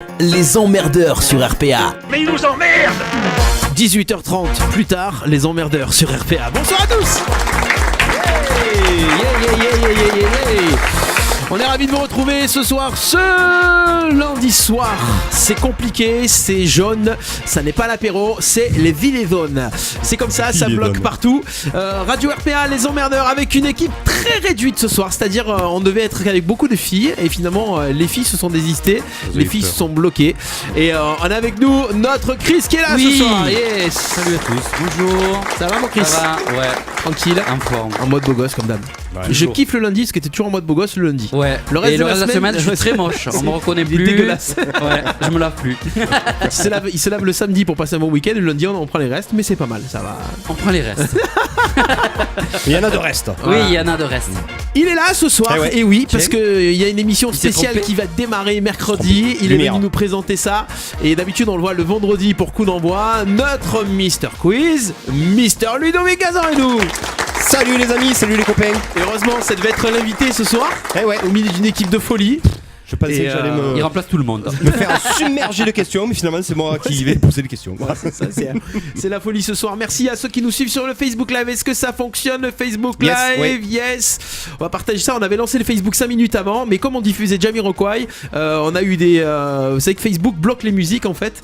Les emmerdeurs sur RPA. Mais ils nous emmerdent. 18h30 plus tard, les emmerdeurs sur RPA. Bonsoir à tous. On est ravis de vous retrouver ce soir, ce lundi soir. C'est compliqué, c'est jaune, ça n'est pas l'apéro, c'est les Villézones. C'est comme ça bloque partout. Radio RPA, les emmerdeurs, avec une équipe très réduite ce soir. C'est-à-dire, on devait être avec beaucoup de filles et finalement, les filles se sont désistées, les filles se sont bloquées. Et on a avec nous notre Chris qui est là ce soir. Yes. Salut à tous, bonjour. Ça va mon Chris? Ça va, ouais. Tranquille. En forme. En mode beau gosse comme d'hab. Ouais, je kiffe le lundi parce que t'es toujours en mode beau gosse le lundi. Ouais. Le reste et de le reste de la semaine, je suis très moche. On me reconnaît plus. Dégueulasse. Ouais, je me lave plus. Il se lave le samedi pour passer un bon week-end. Le lundi, on prend les restes, mais c'est pas mal, ça va. On prend les restes. Il y en a de restes. Oui, il y en a de restes. Il est là ce soir, et oui, parce qu'il y a une émission spéciale qui va démarrer mercredi. Il est venu nous présenter ça. Et d'habitude, on le voit le vendredi pour coup d'envoi. Notre Mister Quiz, Mister Ludovic Gazaredou. Salut les amis, salut les copains. Et heureusement, ça devait être l'invité ce soir, au milieu d'une équipe de folie. Je pensais que j'allais Il remplace tout le monde. me faire submerger de questions, mais finalement c'est moi qui vais poser les questions. Voilà, c'est la folie ce soir. Merci à ceux qui nous suivent sur le Facebook Live. Est-ce que ça fonctionne le Facebook Live? Yes. On va partager ça. On avait lancé le Facebook 5 minutes avant, mais comme on diffusait Jamiroquai, on a eu des. Vous savez que Facebook bloque les musiques en fait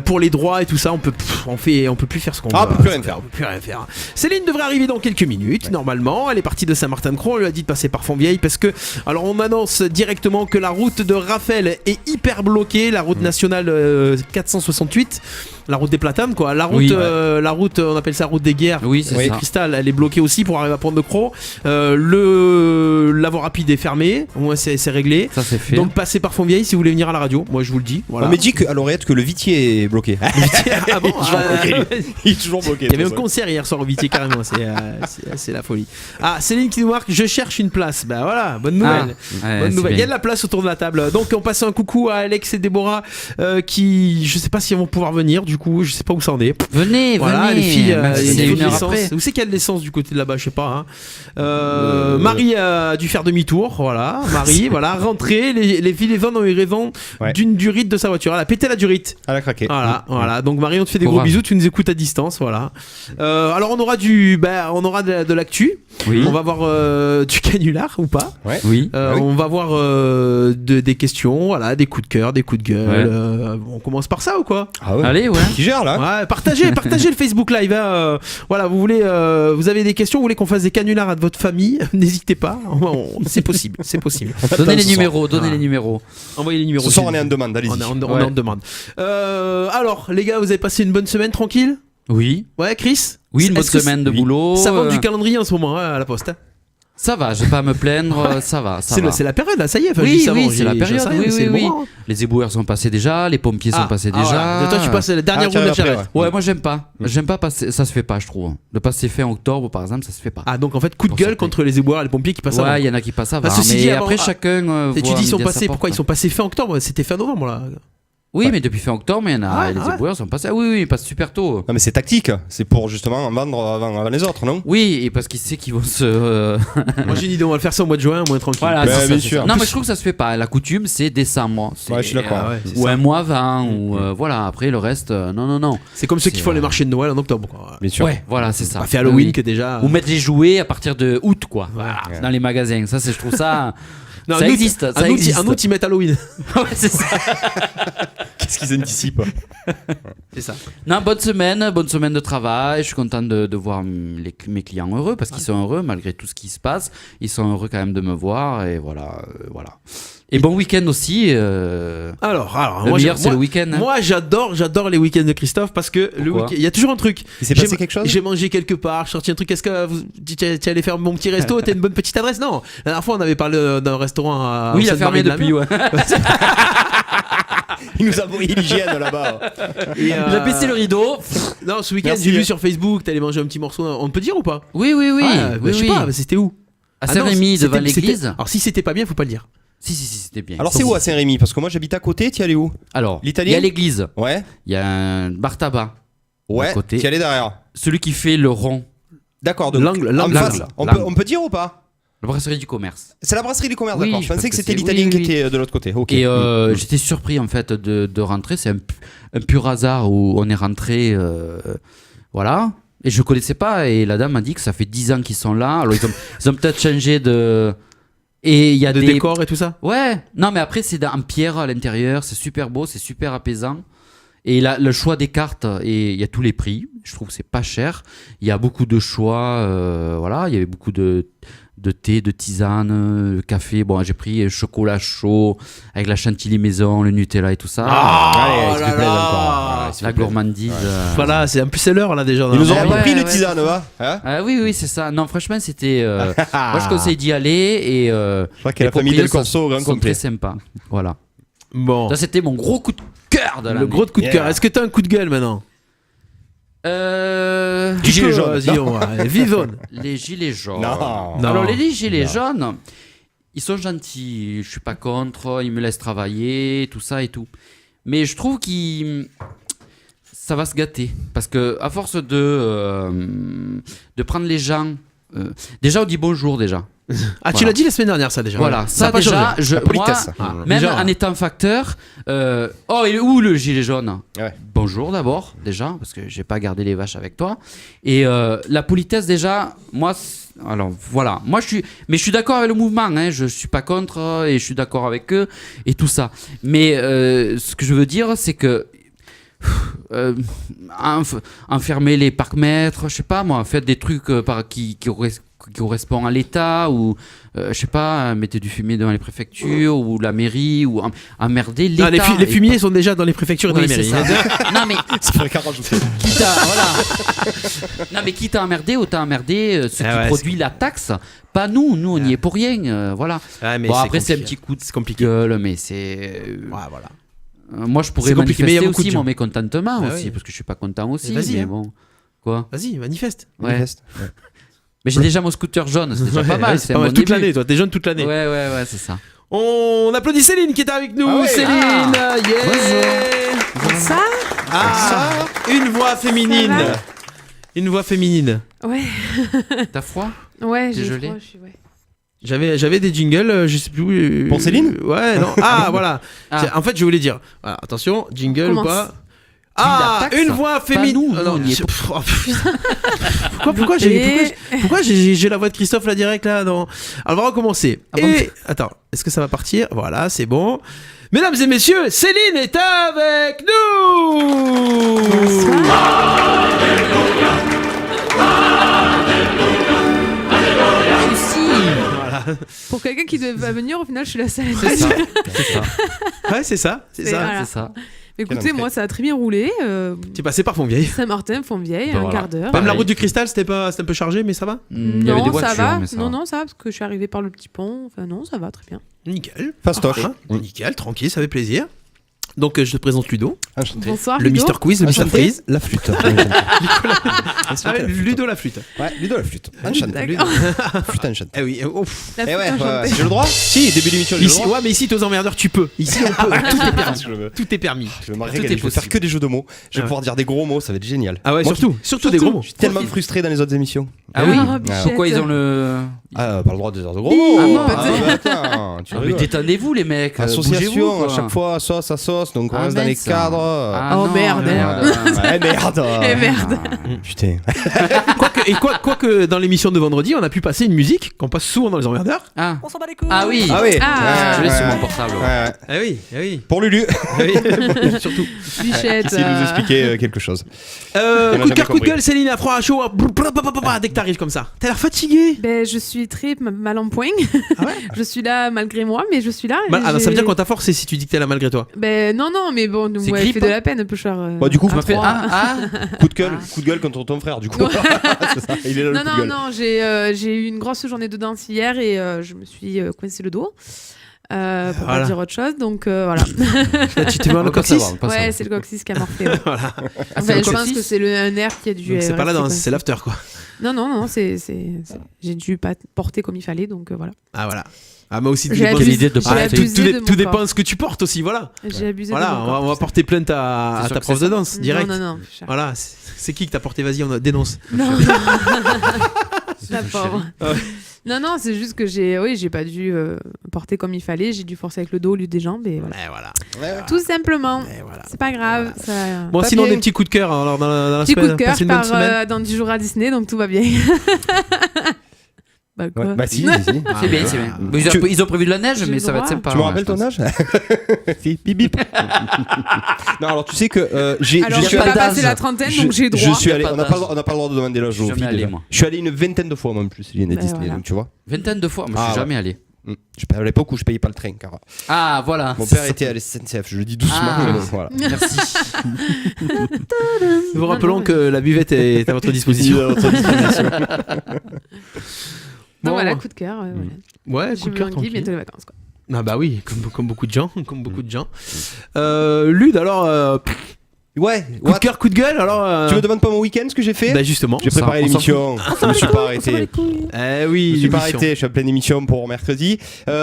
pour les droits et tout ça. On peut plus faire ce qu'on veut. On peut plus rien faire. On peut plus rien faire. Céline devrait arriver dans quelques minutes normalement. Elle est partie de Saint-Martin-de-Croix. On lui a dit de passer par Fontvieille parce que alors on annonce directement que la route de Raphaël est hyper bloquée, la route nationale 468, la route des Platanes quoi, la route on appelle ça route des guerres. Oui, c'est ça. Cristal, elle est bloquée aussi pour arriver à Pont-de-Croix. La voie rapide est fermée, au moins c'est réglé. Ça c'est fait. Donc passez par Fontvieille si vous voulez venir à la radio, moi je vous le dis. Voilà. On me dit à l'oreillette que le Vitier est bloqué. Ah bon, Il est toujours bloqué. Il y avait un concert hier soir au Vitier carrément, c'est la folie. Ah, Céline qui nous marque, je cherche une place. Bah voilà, bonne nouvelle. Bonne nouvelle. Il y a de la place autour de la table. Donc on passe un coucou à Alex et Déborah qui, je sais pas si elles vont pouvoir venir. Du coup, je sais pas où ça en est. Venez. Les filles, c'est une heure après. Où c'est qu'il y a de l'essence du côté de là-bas, je sais pas. Marie a dû faire demi-tour. Voilà, Marie, voilà, rentrée. Les Villézones ont eu raison d'une durite de sa voiture. Elle a pété la durite. Elle a craqué. Voilà. Donc Marie, on te fait des gros bisous. Tu nous écoutes à distance, voilà. Alors on aura de l'actu. Oui. On va voir du canular ou pas. Ouais. Oui. On va voir des questions, voilà, des coups de cœur, des coups de gueule. On commence par ça ou quoi? Ah ouais. Allez, ouais. Qui gère là? Ouais, partagez le Facebook Live. Voilà, vous avez des questions, vous voulez qu'on fasse des canulars à votre famille, n'hésitez pas. C'est possible. Donnez les numéros. Envoyez les numéros. Ce soir on est en demande, allez-y. On est en demande. Alors, les gars, vous avez passé une bonne semaine tranquille? Oui. Ouais, Chris? Oui, une bonne semaine de boulot. Ça vend du calendrier en ce moment à la poste. Ça va, je vais pas me plaindre, ça va. C'est la période là, ça y est. Oui, c'est la période. Oui. Les éboueurs sont passés déjà, les pompiers sont passés déjà. Voilà. Toi, tu passes la dernière roue de la charrette. Ouais, moi j'aime pas. J'aime pas passer. Ça se fait pas, je trouve. De passer fin octobre, par exemple, ça se fait pas. Ah, donc en fait, coup de gueule contre les éboueurs et les pompiers qui passent avant. Ouais, il y en a qui passent avant. Ceci Mais dit, après, chacun. Tu dis ils sont passés. Pourquoi ils sont passés fin octobre? C'était fin novembre là. Oui, mais depuis fin octobre, il y en a. Les éboueurs sont passés. Oui, ils passent super tôt. Non, mais c'est tactique. C'est pour justement en vendre avant les autres, non? Oui, et parce qu'ils savent qu'ils vont se. Moi j'ai une idée, on va le faire ça au mois de juin, moins tranquille. Voilà, bien sûr. Non, mais je trouve que ça se fait pas. La coutume, c'est décembre. Ouais, je suis d'accord. Ou un mois 20, ou voilà. Après, le reste, non. C'est comme ceux qui font les marchés de Noël en octobre, quoi. Bien sûr. Ouais, voilà, c'est ça. Pas fait Halloween que déjà. Ou mettre les jouets à partir de août, quoi. Voilà, dans les magasins. Ça, je trouve ça. Non, ça existe. Un autre, ils mettent Halloween. Ouais, c'est ça. Qu'est-ce qu'ils anticipent? C'est ça. Non, bonne semaine de travail. Je suis content de voir mes clients heureux parce qu'ils sont heureux malgré tout ce qui se passe. Ils sont heureux quand même de me voir et voilà. Et bon week-end aussi. Alors, le meilleur c'est le week-end. Hein. Moi, j'adore les week-ends de Christophe parce que le week-end, il y a toujours un truc. Il s'est passé quelque chose? J'ai mangé quelque part, j'ai sorti un truc. Est-ce que tu allais faire mon petit resto? T'as une bonne petite adresse? Non. La dernière fois, on avait parlé d'un restaurant à. Oui, il a fermé depuis. Ouais. Il nous a brûlé l'hygiène là-bas. Il a baissé le rideau. Non, ce week-end, j'ai vu sur Facebook, t'allais manger un petit morceau. On peut dire ou pas? Oui. Je sais pas, c'était où? À Saint-Rémy, devant l'église. Alors, si c'était pas bien, faut pas le dire. Si, c'était bien. Alors, c'est où à Saint-Rémy? Parce que moi, j'habite à côté, t'y allais où? Alors, l'Italien? Il y a l'église. Ouais. Il y a un bar tabac. Ouais, à côté. T'y allais derrière. Celui qui fait le rond. D'accord, donc l'angle en face, on peut dire ou pas? La brasserie du commerce. C'est la brasserie du commerce, Oui, d'accord. Je pensais que c'était oui, l'italien oui, qui oui. était de l'autre côté. Ok. Et j'étais surpris en fait de rentrer. C'est un pur hasard où on est rentré. Voilà. Et je connaissais pas. Et la dame m'a dit que ça fait 10 ans qu'ils sont là. Alors ils ont peut-être changé de. Et il y a De des décor et tout ça. Ouais. Non, mais après c'est en pierre à l'intérieur. C'est super beau. C'est super apaisant. Et là, le choix des cartes, et il y a tous les prix. Je trouve que c'est pas cher. Il y a beaucoup de choix. Voilà. Il y avait beaucoup de thé, de tisane, de café. Bon, j'ai pris chocolat chaud avec la chantilly maison, le Nutella et tout ça. Allez, s'il là te plaît, là. encore. La gourmandise. Voilà, c'est un plus seller là déjà. Ils nous ont Ouais, pas pris ouais, le ouais, tisane, va hein. Oui, c'est ça. Non, franchement, c'était. Moi, je conseille d'y aller. Et Je crois que les la famille Del proprios Corso au grand sont complet. très sympas. Voilà. Bon, Ça, c'était mon gros coup de cœur de l'année. le gros coup de cœur. Yeah. Est-ce que t'as un coup de gueule maintenant? Les gilets jaunes. Vas-y, on va. Vivonne. Les gilets jaunes. Non. Non. Alors, les gilets Non. jaunes, ils sont gentils. Je suis pas contre. Ils me laissent travailler, tout ça et tout. Mais je trouve ça va se gâter. Parce que, à force de prendre les gens. Déjà, on dit bonjour déjà. Ah, tu Voilà. l'as dit la semaine dernière, ça déjà. Voilà, a ça pas déjà, changé. La politesse. moi, Ah, même déjà. en étant facteur, oh, il est où le gilet jaune? Ouais. Bonjour d'abord, déjà, parce que j'ai pas gardé les vaches avec toi. Et la politesse, déjà, moi, alors voilà, mais je suis d'accord avec le mouvement, hein, je suis pas contre et je suis d'accord avec eux et tout ça. Mais ce que je veux dire, c'est que enfermer les parcs-mètres, je sais pas moi, faites des trucs qui correspondent à l'État ou je sais pas, mettez du fumier dans les préfectures ou la mairie ou emmerder l'État. Ah, les et fumiers sont déjà dans les préfectures et dans oui, les c'est mairies. ça. Non mais C'est vrai qu'à rajouter. quitte à voilà. Non mais quitte à emmerder, autant emmerder ceux Ah qui ouais, produisent la taxe, pas nous. Nous on n'y est pour rien. Voilà. Ah, mais Bon après c'est un compliqué. petit coup de C'est compliqué. gueule, mais c'est. Ouais, voilà. Moi je pourrais C'est compliqué, mais il y a manifester beaucoup de aussi gens. mon mécontentement Ah aussi oui. parce que je suis pas content aussi. Mais vas-y, Mais hein. bon. Quoi? Vas-y, manifeste. Ouais. Manifeste. Mais j'ai déjà mon scooter jaune, c'est déjà pas Ouais, mal. c'est C'est pas un mal. bon Toute début. l'année, toi. T'es jeune toute l'année. Ouais, c'est ça. On applaudit Céline qui est avec nous. Ah ouais. Céline, Ça Une voix féminine. Ça va Une voix féminine. Ouais, T'as froid? ouais, T'es j'ai gelé froid, ouais. J'avais des jingles, je sais plus. Pour Céline Ouais, non. Ah, voilà. Ah. Tiens, en fait, je voulais dire. Voilà, attention, jingle ou Commence. pas. la Ah, taxe, une voix pas féminine. nous, Ah, non, nous, on y est c'est- Pff, oh, putain. Pourquoi j'ai la voix de Christophe là direct là non. Alors on va recommencer. Ah bon Et attends, est-ce que ça va partir? Voilà, c'est bon. Mesdames et messieurs, Céline est avec nous. Pour quelqu'un qui devait venir, au final, je suis la seule. C'est ça. C'est ça. Ouais, c'est ça, c'est C'est- ça. voilà. C'est ça. Écoutez, Quelle moi, ça a très bien roulé. Tu es passé par Fontvieille. Saint-Martin, Fontvieille, Ben un voilà. quart d'heure. Même la Pareil. route du cristal, c'était un peu chargé, mais ça va. Il y avait des Non, voitures, ça va. mais ça Non, va. non, ça va, parce que je suis arrivé par le petit pont. Enfin, non, ça va très bien. Nickel. Fastoche. Ah, nickel, tranquille, ça fait plaisir. Donc je te présente Ludo, Enchanté. Bonsoir, le Ludo. Mister Quiz, le Mister Enchanté. Freeze. La flûte. Ah, Ludo la flûte. Ouais, Ludo la flûte. Enchanté. D'accord. Flûte enchanté. Eh oui, ouf. La Eh ouais, flûte enchantée. j'ai le droit. Si, début d'émission, j'ai le Ici, droit. ouais, mais ici, t'es aux emmerdeurs, tu peux. Ici, on peut. Tout est permis. Je veux- Tout est permis. Je vais me Tout régaler, est je vais faire possible. que des jeux de mots. Je vais Ah pouvoir dire des gros mots, ça va être génial. Ah ouais, Moi, surtout des gros mots. Je suis tellement frustré dans les autres émissions. Ah oui. Ah, bichette. Pourquoi ils ont le. Ah, pas le droit de dire de gros mots. Ah bon, bah peut-être. attends, tu Ah, mais rigoles. détendez-vous les mecs. bougez-vous, Association, à quoi. chaque fois, sauce à sauce, donc on Ah, reste dans les mince. cadres. Ah, Oh, non, merde. Ouais, merde. Eh merde. Putain. Quoique dans l'émission de vendredi, on a pu passer une musique qu'on passe souvent dans les emmerdeurs. Ah. Ah oui. Ah oui. Ah. Je l'ai sur Ouais. mon portable. Ouais. Ah oui, ah oui. Pour Lulu, Ah oui. Surtout. Bichette. essayer de nous expliquer quelque chose. Coup On a de jamais cœur, coup de compris. gueule, Céline, à froid, à chaud, dès que t'arrives comme ça. T'as l'air fatigué. Ben, je suis très mal en point. Ah ouais Je suis là malgré moi, mais je suis là. et Ça veut j'ai- dire qu'on t'a forcé si tu dis que t'es là malgré toi. Ben non, non, mais bon, C'est ouais, grippe, fait de hein. la peine un peu cher. Bah, du coup, à tu m'as fait trois. Coup de gueule contre ton frère, du coup. C'est ça, il est là le Non, coup de non, gueule. non, j'ai eu une grosse journée de danse hier et je me suis coincé le dos. Pour Voilà. pas dire autre chose, donc voilà. Là, tu t'es mis On le peut pas coccyx. savoir, on peut pas Ouais, savoir. c'est le coccyx qui a morflé. Ouais. Voilà. Enfin, le je pense coccyx que c'est un nerf qui a dû. Donc c'est pas la rester danse, coincé. c'est l'after quoi. Non, non, non, j'ai dû pas porter comme il fallait, donc voilà. Ah voilà. Ah moi aussi. J'ai tout abusé- l'idée de j'ai pas- Ah, tout, abusé tout de tout mon dépend corps. de ce que tu portes aussi, voilà. J'ai abusé Voilà, de mon on va corps. porter plainte à C'est sûr ta que prof c'est de ça. danse, direct. Non, non, non. cher. Voilà, c'est qui que t'as porté? Vas-y, on dénonce. Non. La pauvre. Non, c'est juste que j'ai pas dû porter comme il fallait. J'ai dû forcer avec le dos au lieu des jambes. Et voilà. Et voilà. Ouais. Tout simplement. Et voilà. C'est pas grave. Ça... Bon, Pas sinon, bien. des petits coups de cœur alors, dans la Petit coup semaine. de cœur, Passez je une bonne pars semaine. dans 10 jours à Disney, donc tout va bien. Bah quoi. Ouais, bah si. C'est bien, c'est bien. Mais ils ont prévu de la neige, J'ai mais le ça va être droit. sympa. Tu me ouais, rappelles je ton pense. âge? Si, bip bip. Non, alors tu sais que Alors, je je suis vais pas pas d'âge. passer la trentaine, donc j'ai droit. Je suis allé, Pas on n'a d'âge. pas le droit de demander l'âge Je suis aux jamais filles, allé, déjà. moi. Je suis allé une vingtaine de fois, moi, en plus, Liliane, à Bah, Disney, voilà. donc tu vois. Vingtaine de fois, moi je suis Ah, jamais allé. À l'époque où je payais pas le train, car Ah, voilà. mon père était à la SNCF, je le dis doucement. Ah. mais bon, voilà. Merci. Nous vous rappelons que la buvette est à votre disposition. Donc Bon. voilà, coup de cœur. Ouais, J'ai coup de mis cœur un guide, tranquille. bientôt les vacances. Quoi. Ah bah oui, comme beaucoup de gens. Lude, alors, Ouais, coup de cœur, coup de gueule, alors... tu me demandes pas mon week-end ce que j'ai fait? Bah justement. J'ai préparé on s'en l'émission, je me suis pas arrêté. Eh oui, Je me suis pas l'émission. arrêté, je suis à pleine émission pour mercredi.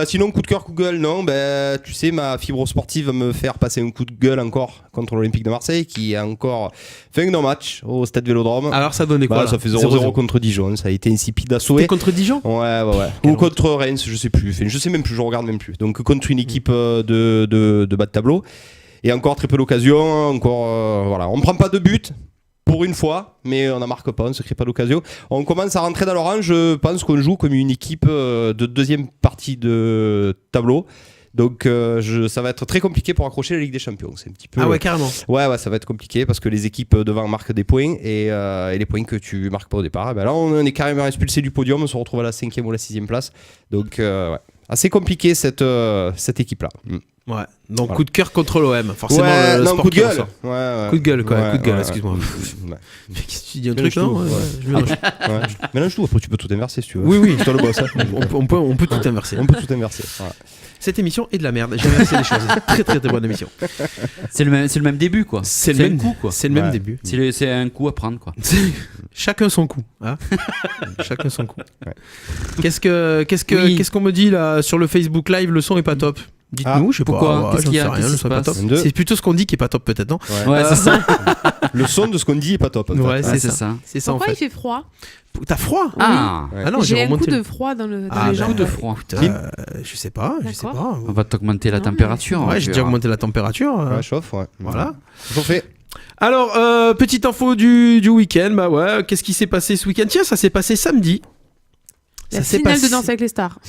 Sinon, coup de cœur, coup de gueule, non, ben, tu sais, ma fibre sportive va me faire passer un coup de gueule encore contre l'Olympique de Marseille qui a encore fait un non-match au stade Vélodrome. Alors ça donnait quoi Bah, là ça fait 0-0 contre Dijon, ça a été insipide à souhait. C'était contre Dijon. Ouais. Quel Ou contre Reims, je sais plus. Enfin, je sais même plus, je regarde même plus. Donc contre une équipe de bas de tableau. Et encore très peu d'occasions. Encore, voilà. On ne prend pas de but pour une fois, mais on n'en marque pas, on ne se crée pas d'occasion. On commence à rentrer dans l'orange. Je pense qu'on joue comme une équipe de deuxième partie de tableau. Donc ça va être très compliqué pour accrocher la Ligue des Champions. C'est un petit peu. Ah ouais, carrément. Ouais, ça va être compliqué parce que les équipes devant marquent des points et les points que tu marques pas au départ, ben là on est carrément expulsé du podium, on se retrouve à la 5e ou la 6e place. Donc ouais, assez compliqué cette équipe-là. Ouais. Donc Voilà. coup de cœur contre l'OM. Forcément, Ouais, le non, sport coup de qui gueule. ressort. Ouais. Coup de gueule, quoi. Ouais, Coup de gueule, ouais, excuse-moi. ouais. Tu dis un truc, Mélange non tout, Ouais, ouais. je mélange. Ouais. Mélange tout, après tu peux tout inverser si tu veux. Oui. C'est toi le boss. Hein. On peut tout inverser. On peut tout inverser. Voilà. Cette émission est de la merde. J'ai inversé les choses. Très bonne émission. C'est le même début, quoi. C'est le même coup, quoi. C'est le même Ouais. début. C'est un coup à prendre, quoi. Chacun son coup. Hein Chacun son coup. Ouais. Qu'est-ce qu'on me dit là sur le Facebook Live? Le son est pas top. Dites-nous, je sais pourquoi pas. Qu'est-ce j'en qu'il y a sais rien, Qu'est-ce le qui son est se pas top. passe C'est plutôt ce qu'on dit qui est pas top, peut-être, non? Ouais, c'est ça. Le son de ce qu'on dit est pas top. en fait. Ouais, C'est c'est ça. ça. C'est ça en Pourquoi il fait. fait froid? T'as froid? Ah, Ouais. Ah non, J'ai un remonté coup le- de froid dans les Ah, jambes. coup de froid. Écoute, je sais pas. D'accord. On va t'augmenter la Non, mais- température. Ouais, tu j'ai déjà verras. augmenté la température. Ouais, chauffe, ouais. Voilà. Chauffé. Alors, petite info du week-end. Bah ouais, qu'est-ce qui s'est passé ce week-end? Tiens, ça s'est passé samedi. La Ça s'est finale passé- de Danse avec les stars.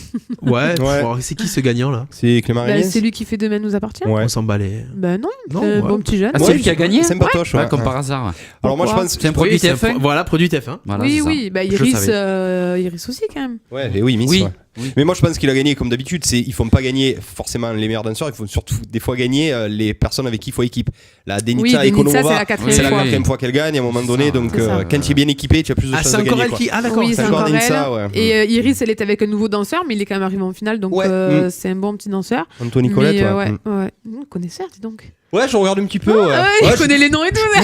Ouais, Ouais. faut- c'est qui ce gagnant là? C'est Clément Bah, Reyes. c'est lui qui fait Demain nous appartient. Ouais. On s'en bat les. Bah non, Non, c'est un ouais. bon petit jeune. Ah, c'est lui qui a gagné C'est un patoche, Ouais, ouais. comme par hasard. Alors moi je Pourquoi pense. C'est un produit Oui, c'est TF1. voilà, produit TF1. Voilà, oui, c'est ça. oui, bah Je le Iris, savais. Iris aussi quand même. Ouais, et oui, Miss. Oui. Ouais. Oui. Mais moi je pense qu'il a gagné comme d'habitude. Ils font pas gagner forcément les meilleurs danseurs, ils font surtout des fois gagner les personnes avec qui il faut équipe. La Denitsa Oui, Denitsa, Ekonova, c'est la quatrième c'est la fois. quatrième fois qu'elle gagne à un moment C'est donné. ça. Donc C'est ça. quand tu es bien équipé, tu as plus de Ah, chances c'est de encore gagner. elle Quoi. qui. Ah, d'accord. Oui, c'est c'est encore encore Denitsa, elle. ouais. Et Iris, elle est avec un nouveau danseur, mais il est quand même arrivé en finale, donc Ouais. c'est un bon petit danseur. Anthony Colette, Mais, ouais. ouais. Connaisseur, dis donc. Ouais, je regarde un petit peu. ouais. Ah, Ouais, il connaît les noms et tout. mais-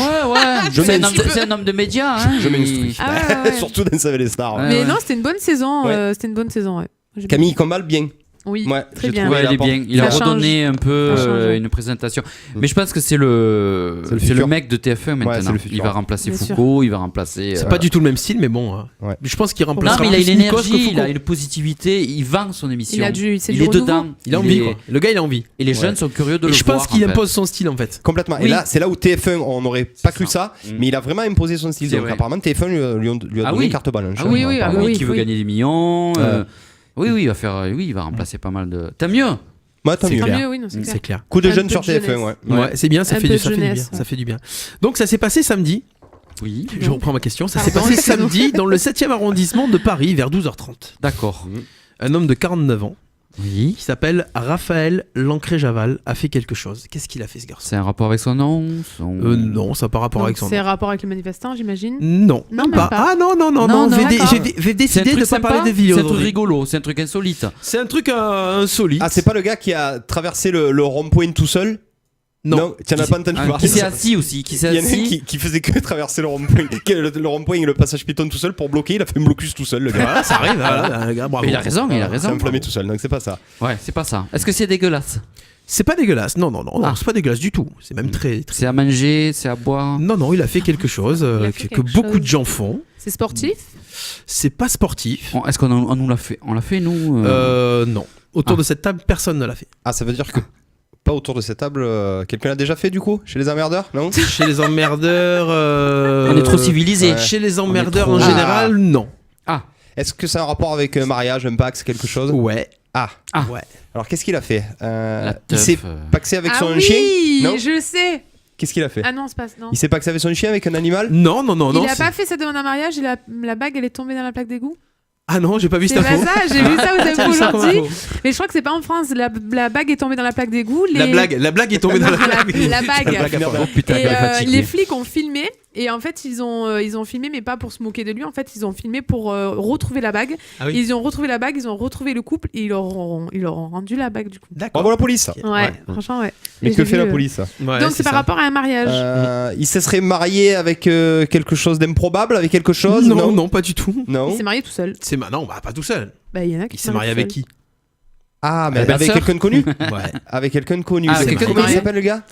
Je C'est m'instruis. c'est un homme de médias. Hein. Je m'instruis. Ah ouais, ouais. Surtout dans Savez les stars. Ouais. Mais non, c'était une bonne saison. Ouais. C'était une bonne saison, ouais. J'ai Camille Combal, bien. Oui, Ouais, très j'ai bien. trouvé- Ouais, il est bien. Il Ça a redonné un peu Ça change. une présentation. Mais je pense que c'est le futur. mec de TF1 Ouais, maintenant. c'est le futur. Il va remplacer Bien sûr. Foucault, il va remplacer. C'est pas du tout le même style, mais bon. Ouais. Je pense qu'il Non, remplacera mais il a plus une Nikos que énergie, il a Foucault. une positivité, il vend son émission. C'est il du est renouveau. dedans. Il a envie, est- quoi. Le gars, il a envie. Et les Ouais. jeunes sont curieux de Et le je voir. pense qu'il en fait. impose son style en fait. Complètement. Et Oui. là, c'est là où TF1, on n'aurait pas cru ça, Mm. mais il a vraiment imposé son style. C'est Donc vrai. apparemment, TF1 lui a Ah donné oui. carte blanche. Ah oui, oui, Ah ah oui, oui, qui veut oui. gagner des millions. Ouais. Oui, il va faire. Oui, il va remplacer pas mal de. T'as mieux. Bah, tant C'est mieux. Tant clair. mieux, oui, non, c'est clair. C'est clair. Coup de Un jeune peu sur de TF1, jeunesse. ouais. Ouais, c'est bien, ça Un fait peu du de ça fait du bien, jeunesse, ça ouais. fait du bien. Donc ça s'est passé samedi. Oui. Je reprends ma question. Ça s'est Pardon, passé excuse-moi. samedi dans le 7e arrondissement de Paris vers 12h30. D'accord. Un homme de 49 ans Oui. qui s'appelle Raphaël Lancré-Javal a fait quelque chose. Qu'est-ce qu'il a fait ce garçon? C'est un rapport avec son nom Non, ça n'a pas rapport Donc, avec son c'est nom. rapport avec les manifestants, j'imagine. Non, Non, même même pas. pas. Ah non, Non, j'ai d'accord. C'est un décidé truc de ne pas sympa, parler des c'est un truc vidéos. rigolo, c'est un truc insolite. C'est un truc insolite. Ah, c'est pas le gars qui a traversé le rond-point tout seul? Non. Tu n'en as pas entendu Ah, parler? qui s'est assis aussi, qui Il s'est y en a un assis. qui faisait que traverser le rond-point. Le rond-point et le passage piéton tout seul pour bloquer. Il a fait un blocus tout seul, le gars. Voilà, ça arrive. Voilà, le gars, bravo. Mais il a raison, il a C'est raison. enflammé tout seul, donc c'est pas ça. Ouais, c'est pas ça. Est-ce que c'est dégueulasse? C'est pas dégueulasse. Non, Ah. c'est pas dégueulasse du tout. C'est même très. C'est à manger, c'est à boire. Non, il a fait quelque chose Il a fait que quelque beaucoup chose. de gens font. C'est sportif. C'est pas sportif. Est-ce qu'on nous l'a fait? On l'a fait, nous Non. Autour de cette table, personne ne l'a fait. Ah, ça veut dire que pas autour de cette table, quelqu'un l'a déjà fait du coup? Chez les emmerdeurs? Non? Chez les emmerdeurs. On est trop civilisés. ouais. Chez les emmerdeurs trop- en général, non. Est-ce que ça a un rapport avec un mariage, un pax, quelque chose? Ouais. Ah. Ouais. Alors qu'est-ce qu'il a fait? La Il teuf, s'est paxé avec son chien? Non. Je sais. Qu'est-ce qu'il a fait? Ah non, c'est pas non. Il s'est paxé avec son chien, avec un animal? Non. Il a c'est- pas fait sa demande en mariage et la bague elle est tombée dans la plaque d'égout. Ah non, j'ai pas vu C'est cette pas info. ça, j'ai vu ça, vous avez T'as vu vu ça comme aujourd'hui. info Mais je crois que c'est pas en France. La bague est tombée dans la plaque d'égout. La blague est tombée dans la plaque. La bague. Oh putain, Et elle est fatiguée. les flics ont filmé et en fait ils ont filmé mais pas pour se moquer de lui, en fait ils ont filmé pour retrouver la bague. Ah oui. Ils ont retrouvé la bague, ils ont retrouvé le couple et ils leur ont rendu la bague du coup. D'accord. Bravo la police! Ouais, franchement ouais. Mais Et que j'ai fait la vu, police? Ouais, Donc c'est par ça. rapport à un mariage. Il se serait marié avec quelque chose d'improbable, avec quelque chose? Non, pas du tout. Il Non. s'est marié tout seul. Non, pas tout seul. Bah il y en a qui Il s'est marié avec qui? Ah, mais La avec belle-sœur quelqu'un de connu? Ouais. Avec quelqu'un de connu. Ah, C'est- quelqu'un de Comment il connu. s'appelle le gars?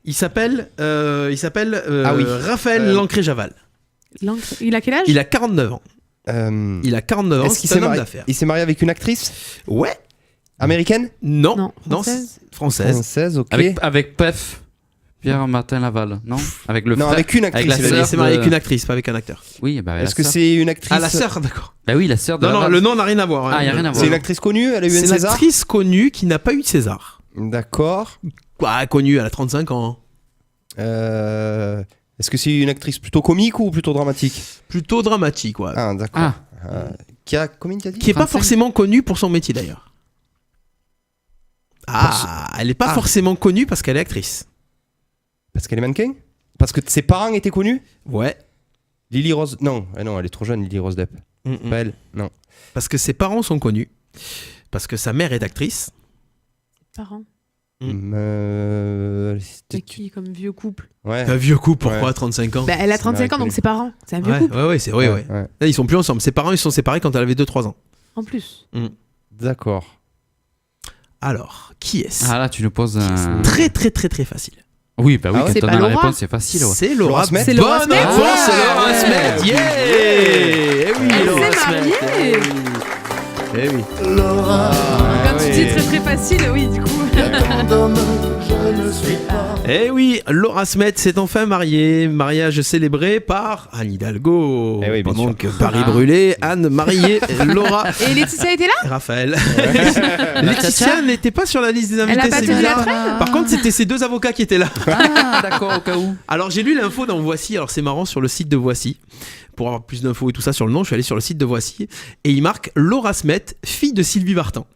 Il s'appelle Ah oui. Raphaël Lancré-Javal. Il a quel âge? Il a 49 ans. Il a 49 ans, Est-ce qu'il c'est s'est un homme marié? d'affaires. Il s'est marié avec une actrice Ouais. américaine? Non, française. c'est française. Française, ok. Avec Pef. Pierre-Martin Laval, non? Avec le Non, frère. avec une actrice. la il a Il dit. sœur. s'est marié de- avec une actrice, pas avec un acteur. Oui, bah, Est-ce que c'est une actrice? Ah, la sœur, d'accord. Bah oui, la sœur de Non, Laval. le nom n'a rien à voir. Ah, y a rien à voir. C'est une actrice connue? Elle a eu C'est un une César? actrice connue qui n'a pas eu de César. D'accord. Connue, elle a 35 ans. Est-ce que c'est une actrice plutôt comique ou plutôt dramatique? Plutôt dramatique, ouais. Ah, d'accord. Ah. Combien tu as dit? Qui est pas 35. forcément connue pour son métier d'ailleurs. Ah, elle est pas forcément connue parce qu'elle est actrice. Parce qu'elle est mannequin? Parce que ses parents étaient connus? Ouais. Lily Rose. Non, non, elle est trop jeune, Lily Rose Depp. Pas elle. Non. Parce que ses parents sont connus. Parce que sa mère est actrice. Parents. C'était C'est qui comme vieux couple? Ouais. Un vieux couple, pourquoi Ouais. 35 ans Bah elle a C'est 35 ans connu. donc ses parents. C'est un vieux Ouais, couple ouais, c'est vrai, ouais. Ouais. Là, ils sont plus ensemble. Ses parents, ils se sont séparés quand elle avait 2-3 ans. en plus. D'accord. Alors, qui est-ce Ah là, tu nous poses un. Très, très, très, très facile. Oui, bah oui, Ah ouais, quand c'est on pas a la Laura. réponse, c'est facile. Ouais. C'est Laura Laura Smet. C'est Bonne Laura Smet. réponse, Ah, c'est Laura ouais. Smet. Yeah. Eh oui, Elle Laura s'est Smet. mariée. Eh oui. Quand tu dis très très facile, oui du coup. Eh oui, Laura Smet s'est enfin mariée. Mariage célébré par Anne Hidalgo. Eh oui, bien Pendant sûr. que Paris brûlait, Anne mariée, Laura Et Laetitia était là? et Raphaël. Laetitia n'était pas sur la liste des Elle invités. a pas c'est tenu la bizarre. traîne? Par contre, c'était ces deux avocats qui étaient là. Ah, d'accord, au cas où. Alors, j'ai lu l'info dans Voici. Alors, c'est marrant, sur le site de Voici. Pour avoir plus d'infos et tout ça sur le nom, je suis allé sur le site de Voici. Et il marque Laura Smet, fille de Sylvie Vartan.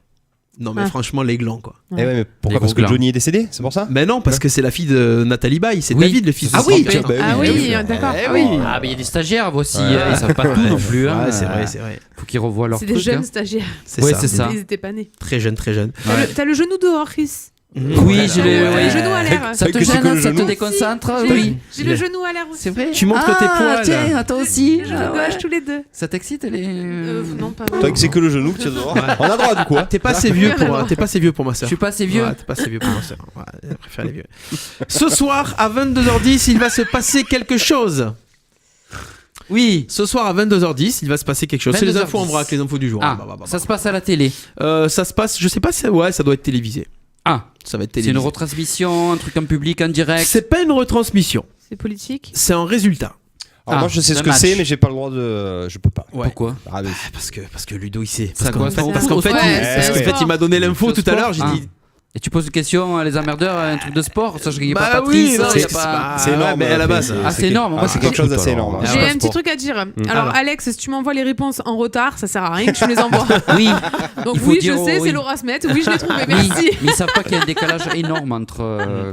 Non, mais Ah. franchement, les glands, quoi. Eh ouais, mais pourquoi? Les Parce que gros Johnny est décédé, c'est pour ça? Mais non, parce que c'est la fille de Nathalie Baye. C'est Oui. David, le fils de Ah oui, Sylvie Vartan. Ah bien oui, sûr. d'accord. Eh Ah oui. Ah, mais il y a des stagiaires, voici. Ils savent pas tout non plus. Hein. Ouais, c'est vrai, c'est vrai. Faut qu'ils revoient leur C'est truc. des jeunes hein. stagiaires. C'est Ouais, ça. c'est ça. Ils étaient pas nés. Très jeune, très jeune. T'as le genou dehors, Chris. Oui, j'ai Ouais, le. les genoux à l'air. Ça te Que c'est que le gêne, ça te genou. déconcentre? J'ai- Oui. J'ai le genou à l'air aussi. C'est vrai. Tu montres tes poils. Tiens, toi aussi. Le genou gauche, tous les deux. Ça t'excite, les. Non, pas Toi, vraiment. que c'est que le genou que tu as dehors. On a droit du coup. Hein. T'es pas assez vieux pour, t'es pas assez vieux pour ma Je soeur. suis pas assez vieux. Ouais, t'es pas assez vieux pour ma soeur. Ouais, je préfère les vieux. Ce soir à 22h10, il va se passer quelque chose. Oui. Ce soir à 22h10, il va se passer quelque chose. C'est les 22h10. infos en vrac, les infos du jour. Ah, ça se passe à la télé. Ça se passe, je sais pas si ouais, ça doit être télévisé. Ah, Ça va être c'est télévisé. une retransmission, un truc en public, en direct. C'est pas une retransmission, C'est politique. c'est un résultat. Alors moi je sais un ce que match. c'est, mais j'ai pas le droit de. Je peux pas. Ouais. Pourquoi? Ah, mais- Parce que Ludo il sait. Ça Parce qu'en correspond fait, au parce foot, qu'en fait, ouais, il- c'est parce qu'en un fait, sport. il m'a donné l'info C'est tout au à l'heure. sport. J'ai Ah. dit. Et tu poses une question à les emmerdeurs, un truc de sport, ça je gagne Bah pas oui, Patrice, non, y a c'est pas. c'est énorme, mais à la base. Ah, c'est énorme. Moi, Ah, c'est quelque chose foot, d'assez alors. énorme. Ah, J'ai pas un petit sport. truc à dire. Alors, Alors. Alex, si tu m'envoies les réponses en retard, ça sert à rien que tu me les envoies. Oui. Donc Il faut oui, dire, je sais, oui. c'est Laura Smet. Oui, je l'ai trouvé. Oui, Merci. mais ils savent pas qu'il y a un décalage énorme entre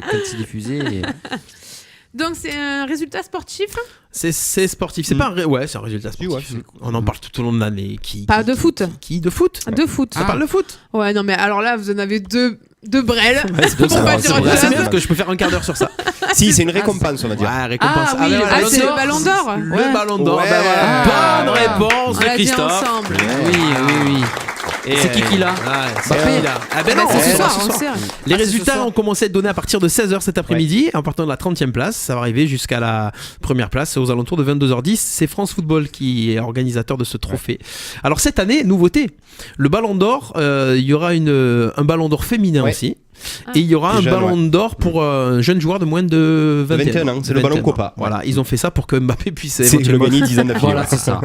quand c'est diffusé. Et... Donc c'est un résultat sportif. C'est sportif. C'est pas un ouais, c'est un résultat sportif. ouais. On en parle tout au long de l'année. Pas de foot. Qui de foot De foot. Ça parle de foot. Ouais, non, mais alors là, vous en avez deux brels. C'est Pour pas dire autre c'est chose. bien parce que je peux faire un quart d'heure sur ça. Si, c'est une récompense, on va dire. Ouais, récompense. Ah oui, le bah, Ah, Ballon c'est le d'Or. Ballon d'Or. Le ballon d'or. Ouais. Bah voilà. Ah, Bonne voilà. réponse On de l'a dit Christophe. ensemble. Oui, oui, oui. C'est qui l'a C'est qui là Ah ben non, c'est c'est ce soir, ce on soir. le sait. Les Ah, c'est ce résultats soir. ont commencé à être donnés à partir de 16h cet après-midi, en partant de la 30e place. Ça va arriver jusqu'à la première place aux alentours de 22h10. C'est France Football qui est organisateur de ce trophée. Alors cette année, nouveauté, le Ballon d'Or, il y aura un Ballon d'Or féminin aussi. Et il y aura un Jeune, ballon d'or pour un jeune joueur de moins de 21 ans, c'est le ballon Copa. Voilà, ils ont fait ça pour que Mbappé puisse C'est le éventuellement gagner 10 ans d'affilée. Voilà, ouais. c'est ça.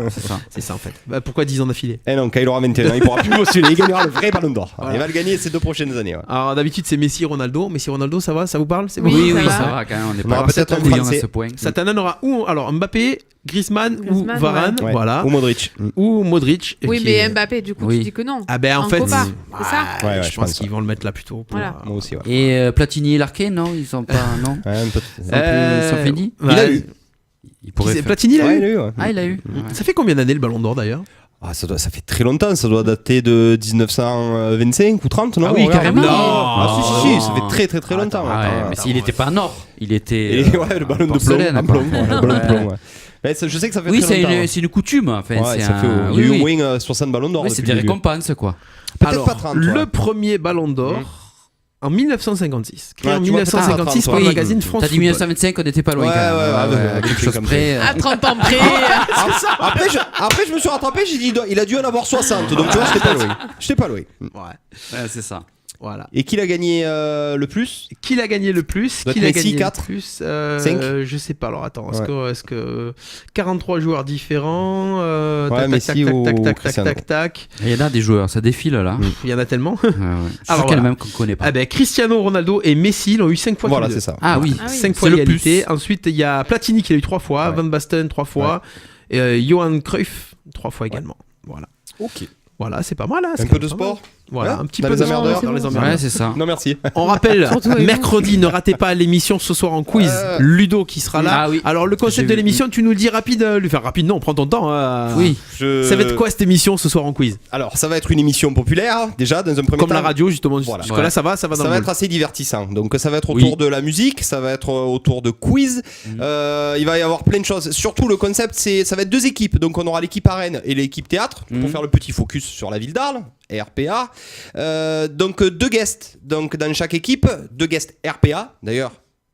C'est ça en fait. Bah, pourquoi 10 ans d'affilée Eh non, quand il aura 21 ans, il pourra plus postuler. Il gagnera le vrai ballon d'or. Il va le gagner ces 2 prochaines années. Ouais. Alors d'habitude c'est Messi, Ronaldo. Messi, Ronaldo, ça va, ça vous parle? C'est bon. Oui, Oui, ça ça va. va quand même. On n'est On aura pas peut-être un bouillon à Français. ce point. Cette année on aura alors Mbappé, Griezmann ou Griezmann, Varane, Ouais. voilà, Ou Modric. ou Modric. Oui, qui mais est- Mbappé, du coup, Oui. tu dis que non. Ah ben en En fait, Copa, c'est ça Ouais, je je pense pense qu'ils vont le mettre là plutôt. Pour, Voilà. Moi aussi, ouais. Et Platini et Larquet, non Ils sont pas. Non Ouais, un peu. Ils sont finis Il a eu. Il pourrait faire. Platini, il a Ouais, eu. il a eu. Ouais. Ah, il a eu. Ça fait combien d'années le Ballon d'Or d'ailleurs? Ah, ça fait très longtemps, ça doit dater de 1925 ou 30, non? Ah oui, Regarde. carrément. Ah, si, ça fait très très très longtemps. Ah, ouais, Attends, mais attends. s'il était pas en or, il était. Et ouais, le ballon de plomb. porcelaine, En quoi. plomb, ouais, le ballon de plomb, ouais. Mais je sais que ça fait Oui, très longtemps. c'est une coutume. Enfin, Ouais, c'est ça fait, un. il y a eu oui, au oui. moins 60 ballons d'or. Oui, c'est depuis des le début. récompenses, quoi. Peut-être Alors, pas 30. le ouais. premier Ballon d'Or en 1956. Créé Ouais, en tu vois, 1956 peut-être par le oui. magazine France T'as dit Football. 1925, on n'était pas loin. Ouais, quand même. ouais, ouais, quelque quelque chose chose près. À 30 ans près. Après, je me suis rattrapé, j'ai dit, il a dû en avoir 60. Donc, tu vois, j'étais pas loin. J'étais pas loin. Ouais, Ouais, c'est ça. voilà. Et qui l'a gagné le plus? Qui l'a gagné le plus? Doit Qui être l'a Messi, gagné 4? le plus 5? Je sais pas. Alors attends, Ouais. est-ce que 43 joueurs différents Ouais, Messi ou Cristiano. tac. Il y en a des joueurs, ça défile là. Il y en a tellement. Ouais, ouais. Je suis Alors, sûr qu'il y en a voilà. même qu'on connaît pas. Ah ben Cristiano Ronaldo et Messi l'ont eu 5 fois. Voilà, tous les c'est deux. ça. Ah oui. Ah oui. 5 fois C'est le égalité. plus. Ensuite, il y a Platini qui l'a eu 3 fois, Ouais. Van Basten 3 fois, et Johan Cruyff 3 fois également. Voilà. Ok. Voilà, c'est pas mal. Hein, c'est Un quand peu même de pas mal. sport? Voilà, Ouais, un petit dans peu les de emmerdeurs. sport dans les emmerdeurs. Ouais, c'est ça. Non, merci. On rappelle, Surtout avec mercredi, ne ratez pas l'émission ce soir en quiz. Ludo qui sera là. Ah oui. Alors, le concept J'ai de vu. l'émission, tu nous le dis rapide. Enfin, rapide, non, prends ton temps. Oui. Ça va être quoi cette émission ce soir en quiz? Alors, ça va être une émission populaire, déjà, dans un premier Comme temps. la radio, justement. Voilà. Jusque-là, Ouais. ça va dans Ça le va moule. être assez divertissant. Donc, ça va être autour Oui. de la musique, ça va être autour de quiz. Il va y avoir plein de choses. Surtout, le concept, ça va être 2 équipes. Donc, on aura l'équipe arène et l'équipe théâtre pour faire le petit focus sur la ville d'Arles, RPA. Donc, 2 guests. Donc, dans chaque équipe, 2 guests RPA. D'ailleurs,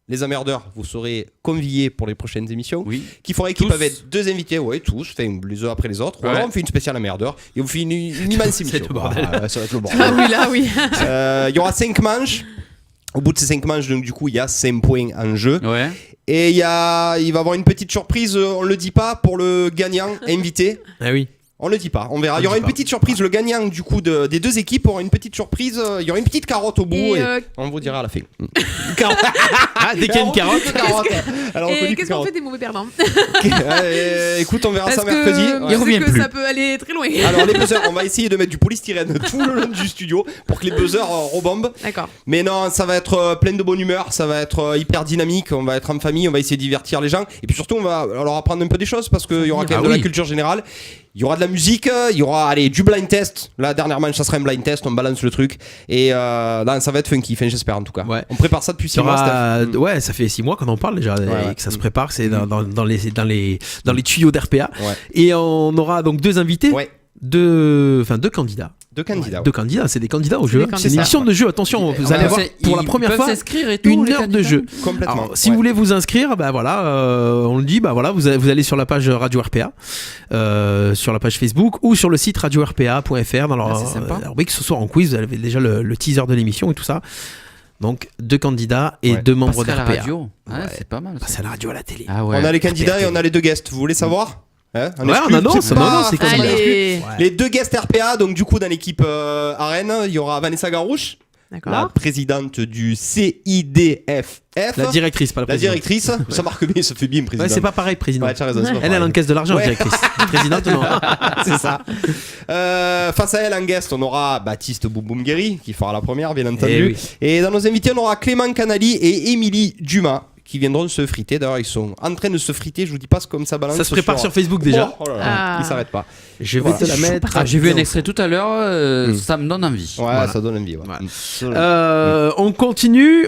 les emmerdeurs, vous serez conviés pour les prochaines émissions. Oui. Qui fera équipe Tous. avec 2 invités, ouais, tous, enfin, les uns après les autres. Ou Ouais. alors on fait une spéciale emmerdeur et on fait une immense émission. le bordel. Voilà, ça va être le Ah bordel. oui, là, oui. Il y aura 5 manches. Au bout de ces 5 manches, donc du coup, il y a 5 points en jeu. Ouais. Et il va y avoir une petite surprise, on le dit pas, pour le gagnant invité. Ah oui. On le dit pas, on verra. On Il y aura dit une pas. petite surprise, le gagnant du coup des 2 équipes aura une petite surprise. Il y aura une petite carotte au bout Et, et on vous dira à la fin. Ah, dès qu'il y a une carotte. Alors, on Et connaît qu'est-ce que qu'on carotte. fait des mauvais perdants? Écoute, on verra Parce ça mercredi. que Ouais. Il revient je sais que plus. ça peut aller très loin. Alors les buzzers, on va essayer de mettre du polystyrène tout le long du studio pour que les buzzers rebombent. D'accord. Mais non, ça va être plein de bonne humeur, ça va être hyper dynamique, on va être en famille, on va essayer de divertir les gens. Et puis surtout, on va leur apprendre un peu des choses parce qu'il y aura quand même Ah de la oui. culture générale. Il y aura de la musique, il y aura du blind test. La dernière manche, ça sera un blind test, on balance le truc. Et là, ça va être funky, enfin, j'espère en tout cas. Ouais. On prépare ça depuis Il y 6 mois, aura- Steph. ouais, ça fait 6 mois qu'on en parle déjà et ouais. que ça se prépare. C'est dans les tuyaux d'RPA. Ouais. Et on aura donc 2 invités, Ouais. 2 candidats. 2 candidats. 2 candidats, c'est des candidats au C'est jeu. des C'est une candidats. émission de jeu. Attention, vous allez voir pour la première fois s'inscrire et tout, une les heure de candidats. jeu. Complètement. Alors, si Ouais. vous voulez vous inscrire, bah voilà, on le dit, bah voilà, vous allez sur la page Radio RPA, sur la page Facebook ou sur le site radio-rpa.fr dans leur, Ah, c'est sympa. la rubrique ce soir en quiz. Vous avez déjà le teaser de l'émission et tout ça. Donc 2 candidats et Ouais. 2 membres Passer à la d'RPA. radio. Ouais, Ouais. c'est pas mal. ça. C'est à la radio, à la télé. Ah ouais. On a les candidats RPA. et on a les 2 guests. Vous voulez savoir hein, Ouais, on annonce, c'est on annonce, c'est comme ça. Allez. Les 2 guests RPA, donc du coup dans l'équipe Arène, il y aura Vanessa Garouche, la D'accord. présidente du CIDFF. La directrice, pas la La présidente. directrice, ça marque bien, ça fait bien Ouais, présidente. c'est pas pareil, président. Ouais, tu as raison, c'est pas Elle pareil. encaisse de l'argent, Ouais. directrice. Présidente, non. C'est ça. Face à elle, en guest, on aura Baptiste Boum-Boum-Guéry, qui fera la première, bien entendu. Eh oui. Et dans nos invités, on aura Clément Canali et Émilie Dumas, qui viendront se friter. D'ailleurs, ils sont en train de se friter. Je vous dis pas comme ça balance. Ça se prépare sur Facebook déjà. Oh là là, Ah. ils s'arrêtent pas. Je vais te la mettre. Ah, j'ai vu un extrait tout à l'heure, ça me donne envie. Ouais, Voilà. ça donne envie. Ouais. Voilà. On continue.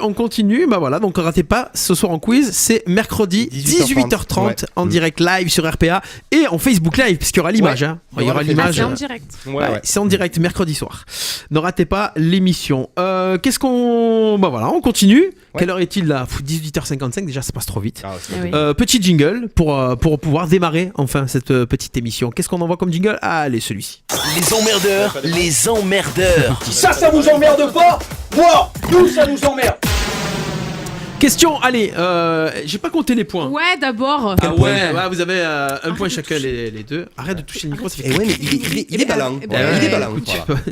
Bah voilà, donc ratez pas ce soir en quiz, c'est mercredi 18h30 ouais. en direct live sur RPA et en Facebook Live puisqu'il y aura l'image. Ouais. Hein. Il y aura Ah, l'image. c'est en direct. Ouais, c'est en direct mercredi soir. Ne ratez pas l'émission. Qu'est-ce qu'on. Bah voilà, on continue. Quelle heure est-il là 18h55, déjà ça passe trop vite. Ah, c'est Eh oui. Petit jingle pour pouvoir démarrer enfin cette petite émission. Qu'est-ce qu'on envoie comme jingle? Allez, celui-ci. Les emmerdeurs, les emmerdeurs. Ça vous emmerde pas? Moi, nous, ça nous emmerde. Question, allez, j'ai pas compté les points. Ouais, d'abord. Ah ouais, vous avez un point chacun les deux. Arrête de toucher le micro, ça fait. Et ouais, mais il est ballant. Eh Voilà, ben, il est ballant. Écoute, Voilà.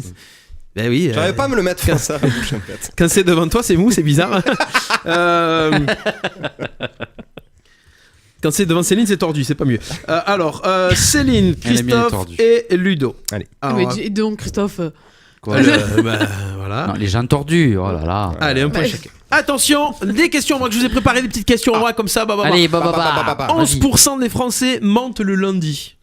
Ben oui. J'arrive pas à me le mettre comme ça. en fait. Quand c'est devant toi, c'est mou, c'est bizarre. Quand c'est devant Céline, c'est tordu, c'est pas mieux. Alors, Céline, Elle aime bien les Christophe tordus. et Ludo. Allez. Ah, Alors, mais dis donc, Christophe. Quoi, voilà. non, les gens tordus, oh là là. Allez, un point Ouais. chacun. Attention, des questions. Moi, que je vous ai préparé des petites questions. Moi, comme ça, Allez, bah, 11% des Français mentent le lundi.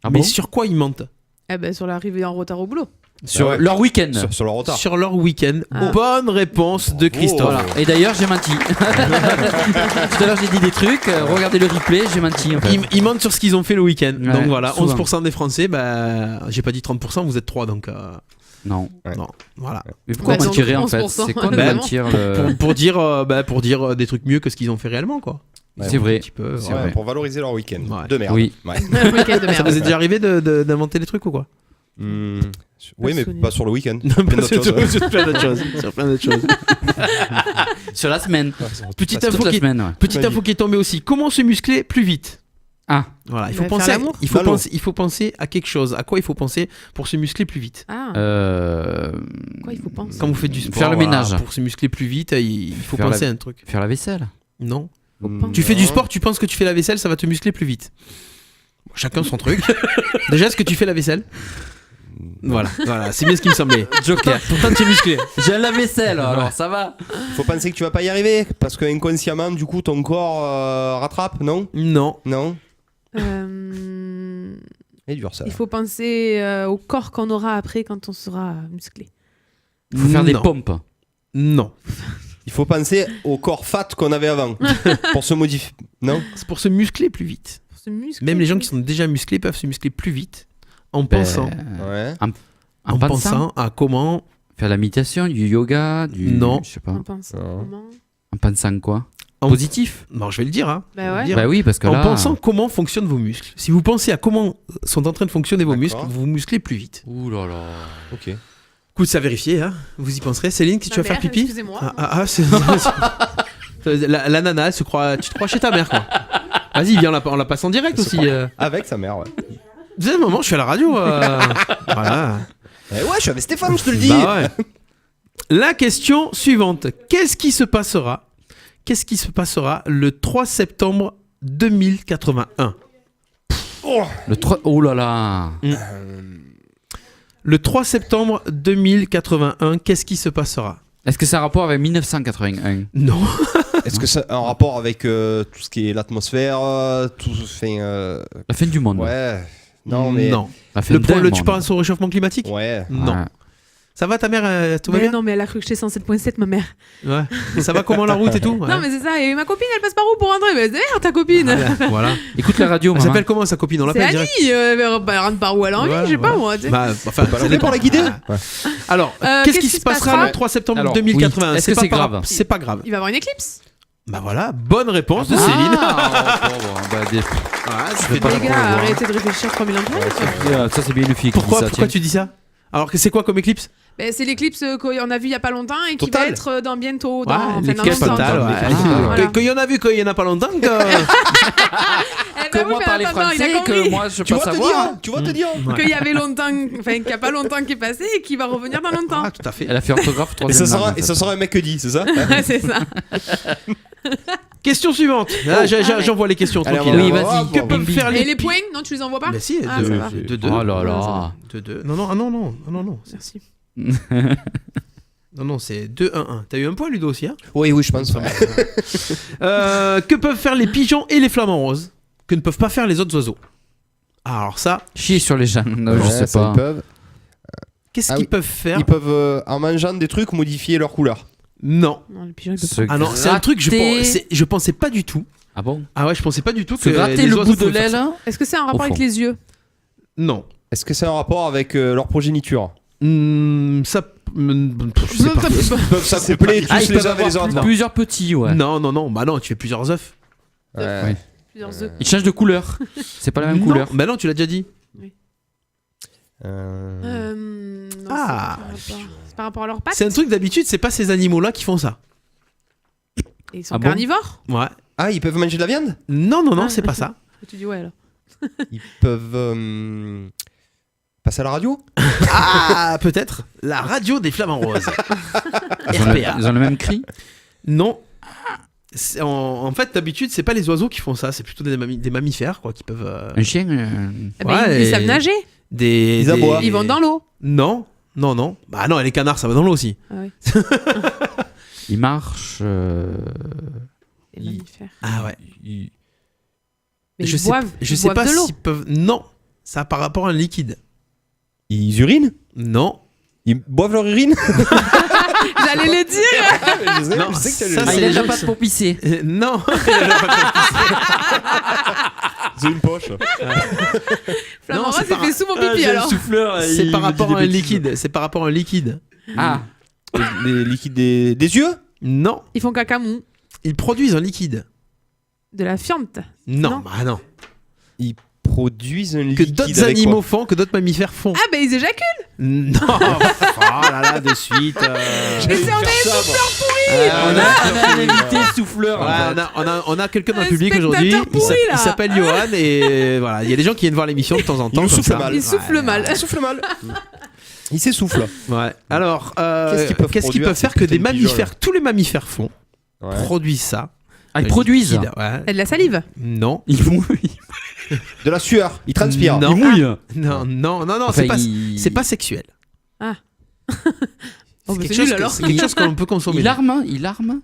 Ah Mais bon sur quoi ils mentent? Eh ben, sur l'arrivée en retard au boulot. Sur ouais. leur week-end. Sur le retard. Sur leur week-end. Ah. Bonne réponse de Christophe. Voilà. Et d'ailleurs, j'ai menti. Tout à l'heure, j'ai dit des trucs. Regardez le replay, j'ai menti. En fait. Ils mentent sur ce qu'ils ont fait le week-end. Ouais, donc voilà, souvent. 11% des Français, j'ai pas dit 30%, vous êtes 3 donc. Non. Ouais. Non, voilà. Mais pourquoi Bah, mentirais en donc, fait 11%, C'est quoi de vraiment. mentir Pour dire des trucs mieux que ce qu'ils ont fait réellement, quoi. C'est vrai. Un petit peu, C'est ouais. vrai. Pour valoriser leur week-end. Ouais. De merde. Oui. Ouais. Week-end de Ça merde. vous est déjà arrivé d'inventer des trucs ou quoi? Oui, mais souvenir. pas sur le week-end. Non, Plein pas d'autres sur, choses. sur plein d'autres choses. Sur plein d'autres choses. Sur la semaine. Petite Toute info, la semaine, ouais. petite info qui est tombée aussi. Comment se muscler plus vite? Ah, Voilà, il Il faut va faire penser. l'amour Il faut penser à quelque chose. À quoi il faut penser pour se muscler plus vite? Ah, quoi, il faut penser. Quand vous faites du sport, Faire le voilà, ménage. pour se muscler plus vite, il faut Faire penser la- à un truc. faire la vaisselle. Non. Mm. Tu fais du sport, tu penses que tu fais la vaisselle, ça va te muscler plus vite. Bon, chacun son truc. Déjà, est-ce que tu fais la vaisselle? Voilà, c'est bien ce qui me semblait. Joker. Pourtant, tu es musclé. J'ai la vaisselle, alors ça va. Faut penser que tu vas pas y arriver parce que inconsciemment, du coup, ton corps rattrape, non? Non. Non. Euh, Et dur ça. Il faut penser au corps qu'on aura après quand on sera musclé. Il faut faire des Non. pompes. Non. Il faut penser au corps fat qu'on avait avant pour se modifier. Non? C'est pour se muscler plus vite. Pour se muscler. Même les gens qui sont déjà musclés peuvent se muscler plus vite en Ben, pensant. Ouais. En pensant à comment. Faire la méditation, du yoga, du. Non. Je sais pas. En pensant Non. comment En pensant quoi En- Positif. Non, je vais le dire. Hein. Bah ouais. Dire- Bah oui, parce que En là. pensant comment fonctionnent vos muscles. Si vous pensez à comment sont en train de fonctionner vos muscles, D'accord. vous vous musclez plus vite. Ouh là là. Ok. Écoute, c'est à vérifier. Hein. Vous y penserez. Céline, si tu vas Ma faire mère, pipi. excusez-moi. La nana, elle se croit. Tu te crois chez ta mère, quoi. Vas-y, viens, on la passe en direct aussi. Avec sa mère, ouais. Vous savez, moment, je suis à la radio. Voilà. Eh ouais, je suis avec Stéphane, je te le dis. Bah ouais. La question suivante. Qu'est-ce qui se passera le 3 septembre 2081? Le 3. Oh là là. Le 3 septembre 2081, qu'est-ce qui se passera? Est-ce que ça a rapport avec 1981 Non. Est-ce que ça a un rapport avec tout ce qui est l'atmosphère, tout fait. La fin du monde. Ouais. Non, mais. Non. La fin d'un Tu monde. penses au réchauffement climatique? Ouais. Non. Ouais. Ça va ta mère, tout va Mais bien? non, mais elle a cru que j'étais 107.7, ma mère. Ouais. Ça va comment la route et tout? Ouais. Non, mais c'est ça. Et ma copine, elle passe par où pour rentrer? Mais c'est merde, ta copine. Voilà. Écoute la radio, Elle maman. s'appelle comment sa copine? On C'est l'appelle direct. Annie. Elle rentre par où elle a envie, Ouais, je sais pas ouais. moi. tu sais. Bah, enfin, ça dépend. la guider. Alors, Euh, qu'est-ce qui se passera le 3 septembre Alors, 2081? oui. Est-ce que c'est pas grave C'est pas grave. Il va y avoir une éclipse. Bah voilà, bonne réponse de Ah, Céline. bah, des- Ah, ça Je fait vais pas deux. Les gars, arrêtez de réfléchir 3000 ans. Ça, c'est bien une fille qui Pourquoi dit ça. pourquoi tiens. tu dis ça? Alors que c'est quoi comme éclipse? C'est l'éclipse qu'on a vu il y a pas longtemps et qui Total. va être dans bientôt. Dans, enfin, dans l'éclipse longtemps. totale, ouais. Ah, voilà. Qu'il y en a vu qu'il y en a pas longtemps. Eh ben Que oui, moi mais parler attends, il a français, que compris. moi je Tu peux vas te savoir. dire. Tu vas te dire. Qu'il y avait longtemps, enfin qu'il y a pas longtemps qui est passé et qui va revenir dans longtemps. Ah, tout à fait. Elle a fait orthographe Et ça 3e sera, langue, en et ça fait. sera un mec que dit, c'est ça? c'est ça. Question suivante. Là, j'envoie les quesons Allez, tranquille. on va Oui, voir. vas-y. Que peuvent faire Et les les points, non, tu les envoies pas? Mais si, Ah, ça va. de deux. Oh là là. De deux. Non, non, ah non, non, non, non. Merci. Non, c'est 2-1-1. T'as eu un point, Ludo, aussi, hein? Oui, je pense. Que peuvent faire les pigeons et les flamants roses que ne peuvent pas faire les autres oiseaux? Alors ça, Chier sur les gens, non, je sais ça, pas. Ils peuvent. qu'est-ce Ah qu'ils oui. peuvent faire? Ils peuvent, en mangeant des trucs, modifier leur couleur. Non. Non, les pigeons, ils peuvent Se Ah non, c'est un truc, gratter. je pensais pas du tout. Ah bon? Ah ouais, je pensais pas du tout Se que gratter les le oiseaux bout de pouvaient faire l'aile. ça. pas. Est-ce que c'est un rapport Au avec fond. les yeux? Non. Est-ce que c'est un rapport avec leur progéniture? Ça. Je sais pas. Ils peuvent s'accoupler tous Ah, ils les peuvent uns avec les avoir autres. plusieurs petits, ouais. Non. Bah non, tu fais plusieurs œufs. Ouais. Plusieurs œufs. Ils changent de couleur. C'est pas la même Non. couleur. Bah non, tu l'as déjà dit. Non, Ah. c'est par rapport à leurs pattes. C'est un truc d'habitude, c'est pas ces animaux-là qui font ça. Et ils sont Ah bon carnivores. Ouais. Ah, ils peuvent manger de la viande? Non, Ah. c'est pas ça. Tu dis ouais alors. Ils peuvent passer à la radio? Ah, peut-être. La radio des flamants roses. Ils ont, le, RPA. ils ont le même cri. Non. En fait, d'habitude, c'est pas les oiseaux qui font ça, c'est plutôt des mammifères quoi, qui peuvent. Un chien. Eh ben, Ouais, ils savent nager. Des aboient. Ils vont dans l'eau. Non. Bah non, les canards, ça va dans l'eau aussi. Ah oui. Il marche. Les mammifères. Ah ouais. Mais je ils sais, boivent. je ils sais boivent pas de l'eau. s'ils peuvent. Non. Ça a par rapport à un liquide. Ils urinent? Non. Ils boivent leur urine? J'allais le dire. Je sais, Non, je sais que t'as ça, le- Ah, c'est il a les gens déjà pas qui de pour pisser. Non. C'est une poche. Flamand Non, rose, c'est il pas- fait souvent pipi alors. C'est par rapport à un liquide. C'est par rapport à un liquide. Ah, Les liquides des yeux? Non. Ils font caca mou. Ils produisent un liquide. De la fiente. Non. Non. Bah non. Ils produisent un Que liquide. d'autres avec animaux quoi? font, que d'autres mammifères font. Ah, bah ils éjaculent. Non. Oh là là, de suite. Mais c'est un on a un invité souffleur. Ouais, en fait. on a quelqu'un dans le Un public spectateur aujourd'hui. pourri, là. Il s'appelle Johan et voilà, il y a des gens qui viennent voir l'émission de temps en temps. nous comme souffle ça. mal. Il souffle mal. Il souffle mal. Il s'essouffle. Ouais. Alors, Qu'est-ce qu'ils peuvent faire produire, que des ces petits mammifères, tous les mammifères font, Ouais. produisent ça. Ah, ils Un produisent. liquide, ouais. Et de la salive. Non. Ils mouillent. De la sueur. Ils transpirent. Non. Ils mouillent. Non, Enfin, c'est pas sexuel. Oh, bah, C'est c'est quelque chose nul que- alors. c'est quelque chose qu'on peut consommer. Il arme. Il arme.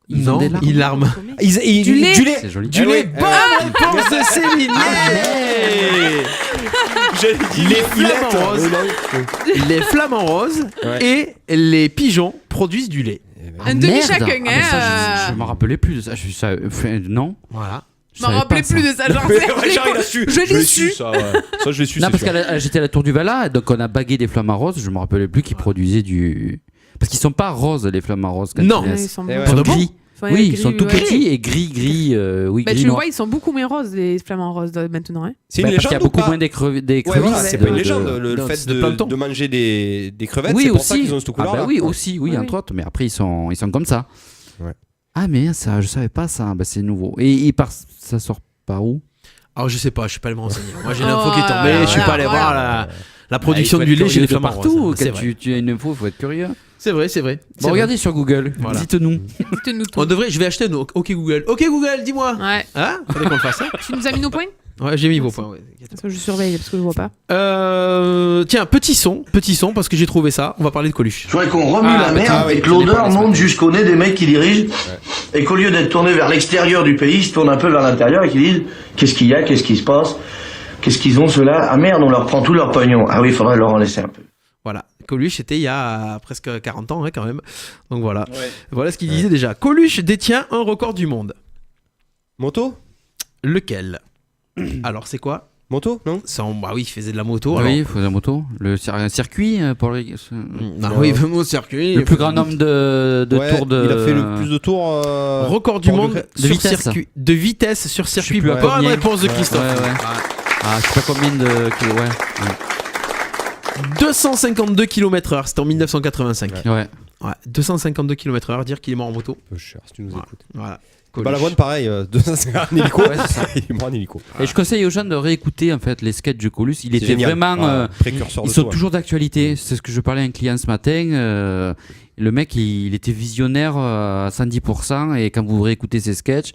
Ils ont Non, des larmes. il arme. Du lait. C'est joli. Du lait. Bonne réponse de Céline. Les flamants roses. Les flamants roses Ouais. et les pigeons produisent du lait. Un demi Merde. chacun, Ah, mais ça, hein. je me rappelais plus de ça. Non. Voilà. Je m'en rappelais plus de ça. Genre, il a su. Je l'ai su. Ça, ouais. Ça, je l'ai su. Non, c'est parce sûr. que j'étais à la Tour du Vala, donc on a bagué des flamants roses. Je me rappelais plus qu'ils produisaient du. Parce qu'ils sont pas roses, les flamants roses. Quand Non. ils Ouais, naissent. ils sont Eh beaux. ouais. Ils sont de bon gris. Enfin, Oui, gris, ils sont tout ouais. petits et gris. Oui, Bah, gris tu le noir. vois, ils sont beaucoup moins roses, les flamants roses maintenant. Hein. C'est Bah, une parce qu'il y a légende ou beaucoup pas? moins d'écrevisses. Ouais, voilà, c'est pas une légende. Le Non, fait c'est de plancton. de manger des crevettes, Oui, c'est pour aussi. ça qu'ils ont cette Ah couleur. bah oui, aussi, oui, Oui, entre oui. autres. Mais après, ils sont comme ça. Ouais. Ah, mais ça, je savais pas ça. Bah, c'est nouveau. Et ça sort par où? Alors je sais pas, je suis pas allé me renseigner. Moi j'ai Oh, l'info qui est tombée, je suis pas allé voilà. voir la production Ah, il faut du être lait chez les curieux de flamants partout. roses. C'est Quand vrai. tu as une info, il faut être curieux. C'est vrai, c'est vrai. C'est Bon, vrai. regardez sur Google. Voilà. Dites-nous. Dites-nous tout. On devrait, je vais acheter un OK Google. OK Google, dis-moi. Ouais. Hein? Faudrait qu'on le fasse. Hein? Tu nous as mis nos points? Ouais, j'ai mis vos points. Ouais. Parce que je surveille, parce que je vois pas. Tiens, petit son parce que j'ai trouvé ça. On va parler de Coluche. Je voudrais qu'on remue la merde oui, et que je l'ai l'odeur parlé ce monte matin. jusqu'au nez des mecs qui dirigent. Et qu'au lieu d'être tourné vers l'extérieur du pays, ils se tournent un peu vers l'intérieur et qu'ils disent qu'est-ce qu'il y a, qu'est-ce qui se passe, qu'est-ce qu'ils ont ceux-là. Ah merde, on leur prend tout leur pognon. Ah oui, il faudrait leur en laisser un peu. Voilà. Coluche, c'était il y a presque 40 ans, hein, quand même. Donc voilà. Voilà ce qu'il disait déjà. Coluche détient un record du monde. Moto? Lequel? Alors, c'est quoi? Moto? Non? Bah oui, il faisait de la moto. Oui, alors. il faut la moto. Un circuit pour le. Ah oui, vraiment au circuit. Le plus grand nombre de Ouais, tours de. Il a fait le plus de tours. Record du pour monde de sur vitesse. circuit. De vitesse sur circuit. plus à Bonne combien. réponse de Christophe. Ouais. Ah, je sais pas combien de. Ouais. 252 km/h, c'était en 1985. Ouais. Ouais, 252 km/h, dire qu'il est mort en moto. Peu cher, si tu nous écoutes. Voilà. Balavoine, pareil, 250 en hélico. Ouais, c'est ça. Il est mort en hélico. Et je conseille aux gens de réécouter en fait les sketchs de Coluche. Il C'est était génial. vraiment. Précurseur Ils de sont tout, toujours d'actualité. C'est ce que je parlais à un client ce matin. Le mec, il était visionnaire à 110%. Et quand vous réécoutez ses sketchs,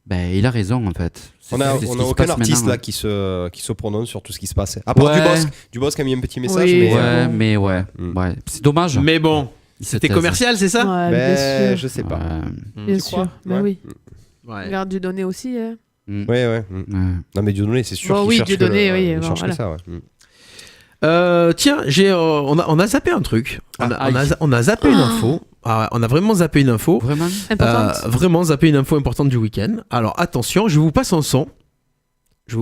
ben, il a raison en fait. On a C'est ce qui se aucun passe artiste maintenant. là qui se prononce sur tout ce qui se passe. À part Ouais. Dubosc qui a mis un petit message. Oui. Mais, Ouais, mais ouais. Mm. Ouais. C'est dommage. Mais bon, C'était commercial, c'est ça? Ouais, Ben, bien sûr. je sais pas. Bien Tu sûr. crois Bah Ouais. oui. Ouais. Regarde Dieudonné aussi. Hein. Ouais. Non, mais Dieudonné, c'est sûr. Bon, qu'il oui, cherche Dieudonné, que- oui, il bon, cherche que voilà. ça, ouais. Tiens, on a zappé un truc. On a zappé Ah. une info. On a vraiment zappé une info. Vraiment Importante. Vraiment zappé une info importante du week-end. Alors attention, je vous passe un son. Tu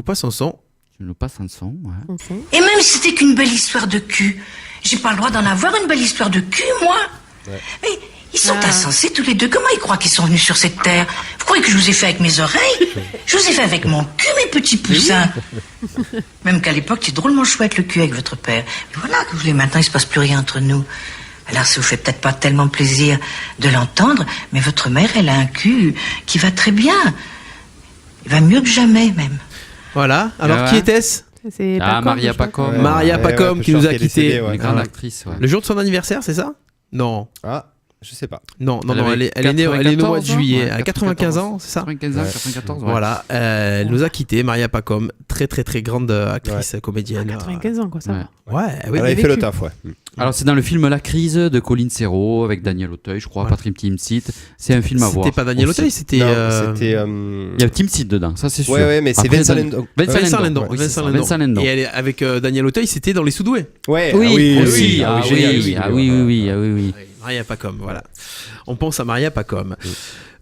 nous passes un son, ouais. Enfin. Et même si c'était qu'une belle histoire de cul, j'ai pas le droit d'en avoir une belle histoire de cul, moi. Mais ils sont insensés tous les deux. Comment ils croient qu'ils sont venus sur cette terre? Vous croyez que je vous ai fait avec mes oreilles? Je vous ai fait avec mon cul, mes petits poussins. Même qu'à l'époque, c'est drôlement chouette le cul avec votre père. Mais voilà, que vous voulez, maintenant, il se passe plus rien entre nous. Alors, ça vous fait peut-être pas tellement plaisir de l'entendre, mais votre mère, elle a un cul qui va très bien. Il va mieux que jamais, même. Voilà. Alors Ah ouais. qui était-ce? C'est Ah, Pacom, Maria je crois. Pacom. Ouais. Maria Pacom peu qui nous cher a qu'elle est quittés. décédée, ouais. Une grande Ouais. actrice, ouais. Le jour de son anniversaire, c'est ça? Non. Ah, je sais pas. Non, Elle avait elle est née au mois de 94 juillet. ans, Elle a 95 ans, c'est ça? 95 ans, 94, ouais. Voilà, elle nous a quittés, Maria Pacom, très très très grande actrice, comédienne. 95 ans, quoi, ça Ouais. va. Ouais, oui. Elle avait fait vécu. le taf, ouais. Alors, c'est dans le film La Crise de Colin Serrault avec Daniel Auteuil, je crois, Voilà. Patrick Timsit. C'est un film à voir. C'était pas Daniel aussi. Auteuil, c'était Non, c'était. Il y a Timsit dedans, ça c'est sûr. Ouais, mais c'est Après, Vincent Dan- Lindon. Vincent Lindon. oui, c'est ça, Vincent Lindon. Vincent Lindon. Et elle est avec Daniel Auteuil, c'était dans Les Soudoués. Ouais, Oui, aussi. génial, Oui. Maria Pacom, voilà. On pense à Maria Pacom.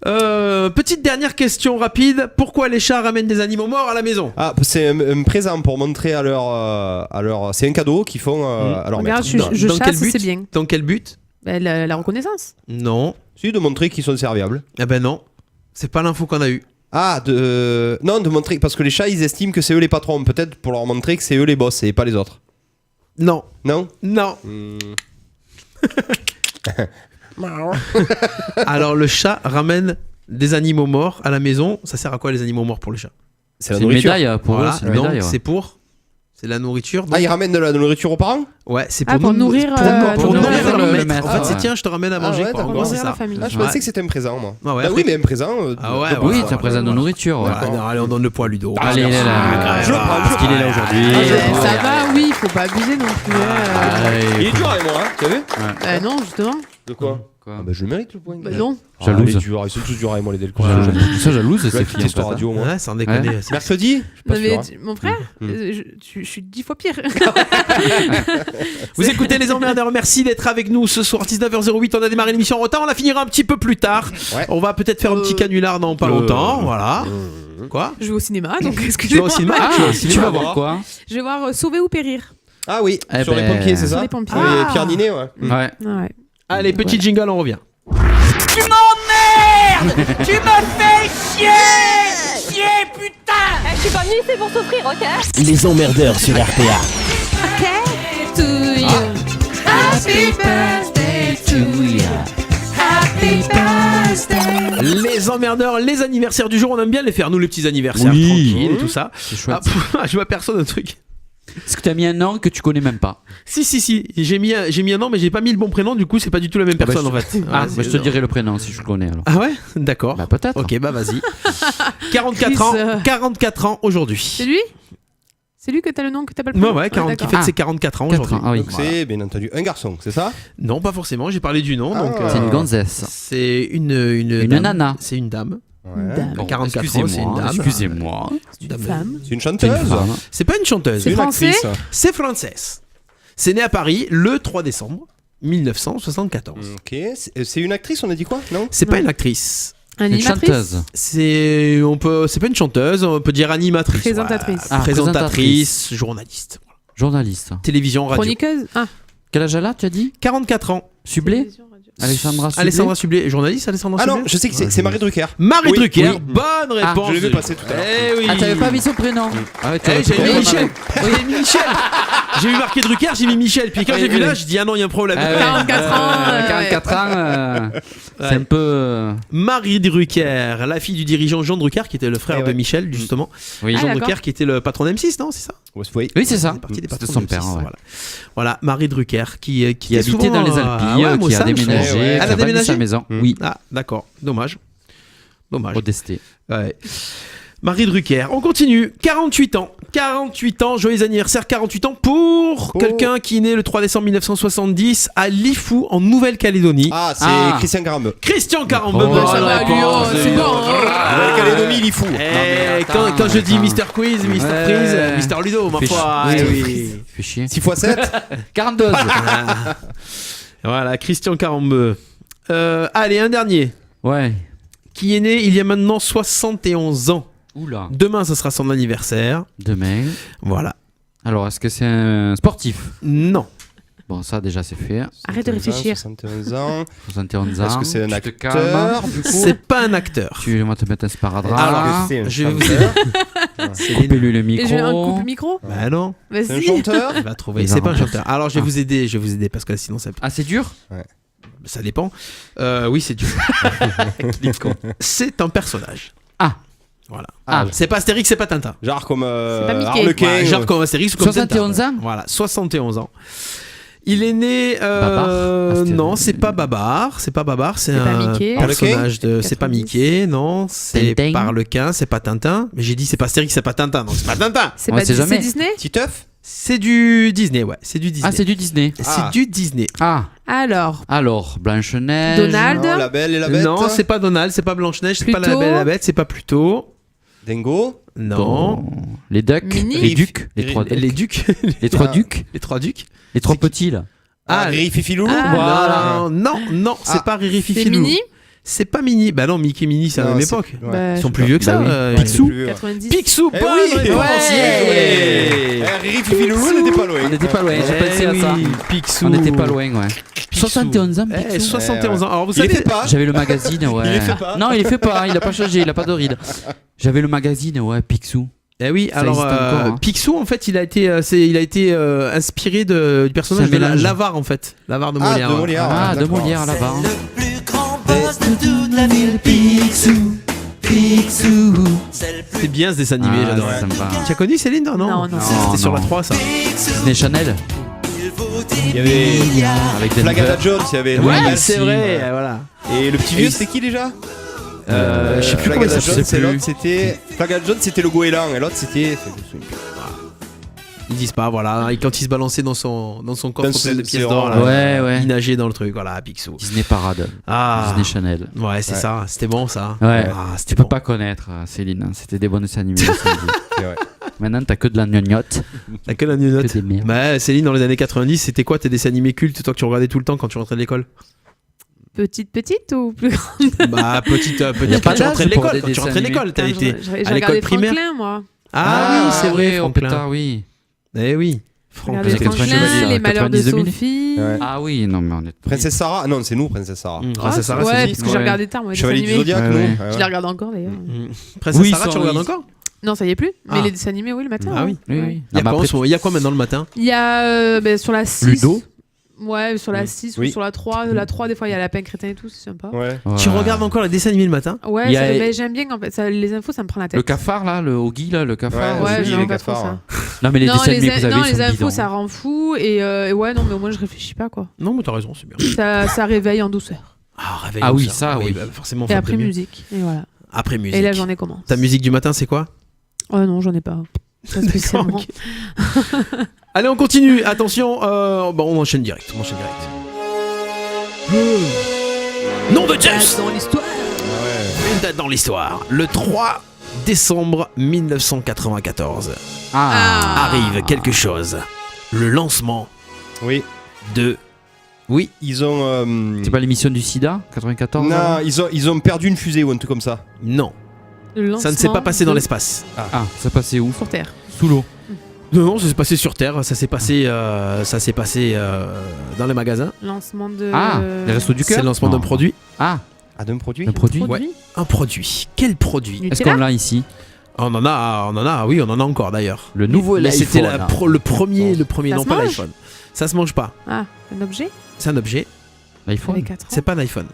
Petite dernière question rapide. Pourquoi les chats ramènent des animaux morts à la maison? Ah, c'est un présent pour montrer à leur. C'est un cadeau qu'ils font à leur Regarde, maître. je Dans quel chasse, but? c'est bien. Dans quel but? Ben, la reconnaissance. Non. C'est de montrer qu'ils sont serviables. Eh ben non. C'est pas l'info qu'on a eue. Ah, non, de montrer. Parce que les chats, ils estiment que c'est eux les patrons. Peut-être pour leur montrer que c'est eux les boss et pas les autres. Non. Non Non. Alors le chat ramène des animaux morts à la maison. Ça sert à quoi les animaux morts pour le chat? C'est la C'est une nourriture. médaille pour Voilà. eux, c'est une Donc médaille. ouais. c'est pour. C'est la nourriture. donc- Ah, ils ramènent de la nourriture aux parents? Ouais, c'est Ah, pour, pour nous- nourrir, pour nourrir nourrir le le maître. maître. En fait, Ah c'est ouais. tiens, je te ramène à manger. ouais, quoi. En d'accord. gros, c'est Nourrir ça. la famille. Ah, je Ouais. pensais que c'était un présent, moi. Ah ouais, Bah après- oui, mais un présent. Ah ouais, de voilà. Oui, boss, c'est un présent de nourriture. ouais. Voilà, non, allez, on donne le poids à Ludo. Allez, il est là. Je prends, Parce qu'il est là aujourd'hui. Ça va, oui, faut pas abuser non plus. Il est dur avec moi, hein, tu as vu? Non, justement. De quoi? Quoi Ah bah je le mérite le point. Bah non. Ah, Jalouse. il est dur, ils sont tous durs avec moi les Delcos. Ça jalouse, Je vais c'est quitter cette fini. radio moi. Ouais, sans déconner. Ouais. c'est- Mercredi? Je suis pas Non, mais sûr, hein. mon frère, je suis 10 fois pire. Vous écoutez les emmerdeurs, merci d'être avec nous ce soir 19h08. On a démarré l'émission en retard, on la finira un petit peu plus tard. Ouais. On va peut-être faire un petit canular dans pas longtemps. Voilà. Quoi? Je vais au cinéma, donc Tu vas excusez-moi. au cinéma? Ah, Tu vas au tu cinéma vas voir quoi? Je vais voir Sauver ou Périr. Ah oui, Eh sur les ben, pompiers, c'est sur ça? les pompiers. Avec Ah. Pierre Ninet, ouais. Ouais. Ah ouais. Allez, petit jingle, on revient. Tu m'emmerdes! Tu me fais chier! Chier, putain! Je suis pas venue ici pour souffrir, ok? Les emmerdeurs sur RPA. To you. Happy birthday to you. Happy birthday. Les emmerdeurs, les anniversaires du jour, on aime bien les faire, nous les petits anniversaires Oui. tranquilles et tout ça. C'est chouette. Je m'aperçois d'un truc. Est-ce que tu as mis un nom que tu connais même pas? Si, j'ai mis un nom, mais j'ai pas mis le bon prénom, du coup, c'est pas du tout la même personne en fait. Ah, Ouais, bah, je te dirai le prénom si je le connais alors. Ah ouais? D'accord. Bah peut-être. Ok, bah vas-y. 44 ans, Chris, 44 ans aujourd'hui. C'est lui? C'est lui que t'as le nom que t'as pas le Ouais, prénom? ouais, 40, qui d'accord. fête Ah. ses 44 ans 4 aujourd'hui. ans, ah oui. Donc c'est bien entendu un garçon, c'est ça? Non, pas forcément, j'ai parlé du nom. Ah. Donc, C'est une gonzesse. c'est une dame. nana. C'est une dame. Ouais. Dame. Bon, 44 ans, c'est une dame. Excusez-moi. C'est une Dame. femme. C'est une C'est une chanteuse? femme. C'est pas une chanteuse, C'est une français? actrice. c'est française. C'est né à Paris le 3 décembre 1974. Ok, c'est une actrice, on a dit quoi? Non? C'est pas Non. une actrice. Une Animatrice? chanteuse. C'est pas une chanteuse, on peut dire animatrice. Présentatrice. Ouais. Ah, Présentatrice, journaliste. Voilà. Journaliste. Télévision, radio. Chroniqueuse? Ah. Quel âge elle a, tu as dit? 44 ans. Sublé? Télévision, radio. Alexandra Sublé? Alessandra Sublé, journaliste Alessandra Ah Sublé. non, je sais que c'est Marie Drucker. Marie Oui, Drucker, oui. bonne réponse. je l'ai vu passer tout à l'heure. Eh oui. Ah, t'avais pas mis son prénom? Ah ouais, tu Eh, aurais j'ai pu mis prendre Michel. Marie. J'ai mis Michel. J'ai vu marqué Drucker, j'ai mis Michel. Puis quand Oui, j'ai vu oui. là, je dis ah non, il y a un problème. Ah ouais. 44 ans, 44 ans, c'est Ouais. un peu. Marie Drucker, la fille du dirigeant Jean Drucker, qui était le frère Eh de ouais. Michel, justement. Oui, Ah, Jean d'accord. Drucker, qui était le patron d'M6, non? C'est ça? Oui. oui c'est ça. C'est parti des C'était patrons son d'M6, père. Ouais. Voilà, Marie Drucker, qui Qui est habitait souvent, dans les Alpilles, ouais, qui Mossam, a déménagé, je crois. Ouais, Elle qui a a vendu déménagé sa maison. Mm. Oui, Ah, d'accord. Dommage. modesté. Ouais. Marie Drucker. On continue. 48 ans. 48 ans. Joyeux anniversaire. 48 ans pour quelqu'un qui est né le 3 décembre 1970 à Lifou, en Nouvelle-Calédonie. Ah, c'est Christian Carambeu. Christian Carambeu. Oh, bonne ça va, lui, réponse. c'est bon. Nouvelle-Calédonie, Lifou. Quand je dis Mister Quiz, Mister Freeze, Mister Ludo, ma Fais foi. chier. Oui. Fais chier. 6 x 7. 42. Voilà, Christian Carambeu. Allez, un dernier. Ouais. Qui est né il y a maintenant 71 ans. Oula. Demain, ce sera son anniversaire. Demain. Voilà. Alors, est-ce que c'est un sportif? Non. Bon, ça déjà c'est fait. Arrête de réfléchir. 71 ans. 71 ans. Est-ce que c'est un Tu te calmes. acteur du coup? C'est pas un acteur. Tu vas te mettre un sparadrap. Alors, c'est un je vais vous chanteur. Coupez-lui le Et micro. j'ai un coupe le micro. Bah non. C'est un Vas-y. chanteur. Il va trouver. C'est pas un chanteur. Alors, je vais vous aider parce que sinon ça. Ah, c'est dur? Ça dépend. Oui, c'est dur. C'est un personnage. Ah. Voilà. Ah. C'est pas Astérix, c'est pas Tintin. Genre comme pas Mickey. Harlequin. Ouais, genre comme Astérix ou comme 71 Tintin. ans. Voilà, 71 ans. Il est né. Babar. Astérix. Non, c'est pas Babar. C'est pas Babar. C'est pas un Mickey. personnage de. C'est pas 90. Mickey, non. C'est Tintin. Parlequin, c'est pas Tintin. Mais j'ai dit c'est pas Astérix, c'est pas Tintin. Donc c'est pas Tintin. C'est On pas sait jamais. Disney. Titeuf. C'est du Disney, ouais. C'est du Disney. Ah, c'est du Disney. C'est du Disney. Ah. Alors, Blanche-Neige. Donald. Non, La Belle et la Bête. Non, c'est pas Donald, c'est pas Blanche-Neige, c'est pas la Pluto. Belle et la Bête, c'est pas Pluto. Dingo. Non. Bon. Les ducks. Mini. Les ducs. Les trois Les ducs. Les trois ducs. Les trois ducs. Les trois petits là. Ah, Riri Fifi Loulou. Ah. Voilà. Non, c'est pas Riri Fifi C'est Loulou. Mini. C'est pas Mini. Bah non, Mickey et Mini, c'est à la Non, même c'est- époque. ouais. Bah, Ils je sont sais plus pas. vieux que ça. Bah oui. Picsou. 90. Picsou, Eh bonne oui. réponse. Ouais. Riri Fifi Loulou, on n'était pas loin. On n'était pas loin. J'ai pensé à ça. Picsou. On n'était pas loin, ouais. Picsou. 71 ans, Eh, Picsou. 71 ans. Alors vous Il les savez. fait pas. J'avais le magazine, ouais. Il les fait pas. Non, il les fait pas. Il a pas changé. Il a pas de ride. J'avais le magazine, ouais, Picsou. Eh oui, Ça alors existe encore, hein. Picsou en fait, il a été inspiré du personnage C'est un de mélange. L'Avare en fait, l'Avare de Ah, Molière. de Molière. Ah, de d'accord. Molière là-bas. C'est bien ce dessin animé, Ah, j'adorais. ça me va. Tu as connu Céline? Non, Non, non. C'était sur non. la 3 ça. Disney Channel. Il y avait Avec Flagada Denver. Jones, il y avait Ouais, Noël, c'est si. vrai, voilà. Et le petit vieux, c'était qui déjà? Je sais plus comment il Flagada s'appelle. Jones, c'est l'autre, c'était. Flagada Jones, c'était le goéland, et l'autre, c'était. Ils disent pas, voilà. Et quand il se balançait dans son coffre Dans plein de ce- pièces c'est d'or, rare, là, Ouais. il nageait dans le truc, voilà, Picsou. Disney Parade. Ah, Disney Channel. ouais, c'est Ouais. ça, c'était bon ça. Ouais. Ah, Tu c'était peux bon. pas connaître, Céline. C'était des bonnes animés. le samedi. C'est vrai. Maintenant, t'as que de la gnognotte. T'as que la note. Que des merdes. Bah, Céline, dans les années 90, c'était quoi tes dessins animés cultes, toi que tu regardais tout le temps quand tu rentrais de l'école? Petite ou plus grande? Bah, petite, Y a quand pas tu rentrais de d'âge pour l'école. des Quand tu dessins rentrais de animés. l'école, t'as été J'ai à regardé l'école primaire. Franklin, moi. Ah, oui, c'est vrai, oh Franklin. putain, oui. Eh oui, J'ai Franklin. regardé Franklin, Franklin, Chevalier, Les Malheurs de 90 000. Sophie. Ouais. Ah oui, non, mais on est. Princesse Sarah? Non, c'est nous, Princesse Sarah. Princesse Sarah, ouais, c'est parce que Ouais. j'ai regardé tard, moi. les Chevalier dessins du animés. Zodiac, Ouais, nous? ouais. Ouais, Je ouais. les regarde encore d'ailleurs. Princesse Oui, Sarah, ça, tu regardes oui. encore? Non, ça y est plus. Mais Ah. les dessins animés, oui, le matin. Ah ouais. oui. Oui, Ouais. oui. Il y a Ah, mais quoi en après, ce moment- il y a quoi maintenant le matin? Il y a sur la 6. Ludo. Ouais, sur la 6 Oui. ou sur la 3. La 3, des fois, il y a Lapin Crétin et tout, c'est sympa. Ouais. Tu Ouais. regardes encore les dessins animés le matin? Ouais, Il y a- mais j'aime bien en fait. Les infos, ça me prend la tête. Le cafard là, le Ogi là, le cafard. Ouais, Ouais, Ogi, j'aime les pas trop cafards, ça. Non, mais les Non, dessins animés que vous avez non, sont les infos, bidons. ça rend fou. Et ouais, non, mais au moins, je réfléchis pas, quoi. Non, mais t'as raison, c'est bien. Ça réveille en douceur. Ah, réveil. Ah oui, ça, oui. Bah, forcément. Et faut après, mieux. musique. Et voilà. Après musique. Et la journée commence. Ta musique du matin, c'est quoi? Oh non, j'en ai pas. Pas spécialement. ok. Allez, on continue. Attention, bon, on enchaîne direct. Nom de Zeus! Dans l'histoire. Une date dans l'histoire. Le 3 décembre 1994 Ah. arrive quelque chose. Le lancement Oui. de... Oui. Ils ont. C'est pas l'émission du SIDA 94 Non, là ils ont perdu une fusée ou un truc comme ça. Non. Le Ça ne s'est pas lancement passé dans de- l'espace. Ah, ça passait où? Sur Terre. Sous l'eau. Non, ça s'est passé sur Terre. Ça s'est passé, dans les magasins. Lancement de. Ah, les restos du C'est cœur. le lancement Non. d'un produit. Ah, Ah, d'un produit? un produit. Produit. Un produit. Quel produit? Est-ce Nutella. qu'on l'a ici? On en a, oui, on en a encore d'ailleurs. Le nouveau Mais c'était iPhone. le premier, Ça non se pas mange l'iPhone. Ça se mange pas. Ah, un objet C'est un objet. L'iPhone. avec 4 ans. C'est pas un iPhone.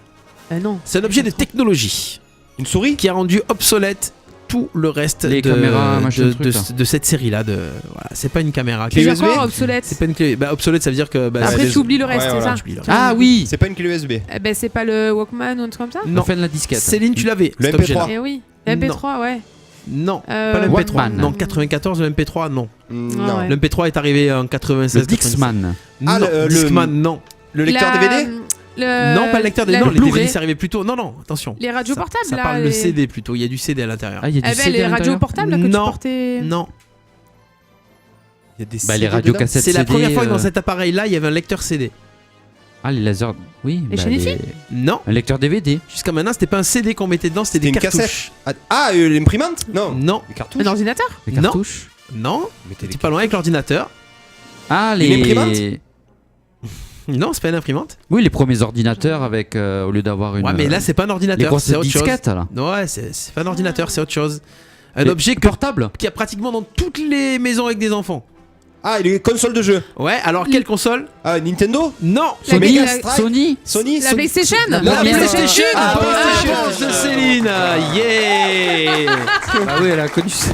Non. C'est un objet de technologie Une souris? qui a rendu obsolète tout le reste Les de, caméras, machin, de, truc, de- là. de cette série-là. Voilà, c'est pas une caméra. Clé C'est USB? quoi obsolète? C'est pas une clé. Bah, obsolète, ça veut dire que. Bah, Après, c'est- tu oublies le reste, Ouais, c'est voilà. ça? Ah oui. C'est pas une clé USB. Eh ben, c'est pas le Walkman ou un truc comme ça? Non. Fin de la disquette. Céline, tu l'avais. Le cet MP3. objet-là. Eh oui. MP3, ouais. Non, pas le MP3. Walkman. Non, 94, le MP3, non. Non. ouais. Le MP3 est arrivé en 96. Le Dixman. Ah, Non, le- Discman, non. Le lecteur La- DVD Non, pas le lecteur DVD. la- Non, les Blu-ray. DVD, c'est arrivé plus tôt. Non, attention. Les radios Ça- portables, Ça là, parle de les- CD plutôt. Il y a du CD à l'intérieur. Ah, il y a du Eh ben, CD les à radios l'intérieur. portables que tu Non. portais. Non. Il y a des Bah, les CD radios dedans. cassettes C'est la CD, première fois que dans cet appareil-là, il y avait un lecteur CD. Ah, les lasers. Oui. Les chaînes IFI Non. Un lecteur DVD. Jusqu'à maintenant, c'était pas un CD qu'on mettait dedans, c'était C'était des une cartouches. cassette. Ah, l'imprimante Non. Non. Les cartouches. Un ordinateur. Les Non. cartouches. Non. Mettez les T'es pas loin avec l'ordinateur. Ah, Une imprimante Non, c'est pas une imprimante. Oui, les premiers ordinateurs avec au lieu d'avoir une. Ouais, mais là, c'est pas un les ordinateur, grosses c'est autre chose. disquettes là. Ouais, c'est pas un ordinateur, c'est autre chose. Un Les objet portable. qu'il y a pratiquement dans toutes les maisons avec des enfants. Ah, les consoles de jeu. Ouais, alors quelle console? Ah, Nintendo Non. La Sony. Mega Sony. Sony La PlayStation. La La PlayStation. Ah, Bonne PlayStation. réponse de Céline. Yeah. Ah oui, elle a connu ça.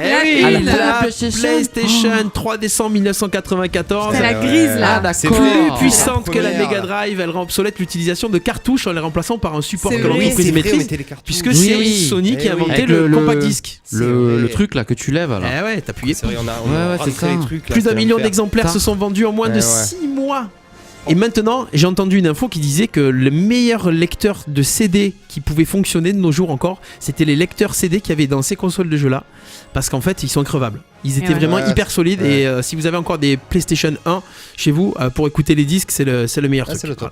Eh oui, la la PlayStation. PlayStation 3 décembre 1994. C'est la grise là. C'est Plus vrai. puissante que la Première, Mega là. Drive, elle rend obsolète l'utilisation de cartouches en les remplaçant par un support C'est que vrai. l'entreprise C'est vrai, on maîtrise. mettait les cartouches. Puisque Oui. c'est Sony qui a Eh oui. inventé Avec le le- compact disque. Le truc là que tu lèves là. Eh ouais, t'appuyais. C'est vrai, on a Ouais, c'est rentré ça. les trucs. là, Plus d'un c'était million l'enfer. d'exemplaires Ça. se sont vendus en moins de Ouais, 6 mois. Et maintenant, j'ai entendu une info qui disait que le meilleur lecteur de CD qui pouvait fonctionner de nos jours encore, c'était les lecteurs CD qu'il y avait dans ces consoles de jeux-là. Parce qu'en fait, ils sont increvables. Ils étaient ouais. vraiment Ouais. hyper solides. Ouais. Et si vous avez encore des PlayStation 1 chez vous, pour écouter les disques, c'est le meilleur Ah, truc. c'est le top,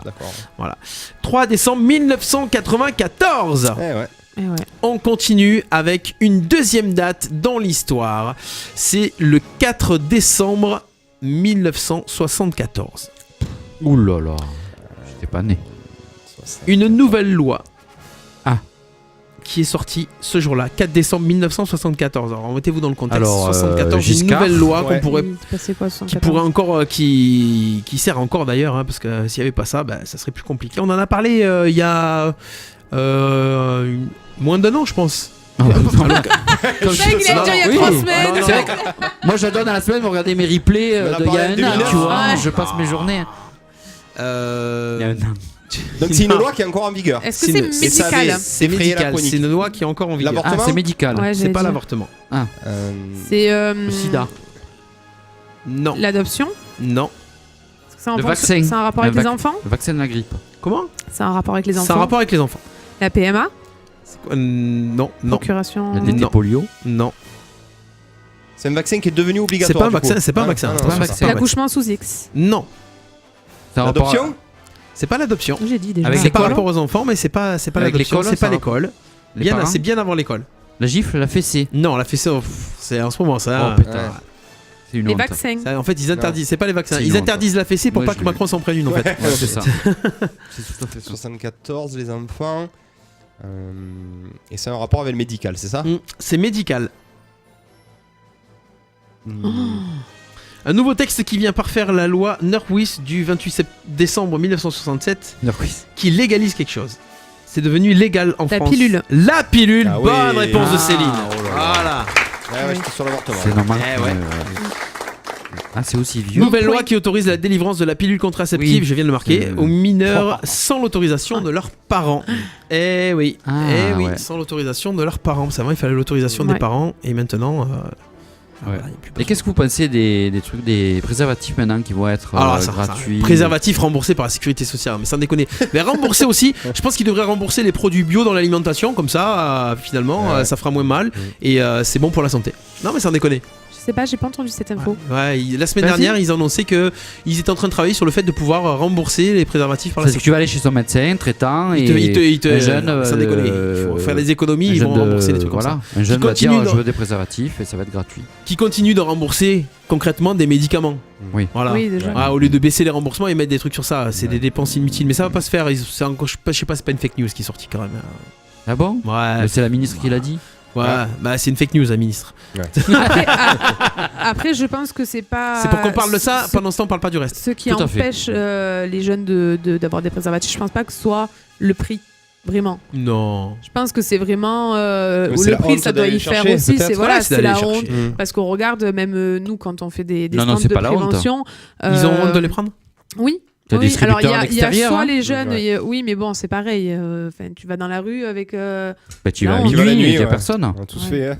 Voilà. d'accord. 3 décembre 1994. Eh ouais. Eh ouais. On continue avec une deuxième date dans l'histoire. C'est le 4 décembre 1974. Ouh là là. J'étais pas né. Une nouvelle loi Ah. qui est sortie ce jour-là, 4 décembre 1974. Alors remettez-vous dans le contexte. Alors, 74, une Giscard. nouvelle loi Ouais. qu'on pourrait, Il se passait quoi, qui 74? pourrait encore, qui sert encore d'ailleurs, hein, parce que s'il n'y avait pas ça, bah, ça serait plus compliqué. On en a parlé il y a moins d'un an, je pense. Ah, C'est vrai qu'il a dit il y a Oui. 3 semaines. C'est vrai que moi j'adore dans la semaine vous regardez mes replays On en a d'il y a parlé en un an, 2009. tu vois. Ouais. Je passe mes journées. Il y a un an. Donc c'est une Non. loi qui est encore en vigueur. Est-ce que c'est une- et ça avait- médical? C'est Effrayer la médical, chronique. c'est une loi qui est encore en vigueur. L'avortement. Ah, c'est médical. Ouais, C'est j'allais pas dire. l'avortement. C'est Le sida. Non. l'adoption. Non. Est-ce que c'est un Le rapport- vaccin. C'est un rapport Un avec les vac- enfants. Le vaccin de la grippe. Comment? C'est un rapport avec les C'est un enfants. rapport avec les enfants. La PMA. C'est quoi Non, non, Procuration. La DT Non. polio. non. C'est un vaccin qui est devenu obligatoire. C'est pas un du vaccin, coup. c'est pas un Ah, vaccin. ah, c'est non, pas un c'est vaccin. L'accouchement sous X. Non, C'est un rapport L'adoption c'est pas l'adoption. J'ai dit déjà. Avec C'est par l'école rapport aux enfants, mais c'est pas Avec l'adoption, l'école, c'est pas ça l'école. les Bien, parents. c'est bien avant l'école. La gifle, la fessée. Non, la fessée, c'est en ce moment ça. Oh putain. Ouais. C'est une Les honte. vaccins. Ça, en fait, ils interdisent. C'est pas les vaccins. C'est Ils une honte. interdisent la fessée pour Ouais, pas je que l'ai Macron s'en prenne une en fait. Ouais, c'est ça. C'est tout à fait ça. 74, les enfants. Et c'est un rapport avec le médical, c'est ça C'est médical. Un nouveau texte qui vient parfaire la loi Norwich du 28 décembre 1967 qui légalise quelque chose. C'est devenu légal en La France. pilule. La pilule. Ah oui. Bonne réponse de Ah, Céline. oh là là. Voilà. Ouais, j'étais sur l'avortement. C'est normal. Eh ouais. Ah, c'est aussi vieux. Nouvelle loi qui autorise la délivrance de la pilule contraceptive, Oui. je viens de le marquer, aux mineurs sans l'autorisation de leurs parents. Eh oui, Ah, eh oui, ouais. sans l'autorisation de leurs parents. Parce qu'avant, il fallait l'autorisation Ouais. des parents, et maintenant, Ouais. voilà, il y a plus Et besoin. qu'est-ce que vous pensez des trucs, des préservatifs maintenant qui vont être Alors, ça, gratuits préservatif remboursé par la sécurité sociale, mais sans déconner. Mais remboursé aussi, je pense qu'ils devraient rembourser les produits bio dans l'alimentation, comme ça, finalement, Ouais. ça fera moins mal, et c'est bon pour la santé. Non, mais sans déconner. Je sais pas, j'ai pas entendu cette info. Ouais, la semaine Vas-y. dernière, ils annonçaient qu'ils étaient en train de travailler sur le fait de pouvoir rembourser les préservatifs par la C'est que tu vas aller chez son médecin traitant et il te un jeune, sans déconner, il faut faire des économies, un ils vont jeune de- rembourser des trucs voilà. comme ça. Un jeune Qui va dire continue dans- je veux des préservatifs et ça va être gratuit. Qui continuent de rembourser concrètement des médicaments. Oui. Voilà. Oui, déjà. Ah, au lieu de baisser les remboursements et mettre des trucs sur ça, c'est des dépenses inutiles, mais ça va pas se faire. C'est encore, je sais pas, c'est pas une fake news qui est sortie quand même. Ah bon Ouais, C'est la ministre qui l'a dit. ouais, bah c'est une fake news, la ministre. Après, je pense que c'est pas. C'est pour qu'on parle de ça. ce- Pendant ce temps, on parle pas du reste. Ce qui Tout à fait. empêche les jeunes d'avoir des préservatifs, je pense pas que ce soit le prix. Vraiment. Non. Je pense que c'est vraiment c'est le la prix, honte ça doit d'aller y faire chercher, aussi. peut-être. C'est voilà, Ouais, c'est d'aller la chercher. honte parce qu'on regarde même nous quand on fait des Non, non, stands c'est de pas la honte. prévention. Ils ont honte de les prendre. Oui. Tu as des alors distributeurs à il y a l'extérieur. soit hein. les jeunes, Ouais. oui, mais bon, c'est pareil. Tu vas dans la rue avec. Bah, tu vas Non, à on y va la minuit, nuit, il n'y a ouais. personne. On a tous fait. Hein.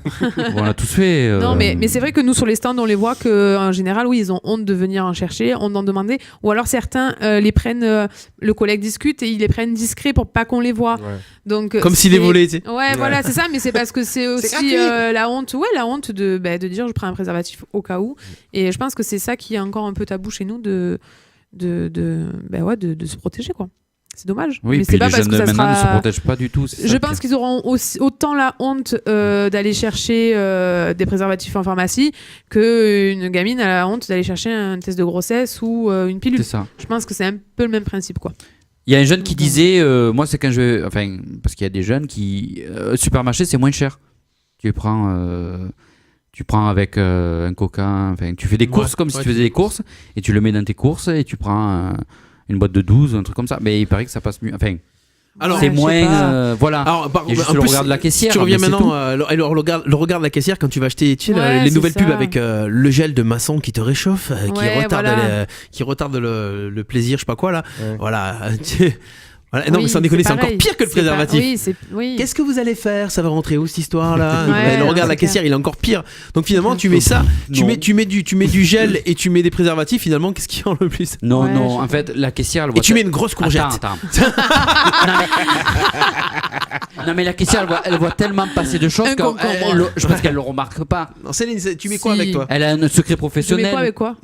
Bon, on a tous fait. Non, mais c'est vrai que nous, sur les stands, on les voit qu'en général, oui, ils ont honte de venir en chercher, honte d'en demander. Ou alors certains les prennent, le collègue discute et ils les prennent discrets pour pas qu'on les voit. Ouais. Donc, Comme s'il les volait, tu sais. Ouais, voilà, c'est ça, mais c'est parce que c'est aussi gratuit. la honte de dire je prends un préservatif au cas où. Et je pense que c'est ça qui est encore un peu tabou chez nous de se protéger, quoi. C'est dommage. Oui, mais puis c'est pas les parce jeunes que ça maintenant ne se sera... protègent pas du tout. c'est ça Je le pense pire. qu'ils auront autant la honte d'aller chercher des préservatifs en pharmacie qu'une gamine a la honte d'aller chercher un test de grossesse ou une pilule. C'est ça. Je pense que c'est un peu le même principe, quoi. Il y a un jeune qui disait, moi c'est quand je vais, enfin parce qu'il y a des jeunes qui, supermarché c'est moins cher. Tu prends avec un coca, enfin tu fais des courses comme si tu faisais des courses et tu le mets dans tes courses et tu prends une boîte de 12 un truc comme ça. Mais il paraît que ça passe mieux. Enfin. Alors, c'est je sais moins, pas. voilà. Alors, Il y a juste en le plus, regard de la caissière. Tu reviens mais c'est maintenant, tout. le regard de la caissière quand tu vas acheter Ouais, les c'est nouvelles ça. pubs avec le gel de maçon qui te réchauffe, Ouais, voilà. qui retarde le plaisir, je sais pas quoi là. Ouais. Voilà. Voilà. Non, Oui, mais sans déconner, c'est encore pareil. pire que le C'est pas- préservatif. Oui. Qu'est-ce que vous allez faire? Ça va rentrer où cette histoire là? Ouais, Le regard de la c'est caissière, il est encore pire. Donc finalement, tu mets ça, tu mets du gel et tu mets des préservatifs. Finalement, qu'est-ce qui en le plus? Non, Ouais, non. je- En fait, la caissière, elle Et voit. tu mets une grosse courgette. Attends. Non, mais la caissière, elle voit tellement passer de choses Un concombre. je pense qu'elle le remarque pas. Non, Céline, tu mets quoi Si. avec toi? Elle a un secret Tu mets professionnel. quoi avec quoi?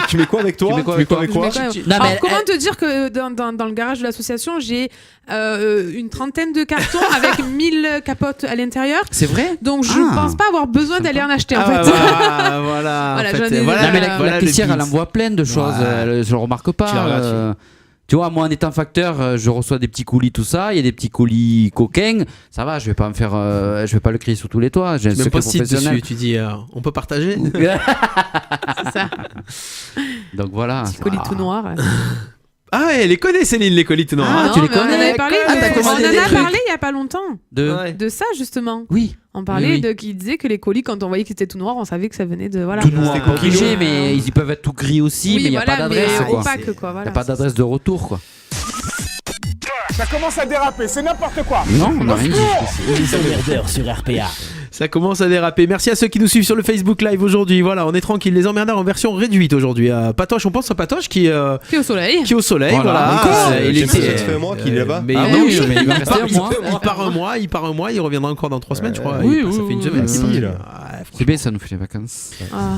Tu mets quoi avec toi? Tu mets quoi avec toi Je mets quoi avec- Non, mais Alors, elle- comment te dire que dans le garage de l'association, j'ai une trentaine de cartons avec 1000 capotes à l'intérieur. C'est vrai? Donc je Ah. pense pas avoir besoin d'aller en acheter en Ah, fait. voilà. Voilà, en fait, j'en ai- voilà, Non, mais la voilà le caissière, elle beat. envoie plein de choses. Ouais. Je le remarque pas. Tu la regardes, Tu vois, moi en étant facteur, je reçois des petits colis, tout ça. Il y a des petits colis coquins. Ça va, je vais pas me faire, je vais pas le crier sur tous les toits. J'ai un Même secret pas site professionnel. dessus. Tu dis, on peut partager? C'est ça. Donc voilà. Petit colis tout noir. Ah ouais, elle les connaît, Céline, les colis tout noirs. Ah, hein. tu les mais on en connais? avait parlé. Ah, t'as On commandé en des a trucs. parlé il y a pas longtemps. Ouais. De ça justement. Oui. On parlait Oui, oui. de qui disait que les colis, quand on voyait qu'ils étaient tout noirs, on savait que ça venait de voilà. Tout noir, C'était obligé, coquillon. mais ils peuvent être tout gris aussi, Oui, mais il n'y a voilà, pas d'adresse, mais quoi. opaque, quoi. Il Voilà. n'y a pas d'adresse de retour, quoi. Ça commence à déraper, c'est n'importe quoi. Non, on n'a rien dit. Les emmerdeurs sur RPA. Ça commence à déraper. Merci à ceux qui nous suivent sur le Facebook Live aujourd'hui. Voilà, on est tranquille. Les emmerdeurs en version réduite aujourd'hui. Patoche, on pense à Patoche qui Qui est au soleil. est au soleil. Voilà. Voilà. Encore Il J'ai était- fait ça fait un mois qu'il est là-bas. Mais Ah non, oui, mais il va il rester un mois. il part un mois, il reviendra encore dans 3 semaines, je crois. Oui, Ça oui, fait une oui, semaine. oui, qu'il oui. est là. là. Ouais, C'est bien, ça nous fait les vacances. Ah.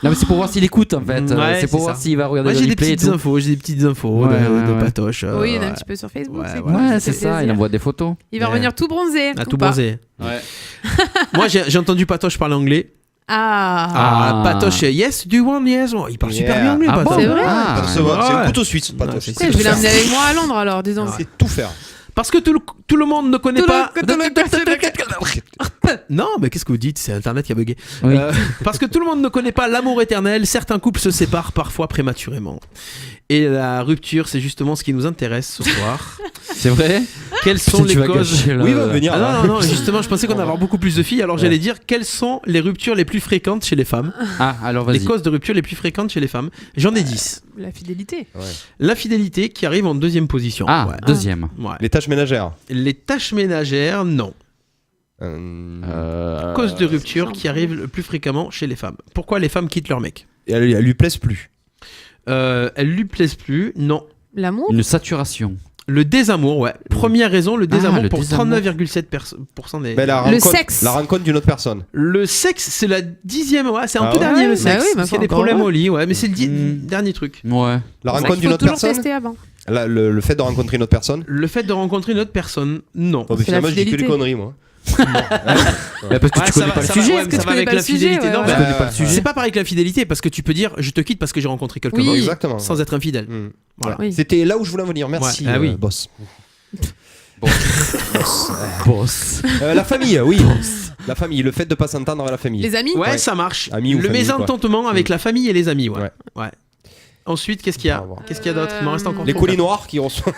Non, mais c'est pour voir s'il écoute, en fait. Ouais, C'est pour c'est voir ça. s'il va regarder Moi, le j'ai des replay et petites tout. infos. J'ai des petites infos Ouais, de ouais. Patoche. Oui, il y en a un ouais. petit peu sur Facebook. Ouais, c'est voilà. cool, Ouais, ça c'est fait ça, il plaisir. envoie des photos. Il va Ouais. revenir tout bronzé. À ou tout pas. bronzé. Moi, j'ai entendu Patoche parler anglais. Ah. Patoche, yes, do you want yes? Oh, il parle super bien Yeah. anglais, Ah Patoche. bon? C'est vrai Ah, Ça va, c'est ouais. un couteau suisse, pas Non, toi. c'est- Je vais l'emmener avec moi à Londres alors, disons. C'est tout faire. Parce que tout le monde ne connaît Tout pas. le- Non, mais qu'est-ce que vous dites? C'est Internet qui a bugué. Oui. Parce que tout le monde ne connaît pas l'amour éternel. Certains couples se séparent parfois prématurément. Et la rupture, c'est justement ce qui nous intéresse ce soir. C'est vrai? Quelles sont Putain, les tu vas causes? gâcher, là. Oui, il va venir. Ah non, justement, je pensais qu'on allait avoir beaucoup plus de filles. Alors j'allais dire quelles sont les ruptures les plus fréquentes chez les femmes. Ah, alors Les vas-y. causes de rupture les plus fréquentes chez les femmes. J'en ai 10. La fidélité. L'infidélité qui arrive en deuxième position. Ah, Ouais. deuxième. Ouais. Les tâches ménagères. Les tâches ménagères, non. Cause de rupture qui arrive le plus fréquemment chez les femmes. Pourquoi les femmes quittent leur mec? Et elles lui plaisent plus. Elles lui plaisent plus, non. L'amour. Une saturation. Le désamour, ouais. Première raison, le désamour le pour désamour. 39,7% des. Mais Le sexe. La rencontre d'une autre personne. Le sexe, c'est la 10e, ouais, c'est un Ah peu ouais dernier le Bah sexe. oui, mais parce qu'il y a des encore problèmes heureux. au lit, ouais, mais c'est le Mm. dernier truc. Ouais. La Il rencontre faut d'une autre toujours personne. tester avant. Le fait de rencontrer une autre personne. Le fait de rencontrer une autre personne, non. Oh, mais C'est la finalement, je dis que des fidélité. conneries, moi. Bah, parce que Ouais, tu ça connais va, pas le ça va, sujet. ouais, Est-ce mais que ça tu va connais avec pas le l'infidélité. sujet, Non, ouais, mais Je connais pas le sujet. c'est pas pareil que l'infidélité parce que tu peux dire je te quitte parce que j'ai rencontré quelqu'un Oui. d'autre Exactement. sans être infidèle. Mm. Voilà. Oui. C'était là où je voulais en venir. Merci, Ouais. Ah oui. boss. Boss. La famille, oui. La famille, le fait de pas s'entendre avec la famille. Les amis. Ouais, Ouais. ça marche. Amis ou Le famille, mésententement avec la famille et les amis, ouais. Ouais. Ouais. Ensuite, qu'est-ce qu'il y a? Qu'est-ce qu'il y a d'autre? Il m'en reste encore Les trop. colis noirs qui reçoivent.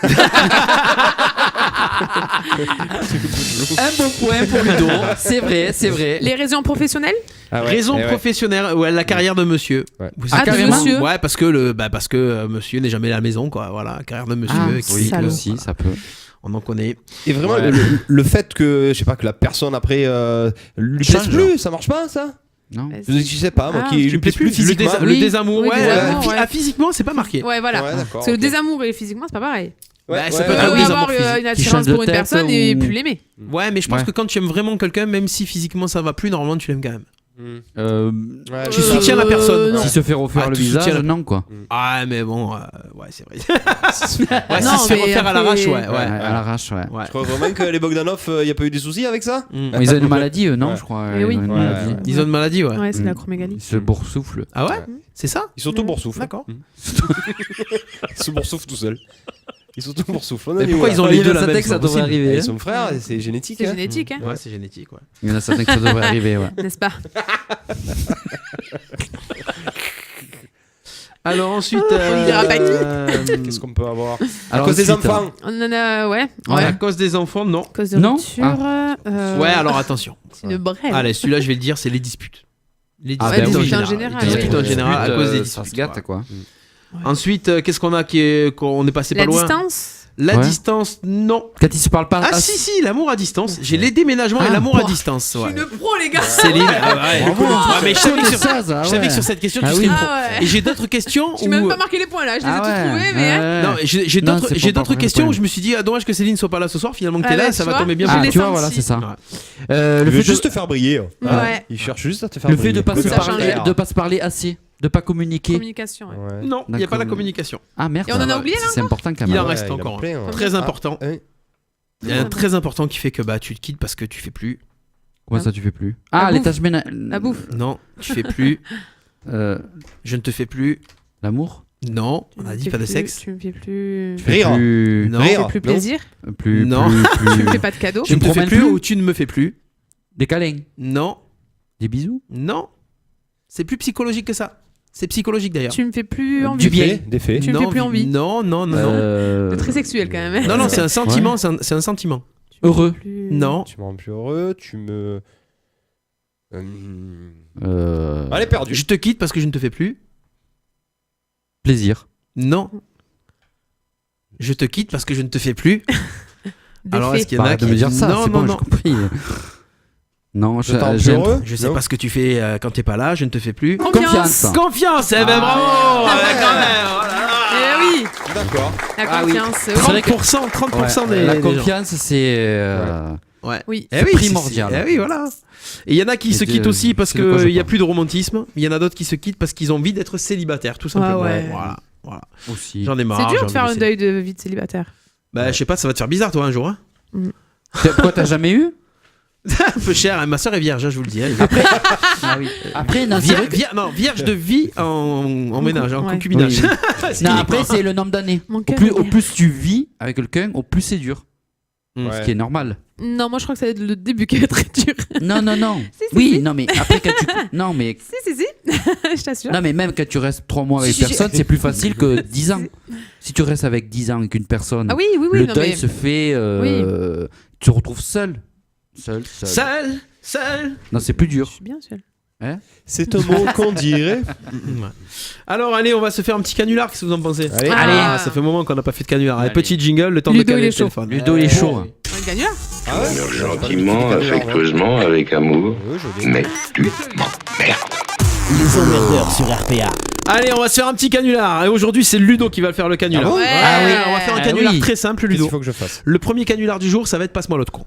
Un bon point pour Ludo. C'est vrai, c'est vrai. Les raisons professionnelles? Raison professionnelle, ouais, la carrière de monsieur. Ouais. Ah, de monsieur. Ouais, parce que monsieur n'est jamais à la maison, quoi. Voilà, carrière de monsieur. Oui, salaud. aussi, ça peut. On en connaît. Et vraiment, Ouais. le fait que, je sais pas, que la personne après lui plaise Change. plus, ça marche pas, ça? Non. Je sais pas, moi, Ah, qui Tu lui me plais plaise plus plus. physiquement. Le désamour, Oui, ouais. désamour, ouais. Physiquement, c'est pas marqué. Ouais, voilà. Ouais, d'accord. Parce que le ok. désamour et physiquement, c'est pas pareil. Ouais, Bah, ça ouais, peut Tu être peux un oui, désamour avoir physique. une attirance change de pour une tête personne ou- et plus l'aimer. Ouais, mais je pense Ouais. que quand tu aimes vraiment quelqu'un, même si physiquement ça va plus, normalement tu l'aimes quand même. Ouais, Tu soutiens la personne. non. S'il se fait refaire Ah, le tu visage, soutiens la- non quoi. Ah, mais bon, ouais, c'est vrai. Ouais, Non, si se fait mais refaire à après- l'arrache, ouais. À l'arrache, ouais. Ouais. Je crois vraiment que les Bogdanov, il n'y a pas eu des soucis avec ça? Ils ont une maladie, eux, non, Ouais. je crois. Eh oui. Ils ont une Ouais, maladie. ouais. Ils ont une maladie, ouais. Ouais, c'est Mm. l'acromégalie. Ils se boursouflent. Ah ouais, Ouais. c'est ça. Ils sont tout boursoufles. D'accord. Ils sont boursoufles tout seuls. Ils sont tout boursoufles. Mais pourquoi ils ont les deux la même? ça devrait arriver. Ils sont frères, et c'est génétique. C'est hein. génétique, hein, Ouais, c'est génétique, ouais. Il y en a certains que ça devrait arriver, ouais. n'est-ce pas? Alors ensuite, On dira pas qui. Qu'est-ce qu'on peut avoir? À Alors, cause des ensuite, enfants. On en a, ouais. à cause des enfants, non. À cause de Non. rupture. Ouais, alors attention. C'est une brêle. Allez, celui-là, je vais le dire, c'est les disputes. Les Ah, disputes bah en oui. général. En général, Les disputes ouais. en général à cause des Ça disputes. se gâte, quoi. Ensuite, qu'est-ce qu'on a qu'on est passé La pas loin? distance. La Ouais. distance, non. Quand ils se parlent pas. Ah si, l'amour à distance. J'ai les déménagements et Ah, l'amour à pouah. distance. Ouais. Je suis une pro, les gars. Céline, Bravo. Ah, mais je savais que sur- ça, je savais que sur cette question, tu Ah serais oui. une pro. Ah ouais. Et j'ai d'autres questions J'ai où... même pas marqué les points là, je les ai tous trouvés, mais. hein. Non, j'ai Non, d'autres c'est j'ai pour d'autres pas questions prendre où je me suis dit, ah, dommage que Céline soit pas là ce soir, finalement que t'es Ah là, ouais, ça tu va vois. tomber bien Je pour l'ai tu vois, senti. voilà, c'est ça. Ouais. Le Il veut fait juste te faire briller. Ouais. Il cherche juste à te faire de, briller. le fait de pas se Ça parler, change. de pas se parler assez, de pas communiquer. Communication. ouais. Ouais. Non, il n'y a pas la D'accord. communication. Ah merde. Et on en a ça. oublié, là, C'est important quand Il même. en reste Ouais, il en encore. plein, ouais. Très important. Ah, oui. Il y a un très important qui fait que bah tu te quittes parce que tu fais plus. Comment ça tu fais plus? La Ah, les bouffe. tâches ménagères. La bouffe. Non, tu fais plus. Euh, Je ne te fais plus. L'amour? Non, on a dit pas de sexe. Tu me fais plus. Tu fais Rire. plus. Non. Tu me Rire. fais plus Non. plaisir. Plus. Non. Tu me fais pas de cadeaux. Tu ne me te fais promènes plus plus ou tu ne me fais plus. Des câlins. Non, Des bisous. non. C'est plus psychologique que ça. C'est psychologique d'ailleurs. Tu me fais plus envie. Du bien. Des faits. Tu me fais plus envie. Non, non, non, non. C'est très sexuel quand même. Non, non, c'est un sentiment. C'est un sentiment. Tu me fais Heureux. plus- Non. Tu me rends plus heureux, tu me. Allez, perdu. Je te quitte parce que je ne te fais plus. Plaisir. Non. Je te quitte parce que je ne te fais plus. Des Alors, faits. est-ce qu'il y en a Arrête qui de me dire ça. Non, c'est non, bon, non. j'ai compris. Non, Je t'en plus j'aime. heureux. Je sais Non. pas ce que tu fais quand t'es pas là, je ne te fais plus. Confiance. Confiance, eh ben bravo quand même, oh là là. Eh oui, D'accord. la Ah oui. confiance. C'est vrai que- 30% Ouais, des la des gens. confiance, c'est. Ouais. Oui. Eh oui, primordial. Eh oui, voilà. Et il y en a qui se quittent aussi parce c'est de quoi je qu'il n'y a parle. plus de romantisme. Il y en a d'autres qui se quittent parce qu'ils ont envie d'être célibataires, tout simplement. ouais. Voilà. Aussi. J'en ai marre. C'est dur j'ai de faire envie un de deuil de vie de célibataire. Bah, je sais pas, ça va te faire bizarre, toi, un jour. Hein. Pourquoi t'as jamais eu? Un peu cher, hein. Ma soeur est vierge, hein, je vous le dis. hein. Ah oui. Après, non, c'est vrai que- Non, vierge de vie en ménage, en ouais. concubinage. Oui, Ce qui Non, est après, pas- c'est le nombre d'années. Mon Au cœur plus, est au bien. plus tu vis avec quelqu'un, au plus c'est dur. Ouais. Ce qui est normal. Non, moi je crois que ça va être le début qui va être très dur. Non, non, non. Si, si, Oui, si. non, mais après, quand tu. Non, mais. Si, je t'assure. Non, mais même quand tu restes 3 mois avec Si, si, personne, c'est plus facile que 10 ans. Si tu restes avec 10 ans avec une personne, Ah oui, oui, le non, deuil mais... se fait. Tu te retrouves seul. Seul. Seul. Non, c'est plus Je dur. suis bien seule. C'est un mot qu'on dirait. Alors, allez, on va se faire un petit canular. Qu'est-ce que vous en pensez? Allez. Ah, ça fait un moment qu'on n'a pas fait de canular. Allez, Allez. petit jingle, le temps de Ludo, caler il est le chaud. téléphone. Ludo, il est chaud. hein. On gagne là. Ah ouais. Gentiment, affectueusement, avec amour. Oui, joli. Mais tu m'emmerdes. Les emmerdeurs sur RPA. Allez, on va se faire un petit canular. Et aujourd'hui, c'est Ludo qui va le faire le canular. Ah bon Ouais. Ah oui, on va faire un Ah canular oui. très simple, Qu'est-ce Ludo. qu'il faut que je fasse? Le premier canular du jour, ça va être passe-moi l'autre con.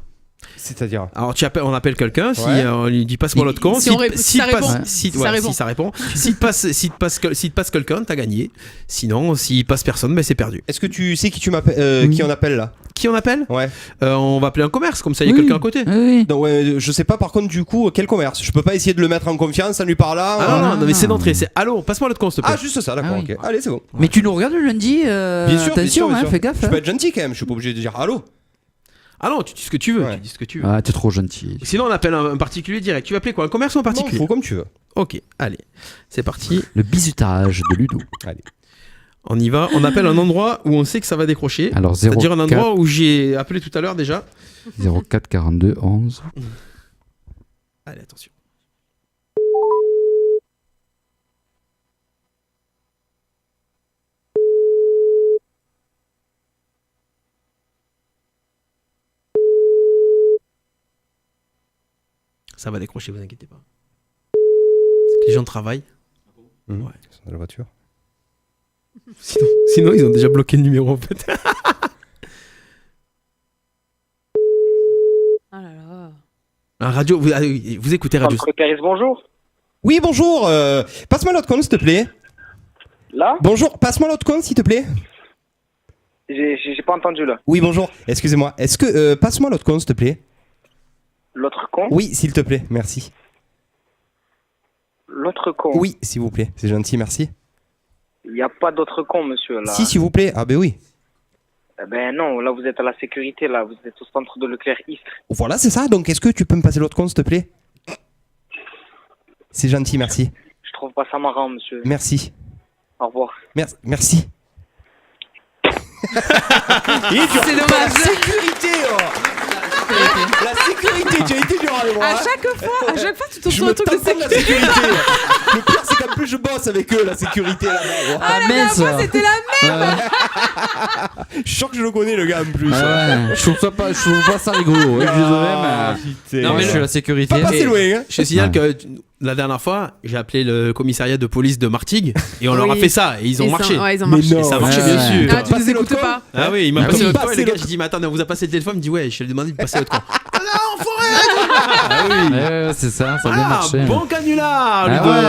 C'est-à-dire. Alors on appelle quelqu'un, si Ouais. on lui dit passe-moi l'autre con, Si on répond- si ça répond. si Ça répond. ça répond, s'il te passe quelqu'un, t'as gagné. Sinon, s'il passe personne, ben c'est perdu. Est-ce que tu sais qui tu m'appelles, qui on appelle là? Qui on appelle? Ouais. On va appeler un commerce, comme ça il y a Oui. quelqu'un à côté. Oui. Non, ouais, je sais pas par contre du coup quel commerce. Je peux pas essayer de le mettre en confiance en lui parlant. Ah non, mais c'est d'entrée, c'est allô, passe-moi l'autre con, s'il te plaît. Ah, juste ça, d'accord. Ah oui. Ok. Allez, c'est bon. Mais tu nous regardes le lundi Bien sûr, attention, bien hein, sûr. fais gaffe. Je hein. peux être gentil quand même. Je suis pas obligé de dire allô. Ah non, tu dis ce que tu veux, Ouais. tu dis ce que tu veux. Ah, t'es trop gentil. Sinon, on appelle un particulier direct. Tu vas appeler quoi? Un commerce ou un particulier? Faut comme tu veux. Ok, allez, c'est parti. Le bisutage de Ludo. Allez. On y va. On appelle un endroit où on sait que ça va décrocher. Alors, C'est-à-dire un 04. endroit où j'ai appelé tout à l'heure déjà. 04 42 11. Allez, attention. Ça va décrocher, vous inquiétez pas. C'est que les gens travaillent. Ouais. Ouais. Ils sont dans la voiture. Sinon, ils ont déjà bloqué le numéro en fait. Oh là là. Un radio, vous écoutez Radio. Entre Paris, bonjour. Oui, bonjour. Passe-moi l'autre compte, s'il te plaît. Là Bonjour, passe-moi l'autre compte, s'il te plaît. J'ai pas entendu là. Oui, bonjour. Excusez-moi. Est-ce que passe-moi l'autre compte, s'il te plaît. L'autre con Oui, s'il te plaît. Merci. L'autre con Oui, s'il vous plaît. C'est gentil, merci. Il n'y a pas d'autre con, monsieur, là. Si, s'il vous plaît. Ah ben oui. Eh ben non, là vous êtes à la sécurité, là. Vous êtes au centre de Leclerc Istres. Voilà, c'est ça. Donc, est-ce que tu peux me passer l'autre compte, s'il te plaît. C'est gentil, merci. Je trouve pas ça marrant, monsieur. Merci. Au revoir. Merci. C'est dommage. La sécurité, La sécurité, tu as été dur avec moi. À chaque fois, tu tombes Je sur me un truc de tape pas de la sécurité. sécurité. Le pire, c'est qu'en plus, je bosse avec eux, la sécurité là-bas. Ah, la dernière fois, c'était la même. Je suis sûr que je le connais, le gars, en plus. Ouais. Je trouve pas ça rigolo. Je suis désolé, mais. Non, mais je suis la sécurité. Pas passer loin, hein. Je te signale que la dernière fois, j'ai appelé le commissariat de police de Martigues et on leur a Oui. fait ça et ils ont marché. Ouais, ils ont marché. Et ça a marché, Ouais. bien sûr. Ah, tu nous écoutes pas. Ah oui, il m'a Ah passé oui. l'autre fois et le gars, Passez j'ai dit, mais attends, on vous a passé le téléphone, il me dit, ouais, je lui ai demandé de passer l'autre camp. Ouais, c'est ça a bien marché. Bon canular, Ah Ludo. ouais.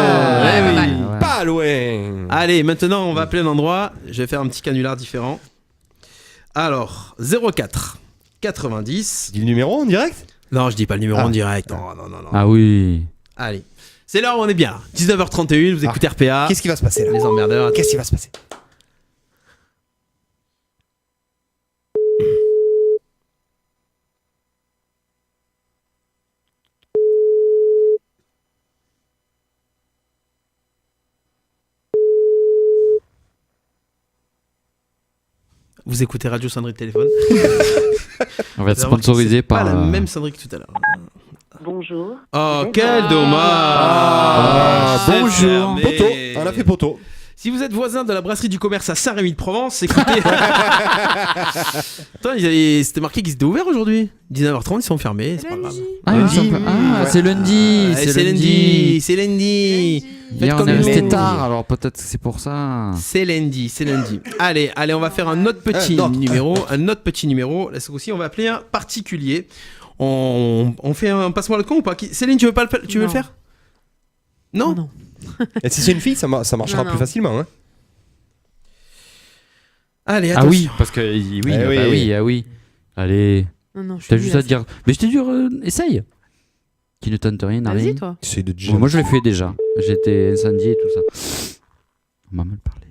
Eh oui. Ouais. Pas loin. Allez, maintenant, on va appeler un endroit. Je vais faire un petit canular différent. Alors, 04 90. Dis le numéro en direct. Non, je dis pas le numéro Ah. en direct. Non. Ah oui. Allez. C'est là où on est bien. 19h31, vous écoutez RPA. Qu'est-ce qui va se passer là Les emmerdeurs. Qu'est-ce qui va se passer? Vous écoutez Radio Sonnerie de téléphone. On va être Vous allez voir que sponsorisé c'est par. pas la même sonnerie que tout à l'heure. Bonjour. Oh, quel dommage. Ah, bonjour. fermé. Poteau. On a fait poteau. Si vous êtes voisin de la brasserie du commerce à Saint-Rémy-de-Provence, écoutez. Attends, c'était marqué qu'ils étaient ouverts aujourd'hui. 19h30, ils sont fermés. C'est pas grave. C'est lundi. C'est lundi. C'est lundi. Hier, Faites on est comme resté nous. tard, alors peut-être que c'est pour ça. C'est lundi. Allez, on va faire un autre petit numéro. Là, ce coup-ci, on va appeler un particulier. On fait un passe-moi le con ou pas? Céline, tu veux le faire? Non. Et si c'est une fille, ça marchera Non. plus facilement. Hein. Allez, Ah attention. oui, parce que oui. Allez. Non, je suis T'as juste nulle à dire. Mais je t'ai dit, essaye. Qui ne tente rien n'a rien. Vas-y, toi. C'est de Bon, moi, je l'ai fait déjà. J'étais incendié et tout ça. On m'a mal parlé.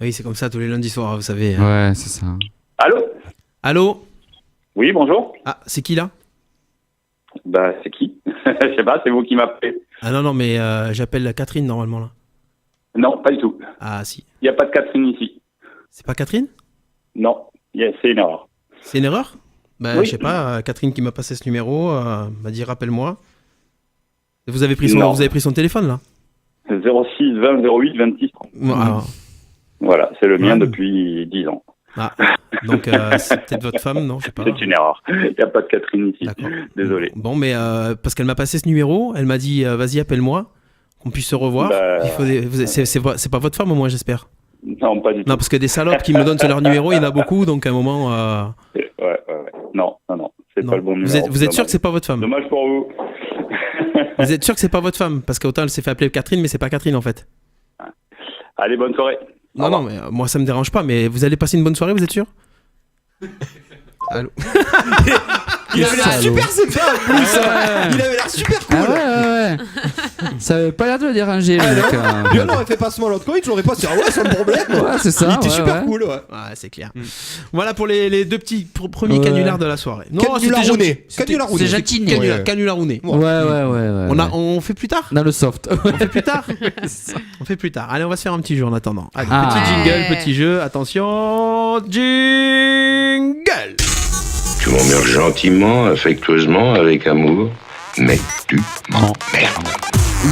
Oui, c'est comme ça tous les lundis soirs, vous savez. Ouais, c'est ça. Allô? Oui, bonjour. Ah, c'est qui là? Bah, c'est qui? Je sais pas, c'est vous qui m'appelez. Ah non, mais j'appelle Catherine normalement là. Non, pas du tout. Ah si. Il n'y a pas de Catherine ici. C'est pas Catherine? Non, c'est une erreur. C'est une erreur? Bah, Oui. je sais pas, Catherine qui m'a passé ce numéro m'a dit rappelle-moi. Vous avez pris son téléphone là? 06 20 08 26 30. Ah. Voilà, c'est le mien Ouais. depuis 10 ans. Ah, donc c'est peut-être votre femme, non? Je sais pas. C'est une erreur. Il n'y a pas de Catherine ici. Désolé. Bon, mais parce qu'elle m'a passé ce numéro, elle m'a dit vas-y appelle-moi, qu'on puisse se revoir. Bah, C'est pas votre femme au moins, j'espère. Non, pas du tout. Non, parce que des salopes qui me donnent leur numéro, il y en a beaucoup, donc à un moment. Ouais. Non, c'est pas le bon numéro. Vous êtes sûr que c'est pas votre femme? Dommage pour vous. Vous êtes sûr que c'est pas votre femme? Parce qu'autant elle s'est fait appeler Catherine, mais c'est pas Catherine en fait. Allez, bonne soirée. Non, mais moi ça me dérange pas, mais vous allez passer une bonne soirée, vous êtes sûr? Allô. Il avait l'air super sympa en plus. Il avait l'air super cool. Ouais. Ça avait pas l'air de le déranger, le mec. Lui, on aurait fait pas ce l'autre coin, tu l'aurais pas dit, ouais, sans problème. Ouais, c'est ça. Il était super cool, ouais. Ouais, c'est clair. Voilà pour les deux petits premiers canulars de la soirée. Canularouné. C'est jatiné. Canularouné. Ouais. On fait plus tard. Dans le soft. On fait plus tard. On fait plus tard. Allez, on va se faire un petit jeu en attendant. Allez, petit jingle, petit jeu. Attention, jingle. Tu m'emmerdes gentiment, affectueusement, avec amour, mais tu m'emmerdes.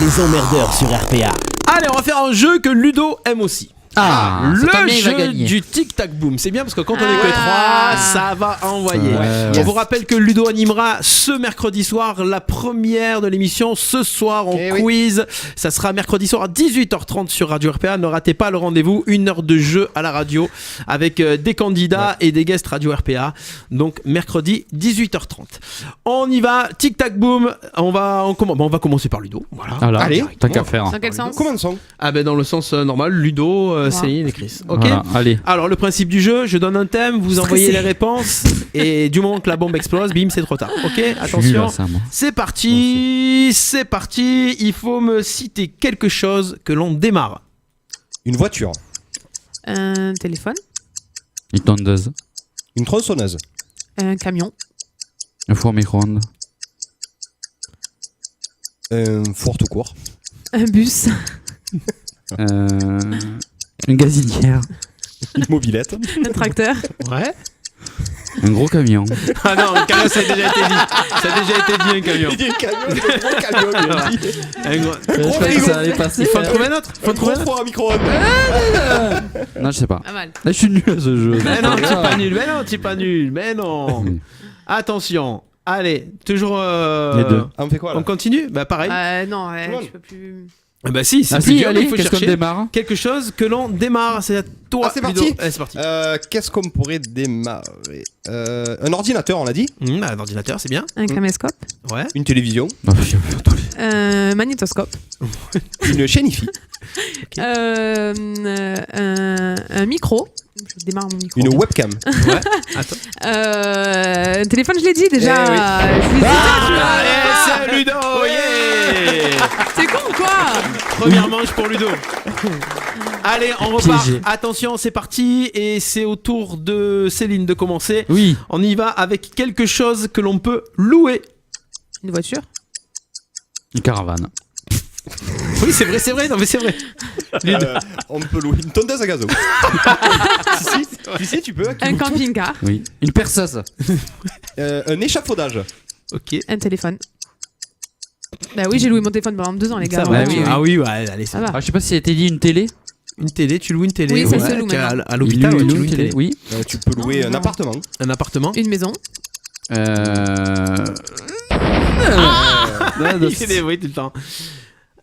Les emmerdeurs sur RPA. Allez, on va faire un jeu que Ludo aime aussi. Le jeu du tic-tac-boom. C'est bien parce que quand on est que 3, ça va envoyer. On vous rappelle que Ludo animera ce mercredi soir la première de l'émission. Ce soir, en quiz. Ça sera mercredi soir à 18h30 sur Radio RPA. Ne ratez pas le rendez-vous. 1 heure de jeu à la radio avec des candidats et des guests Radio RPA. Donc, mercredi, 18h30. On y va. Tic-tac-boom. On va commencer par Ludo. Voilà. Allez, tant qu'à faire. Dans quel sens? Commençons. Dans le sens normal. Ludo, Céline et Chris. Ok. Voilà, allez. Alors le principe du jeu, je donne un thème, vous envoyez les réponses et du moment que la bombe explose, bim, c'est trop tard. Ok. Attention. C'est parti. C'est parti. Il faut me citer quelque chose que l'on démarre. Une voiture. Un téléphone. Une tondeuse. Une tronçonneuse. Un camion. Un four micro-ondes. Un four tout court. Un bus. Une gazinière. Une mobilette. Un tracteur. Ouais. Un gros camion. Ah non, un camion, ça a déjà été dit. Ça a déjà été dit, un camion. Il dit un camion, un gros camion, il a dit. Un gros Je crois que ça allait passer. Il faut en trouver un autre. Un gros four à micro-ondes. Non, je sais pas. Pas mal. Là, je suis nul à ce jeu. Mais non, tu es pas nul. Mais non. Attention. Allez, toujours. Les deux. On fait quoi là? On continue. Bah pareil. Non, tu peux plus. Bah si, c'est plus si, dur, allez, il faut qu'est-ce qu'on chercher démarre? quelque chose que l'on démarre. C'est à toi. C'est Ludo. parti. Allez, c'est parti. Qu'est-ce qu'on pourrait démarrer? Un ordinateur, on l'a dit. Un ordinateur, c'est bien. Un caméscope. Ouais. Une télévision. Un magnétoscope. Une chaîne IFI. Un micro. Je démarre mon micro. Une webcam. Ouais. Attends. Un téléphone, je l'ai dit déjà. Je l'ai dit, c'est Ludo. Yeah. C'est con ou quoi? Première manche pour Ludo. Allez, on repart. Piégé. Attention, c'est parti. Et c'est au tour de Céline de commencer. Oui. On y va avec quelque chose que l'on peut louer. Une voiture. Une caravane. Oui, c'est vrai. Non, mais c'est vrai. On peut louer une tondeuse à gazon. si, tu peux. Un camping-car. Oui. Une perceuse. Un échafaudage. Ok. Un téléphone. Bah oui, j'ai loué mon téléphone pendant 2 ans, les gars. Ça va. oui. Ah oui, ouais, allez, Ça va. Je sais pas si ça a été dit une télé. Une télé, tu loues une télé. Oui, ça se loue maintenant. À l'hôpital, Il tu loue loues une télé. Oui. Tu peux louer un appartement. Un appartement. Une maison. Il fait des bruits tout le temps.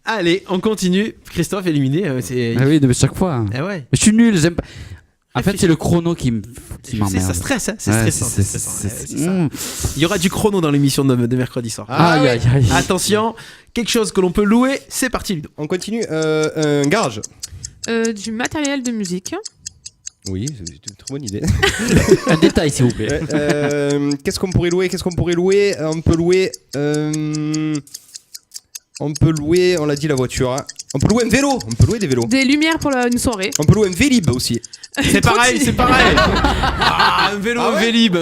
Allez, on continue. Christophe éliminé. C'est... Ah oui, de chaque fois. Ah ouais. Je suis nul, j'aime pas. En fait, c'est le chrono qui m'emmerde. Ça stresse, hein. C'est stressant. c'est ça. Il y aura du chrono dans l'émission de mercredi soir. Aïe. Attention, quelque chose que l'on peut louer. C'est parti, Ludo. On continue. Un garage. Du matériel de musique. Oui, c'est une très bonne idée. Un détail, s'il vous plaît. Qu'est-ce qu'on pourrait louer? On peut louer, on l'a dit, la voiture. Hein. On peut louer un vélo. On peut louer des vélos. Des lumières pour une soirée. On peut louer un Vélib aussi. C'est pareil. Un vélo, un Vélib.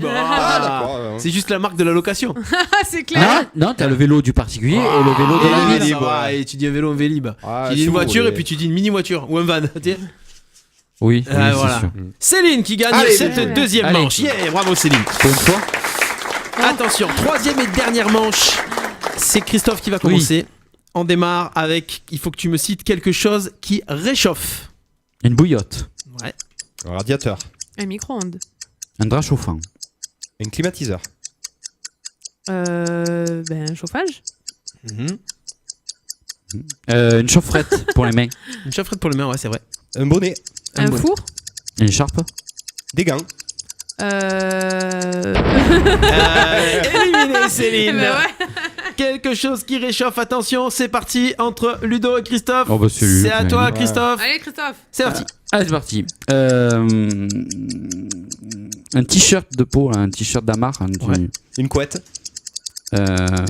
D'accord. C'est juste la marque de la location. C'est clair. Non, t'as le vélo du particulier et le vélo de la ville. Et tu dis un vélo, un Vélib. Tu dis une voiture et puis tu dis une mini-voiture ou un van. Oui, voilà. c'est sûr. Céline qui gagne cette deuxième manche. Yeah, bravo Céline. Pour une fois. Attention, troisième et dernière manche. C'est Christophe qui va commencer. On démarre avec, il faut que tu me cites quelque chose qui réchauffe. Une bouillotte. Ouais. Un radiateur. Un micro-ondes. Un drap chauffant. Un climatiseur. Un chauffage. Une chaufferette pour les mains. Une chaufferette pour les mains, ouais, c'est vrai. Un bonnet. Un four. Une écharpe. Des gants. Éliminé Céline. Ben ouais. Quelque chose qui réchauffe. Attention, c'est parti entre Ludo et Christophe. Oh bah c'est à toi, Christophe. Allez, Christophe. C'est parti. Allez, c'est parti. Un t-shirt de peau, là, un t-shirt d'Amar. Une couette. Un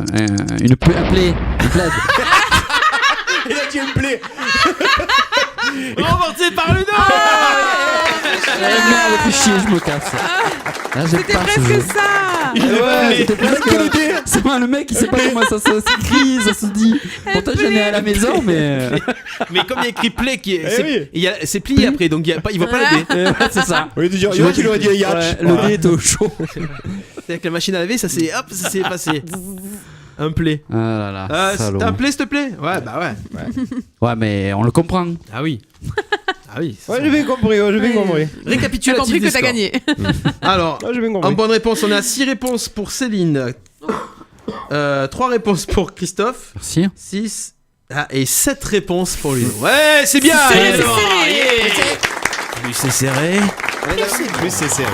plaid. Il a dit une plaie. Remporté par Ludo. Merde, fais chier, je me casse. Là, C'était presque ça. C'était presque c'est moi le mec, il sait pas comment ça s'écrit, ça se dit. Pourtant j'en ai à la maison, mais comme il y a écrit play, c'est plié après, donc il va pas la D. c'est ça. Oui, tu l'aurais dit Yatch. Le D est au chaud. C'est avec la machine à laver, ça s'est passé. Un play. Ah là là. T'as un play, s'il te plaît? Ouais, bah ouais. Ouais, mais on le comprend. Ah oui. Ouais, j'ai bien compris. Récapitulatif. T'as compris des que t'as scores. gagné. Alors, j'ai bien compris. en bonne réponse, on a 6 réponses pour Céline, 3 réponses pour Christophe, Merci. 6 et 7 réponses pour Ludo. Ouais, c'est bien. Plus c'est serré. Plus c'est serré.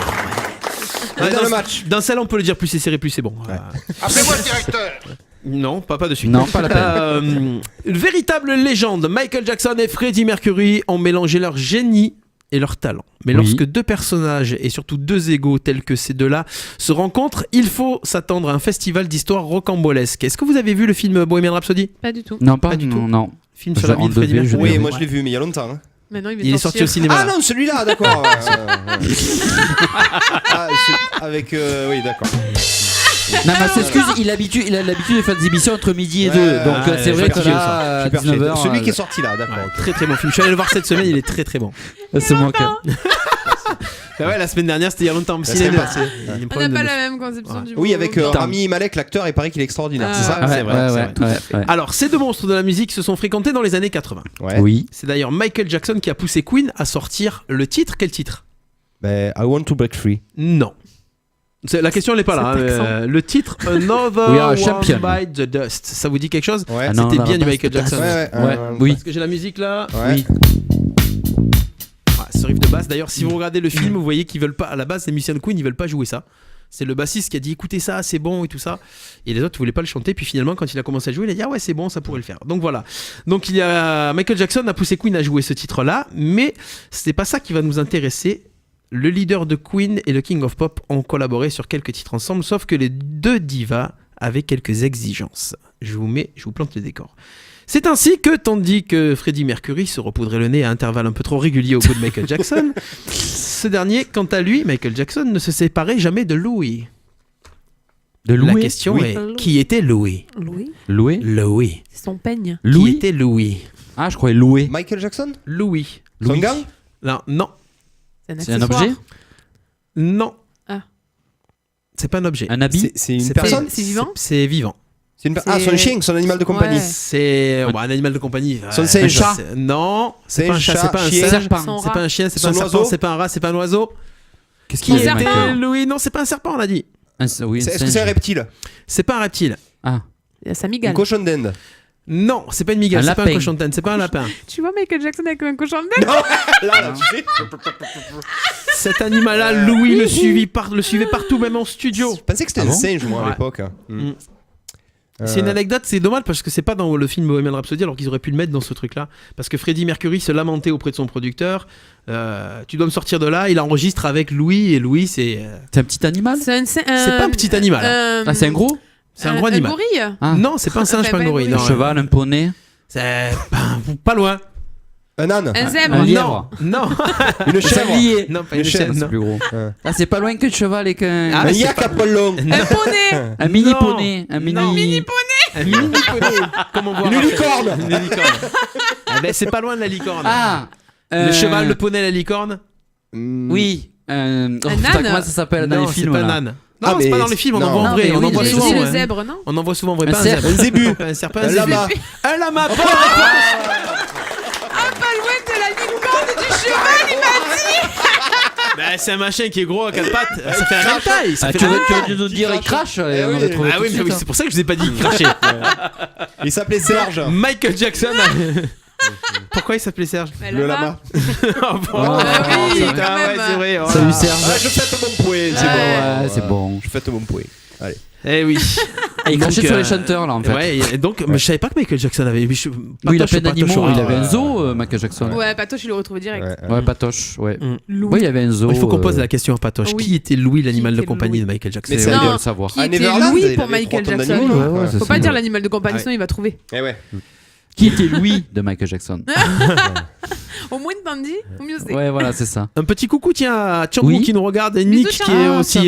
Dans le match. D'un seul, on peut le dire, plus c'est serré, plus c'est bon. Appelez-moi le directeur. Non, pas de suite. Non, pas la peine. Une véritable légende. Michael Jackson et Freddie Mercury ont mélangé leur génie et leur talent. Mais lorsque deux personnages et surtout deux égos tels que ces deux-là se rencontrent, il faut s'attendre à un festival d'histoires rocambolesques. Est-ce que vous avez vu le film Bohemian Rhapsody? Pas du tout. Non, pas du tout. Non. Film sur la vie de Freddie Mercury. Oui, moi je l'ai vu, mais il y a longtemps. Hein. Maintenant, il est sorti au cinéma. Ah non, celui-là, d'accord. Avec oui, d'accord. Non, mais s'excuse, il a l'habitude de faire des émissions entre midi et 2. Donc c'est vrai que là, à 19h. Celui qui est sorti là, d'accord. Très très bon film. Je suis allé le voir cette semaine, il est très très bon. C'est moi qui. Bah ouais, la semaine dernière, c'était il y a longtemps. On n'a pas la même conception du mot. Oui, avec Rami Malek, l'acteur, il paraît qu'il est extraordinaire. C'est ça? C'est vrai. Alors, ces deux monstres de la musique se sont fréquentés dans les années 80. Oui. C'est d'ailleurs Michael Jackson qui a poussé Queen à sortir le titre. Quel titre? I Want to Break Free. Non. La question elle n'est pas là. Le titre Another One Bite the Dust. Ça vous dit quelque chose? C'était bien du Michael Jackson. Oui. Parce que j'ai la musique là. Oui. Ce riff de basse. D'ailleurs, si vous regardez le film, vous voyez qu'ils veulent pas. À la base, les musiciens de Queen, ils veulent pas jouer ça. C'est le bassiste qui a dit écoutez ça, c'est bon et tout ça. Et les autres voulaient pas le chanter. Puis finalement, quand il a commencé à jouer, il a dit ah ouais, c'est bon, ça pourrait le faire. Donc voilà. Donc Michael Jackson a poussé Queen à jouer ce titre-là, mais c'est pas ça qui va nous intéresser. Le leader de Queen et le King of Pop ont collaboré sur quelques titres ensemble, sauf que les deux divas avaient quelques exigences. Je vous plante le décor. C'est ainsi que, tandis que Freddie Mercury se repoudrait le nez à intervalles un peu trop réguliers au bout de Michael Jackson, ce dernier, quant à lui, Michael Jackson, ne se séparait jamais de Louis. La question est, qui était Louis? Louis. C'est son peigne. Qui était Louis? Ah, je croyais Louis. Michael Jackson? Louis. Son gang? Non. C'est un objet? Non. Ah. C'est pas un objet. Un habit? C'est une personne? C'est vivant? C'est vivant. son chien, son animal de compagnie. Ouais. C'est un animal de compagnie. Son singe. Un chat. Non, c'est pas un chat, c'est pas un singe, c'est pas un chien, c'est pas un serpent, c'est pas un rat, c'est pas un oiseau. Qu'est-ce qu'il y a, Michael? Louis, non, c'est pas un serpent, on a dit. Est-ce que c'est un reptile? C'est pas un reptile. Ah. Ça migale. Une cochon d'Inde? Non, c'est pas une migale, c'est pas un cochon d'Inde, c'est pas un lapin. Tu vois Michael Jackson avec un cochon d'Inde? Non, là, tu sais. Cet animal-là, Louis le suivait partout, même en studio. Je pensais que c'était un singe, moi, à l'époque. C'est une anecdote, c'est dommage parce que c'est pas dans le film Bohemian Rhapsody alors qu'ils auraient pu le mettre dans ce truc-là. Parce que Freddie Mercury se lamentait auprès de son producteur. Tu dois me sortir de là. Il enregistre avec Louis et Louis c'est. C'est un petit animal? C'est pas un petit animal. Ah, c'est un gros? C'est un gros animal. Un gorille? Ah. Non, c'est pas un singe, pas un gorille. Un cheval, un poney? C'est pas loin. Un âne? Un zèbre? Un lièvre? Non. Une chèvre? Non, pas une chèvre. C'est plus gros. Ah, c'est pas loin qu'un cheval et qu'un. Un yak à poil long. Un poney? Un mini poney. Un mini poney? Un mini poney. Comment voir? Une licorne. Une licorne. Eh ben, c'est pas loin de la licorne. Ah. Le cheval, le poney, la licorne. Oui. âne? Comment ça s'appelle dans les films? C'est pas un âne. Non, c'est pas dans les films, on en voit en vrai. On en voit souvent. Le zèbre, non? On en voit souvent en vrai. Un Pas cerf. un zébu. Un serpent, un lama. Un lama. Bonne réponse. Ah, pas loin de la licorne du cheval, il m'a dit! Bah, c'est un machin qui est gros à quatre pattes. Ça fait un taille. Tu veux nous dire il crache? Ah oui, mais c'est pour ça que je vous ai pas dit cracher. Il s'appelait Serge. Michael Jackson. Pourquoi il s'appelait Serge? Le lama. Oui, quand même. C'est vrai. Salut Serge. Je fête mon point. C'est bon. Je fête mon point. Allez. Eh oui. Et il Donc, crachait sur les chanteurs là en fait. Ouais, et donc, mais je savais pas que Michael Jackson avait. Oui, il a plein d'animaux. Il avait un zoo, Michael Jackson. Ouais, Patoche, il le retrouvait direct. Ouais, Patoche, ouais. Louis. Oui, il y avait un zoo. Il faut qu'on pose la question à Patoche. Oui. Qui était Louis, l'animal de était compagnie Louis de Michael Jackson? Mais C'est c'est bien un- de le savoir. Qui À était Neverland, Louis il pour avait Michael trois tonnes Jackson. d'animaux, ouais, Faut c'est pas ça. dire l'animal de compagnie, Ouais. sinon il va trouver. Eh ouais. Qui était Louis de Michael Jackson? Au moins de Tandy, au mieux c'est. Ouais, voilà, c'est ça. Un petit coucou, tiens, à Tchangou Oui. qui nous regarde, et Nick Bisous, qui est Tchangou. aussi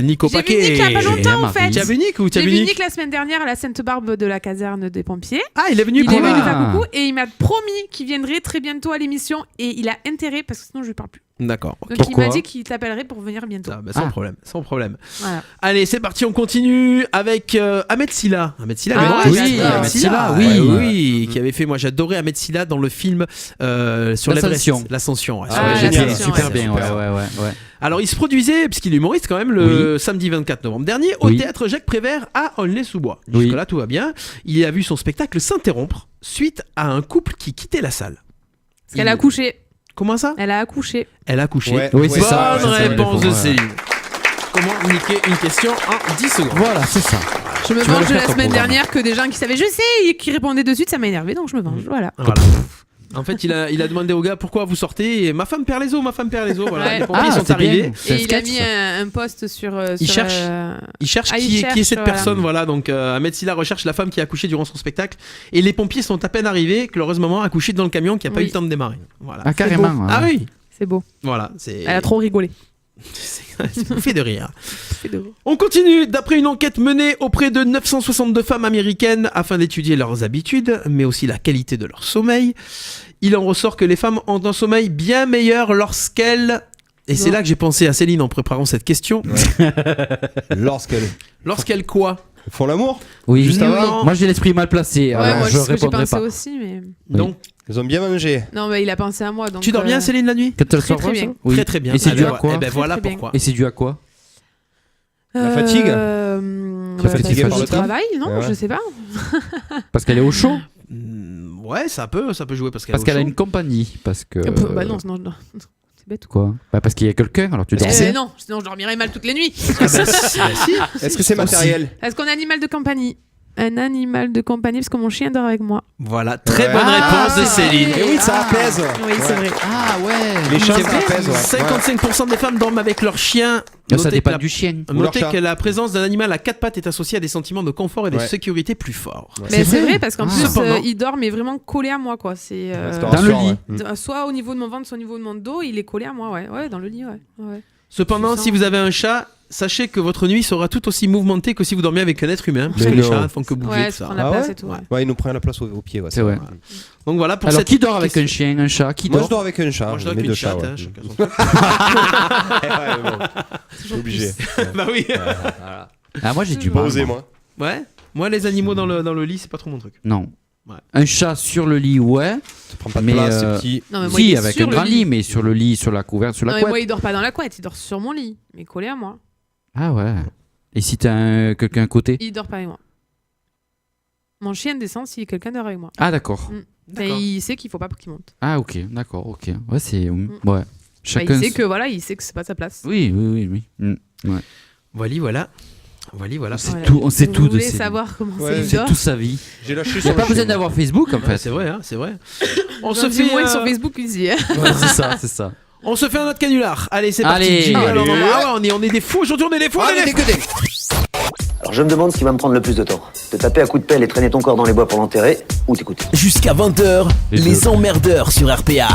Nico J'ai vu Paquet. Nick il y a pas longtemps en Marie. fait. Tu as vu Nick ou tu as J'ai vu vu Nick? Nick la semaine dernière à la Sainte-Barbe de la caserne des pompiers. Ah, il est venu Il est pour venu la- faire coucou et il m'a promis qu'il viendrait très bientôt à l'émission et il a intérêt parce que sinon je lui parle plus. D'accord. Donc Pourquoi il m'a dit qu'il t'appellerait pour venir bientôt. Ah, bah, sans problème, sans problème. Voilà. Allez, c'est parti, on continue avec Ahmed Silla. Ahmed Silla, Ah, mais oui, Ahmed Ahmed Silla, Silla, oui. oui, qui avait fait, moi j'adorais Ahmed Silla dans le film sur l'Everest. L'Ascension. L'Ascension, ouais, Ah, sur ouais, l'Everest. l'Ascension, Super ouais. bien, ouais. Alors il se produisait, puisqu'il est humoriste quand même, le samedi 24 novembre dernier, au Oui. théâtre Jacques Prévert à Aulnay-sous-Bois. Oui. Jusque-là tout va bien. Il a vu son spectacle s'interrompre suite à un couple qui quittait la salle. Parce qu'elle a accouché. Comment ça? Elle a accouché. Elle a couché. Ouais. Oui, c'est Bonne ça. ouais, c'est ça, réponse les de pauvres, Céline. Comment niquer une question en 10 secondes? Voilà, c'est ça. Je me Tu vas venge le de la faire, ton semaine programme. dernière que des gens qui savaient je sais et qui répondaient de suite, ça m'a énervé donc je me venge. Voilà. Voilà. En fait, il a demandé au gars pourquoi vous sortez et ma femme perd les os, ma femme perd les os. Voilà. Ouais. Les pompiers Ah, sont c'est bien. arrivés. C'est un Et il a sketch, mis ça. un post sur. Il sur, cherche. Il cherche Ah, il qui est cherche, cette voilà. personne. Voilà. Donc Ahmed Silla recherche la femme qui a accouché durant son spectacle et les pompiers sont à peine arrivés que heureusement accouché dans le camion qui a pas Oui. eu le temps de démarrer. Voilà. Ah, carrément. beau. ouais. Ah oui. C'est beau. Voilà. C'est. Elle a trop rigolé. C'est bouffé de rire. C'est de beau. On continue. D'après une enquête menée auprès de 962 femmes américaines afin d'étudier leurs habitudes, mais aussi la qualité de leur sommeil, il en ressort que les femmes ont un sommeil bien meilleur lorsqu'elles... Et c'est Non. là que j'ai pensé à Céline en préparant cette question. Lorsqu'elles quoi? Font l'amour? Oui, Juste oui, avant. oui. Moi j'ai l'esprit mal placé. Ouais, alors moi je c'est ce que j'ai répondrai pensé pas. aussi, mais. Donc, Ils ont bien mangé. Non, mais il a pensé à moi. Donc, tu dors bien Céline la nuit? Quand elle Très, sort très comme bien. ça Oui. Très très bien. Et c'est Ah, dû ben, à quoi eh ben, voilà Très, très pourquoi. Et c'est dû à quoi? La fatigue Très fatiguée par le taf travail, non, Ouais. je sais pas. Parce qu'elle est au chaud. Ouais, ça peut jouer parce qu'elle Parce est au qu'elle a chaud. une compagnie. Parce que. Bah non, non. C'est bête. Quoi? Bah parce qu'il y a quelqu'un. Alors tu dors. Non, sinon je dormirais mal toutes les nuits. Est-ce que c'est matériel? Est-ce qu'on est animal de compagnie? Un animal de compagnie, parce que mon chien dort avec moi. Voilà, très Ouais. bonne Ah, réponse de Céline. Et oui, ça apaise. Oui, c'est vrai. Ah ouais. Les chiens, C'est ça vrai, apaise, ouais. 55% des femmes dorment avec leur chien. Ça Notez dépend que la- du chien. Ou leur Notez chat. que la présence d'un animal à quatre pattes est associée à des sentiments de confort et de Ouais. sécurité plus forts. Mais c'est vrai vrai parce qu'en Ah. plus Cependant- il dort mais vraiment collé à moi quoi. C'est Ça te Dans le rassure, lit. ouais. soit au niveau de mon ventre, soit au niveau de mon dos, il est collé à moi, ouais, dans le lit, ouais. Cependant, C'est si ça. vous avez un chat, sachez que votre nuit sera tout aussi mouvementée que si vous dormiez avec un être humain, parce Mais que les non. chats font que bouger Ouais, tout tu ça. prends la Ah place ouais et tout. Ouais. Ouais, ils nous prennent la place au pied. Ouais, C'est vrai. Donc voilà pour Alors cette qui dort avec un question. chien, un chat? Qui Moi, dort? je dors avec un chat. Moi, je dors mes avec deux une chats, chatte, ouais. hein, chacun son truc. Ouais, bon. Obligé. Bah oui. Ah moi j'ai du Pas mal. osé, moi. moi. Ouais. Moi, les animaux dans le lit, c'est pas trop mon truc. Non. Ouais. Un chat sur le lit, ouais. Tu prends pas de Mais place, c'est petit. Non, mais moi, il si, est avec sur un le grand lit. lit, mais sur le lit, sur la couverture, sur Non, la mais moi, couette. il dort pas dans la couette, il dort sur mon lit, mais collé à moi. Ah ouais. Et si t'as quelqu'un à côté? Il dort pas avec moi. Mon chien descend si quelqu'un dort avec moi. Ah d'accord. Et il sait qu'il faut pas qu'il monte. Ah ok, d'accord, ok. Ouais, c'est... Ouais. Bah, Chacun... il sait que voilà, il sait que c'est pas sa place. Oui. Ouais. Voilà. On sait Voilà. tout, on sait Vous tout de voulez ces... savoir comment Ouais, il C'est dort toute sa vie. J'ai lâché Il n'y sur a pas le besoin chien. d'avoir Facebook en fait. C'est vrai, c'est vrai. On J'en se dis fait moins sur Facebook ici. Hein. Ouais, c'est ça. On se fait un autre canular. Allez, c'est parti. Allez. Jingle. Allez. Ah ouais, on est des fous aujourd'hui, on est des fous. Ah, on est des fous. décodé. Alors je me demande ce qui va me prendre le plus de temps. Te taper à coups de pelle et traîner ton corps dans les bois pour l'enterrer, ou t'écouter. Jusqu'à 20h, les emmerdeurs sur RPA.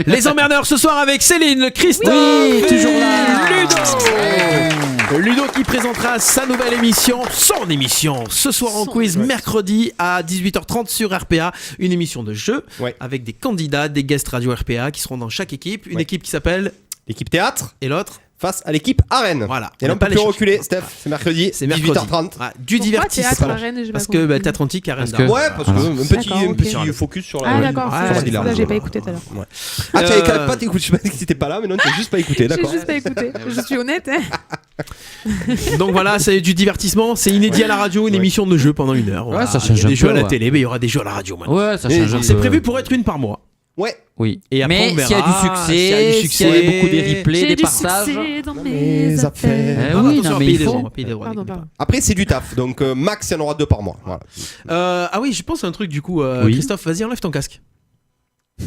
Les emmerdeurs ce soir avec Céline, Christophe, Oui, et toujours là. Ludo. Ludo qui présentera sa nouvelle émission, son émission, ce soir en quiz, mercredi à 18h30 sur RPA. Une émission de jeu avec des candidats, des guests radio RPA qui seront dans chaque équipe. Une équipe qui s'appelle l'équipe théâtre et l'autre face à l'équipe arène. Voilà. Et là on peut plus reculer, Steph. C'est mercredi, C'est mercredi. 18h30. Ah, du Pourquoi divertissement. théâtre, Arène, j'ai pas Parce que compris. théâtre antique, arène Parce que- d'art. Ouais, parce que un petit focus sur la. Ah d'accord, Ouais, ça, c'est ça, large. j'ai pas écouté tout à l'heure. Ouais. Ah, tu avais pas t'écouté, je sais pas si t'étais pas là, mais non, t'as juste pas écouté, J'ai d'accord. juste pas écouté. Je suis honnête. Hein. Donc voilà, c'est du divertissement, c'est inédit à la radio, une émission de jeu pendant 1 heure. Voilà. ça change Il y a des un jeux peu, à la ouais. télé, mais il y aura des jeux à la radio maintenant. Ouais, ça Et change un peu. C'est prévu pour être une par mois. Ouais. Oui. Et après, mais on s'il y a verra du succès, s'il y a du s'il y a beaucoup de replays, J'ai des du partages. succès dans mes affaires. Oui, attention, non, mais payer il des faut. droits, payer des droits, Pardon, n'écoutez pardon. Après, c'est du taf. Donc, max, il y en aura 2 par mois. Voilà. Ah oui, je pense à un truc du coup. Oui. Christophe, vas-y, enlève ton casque.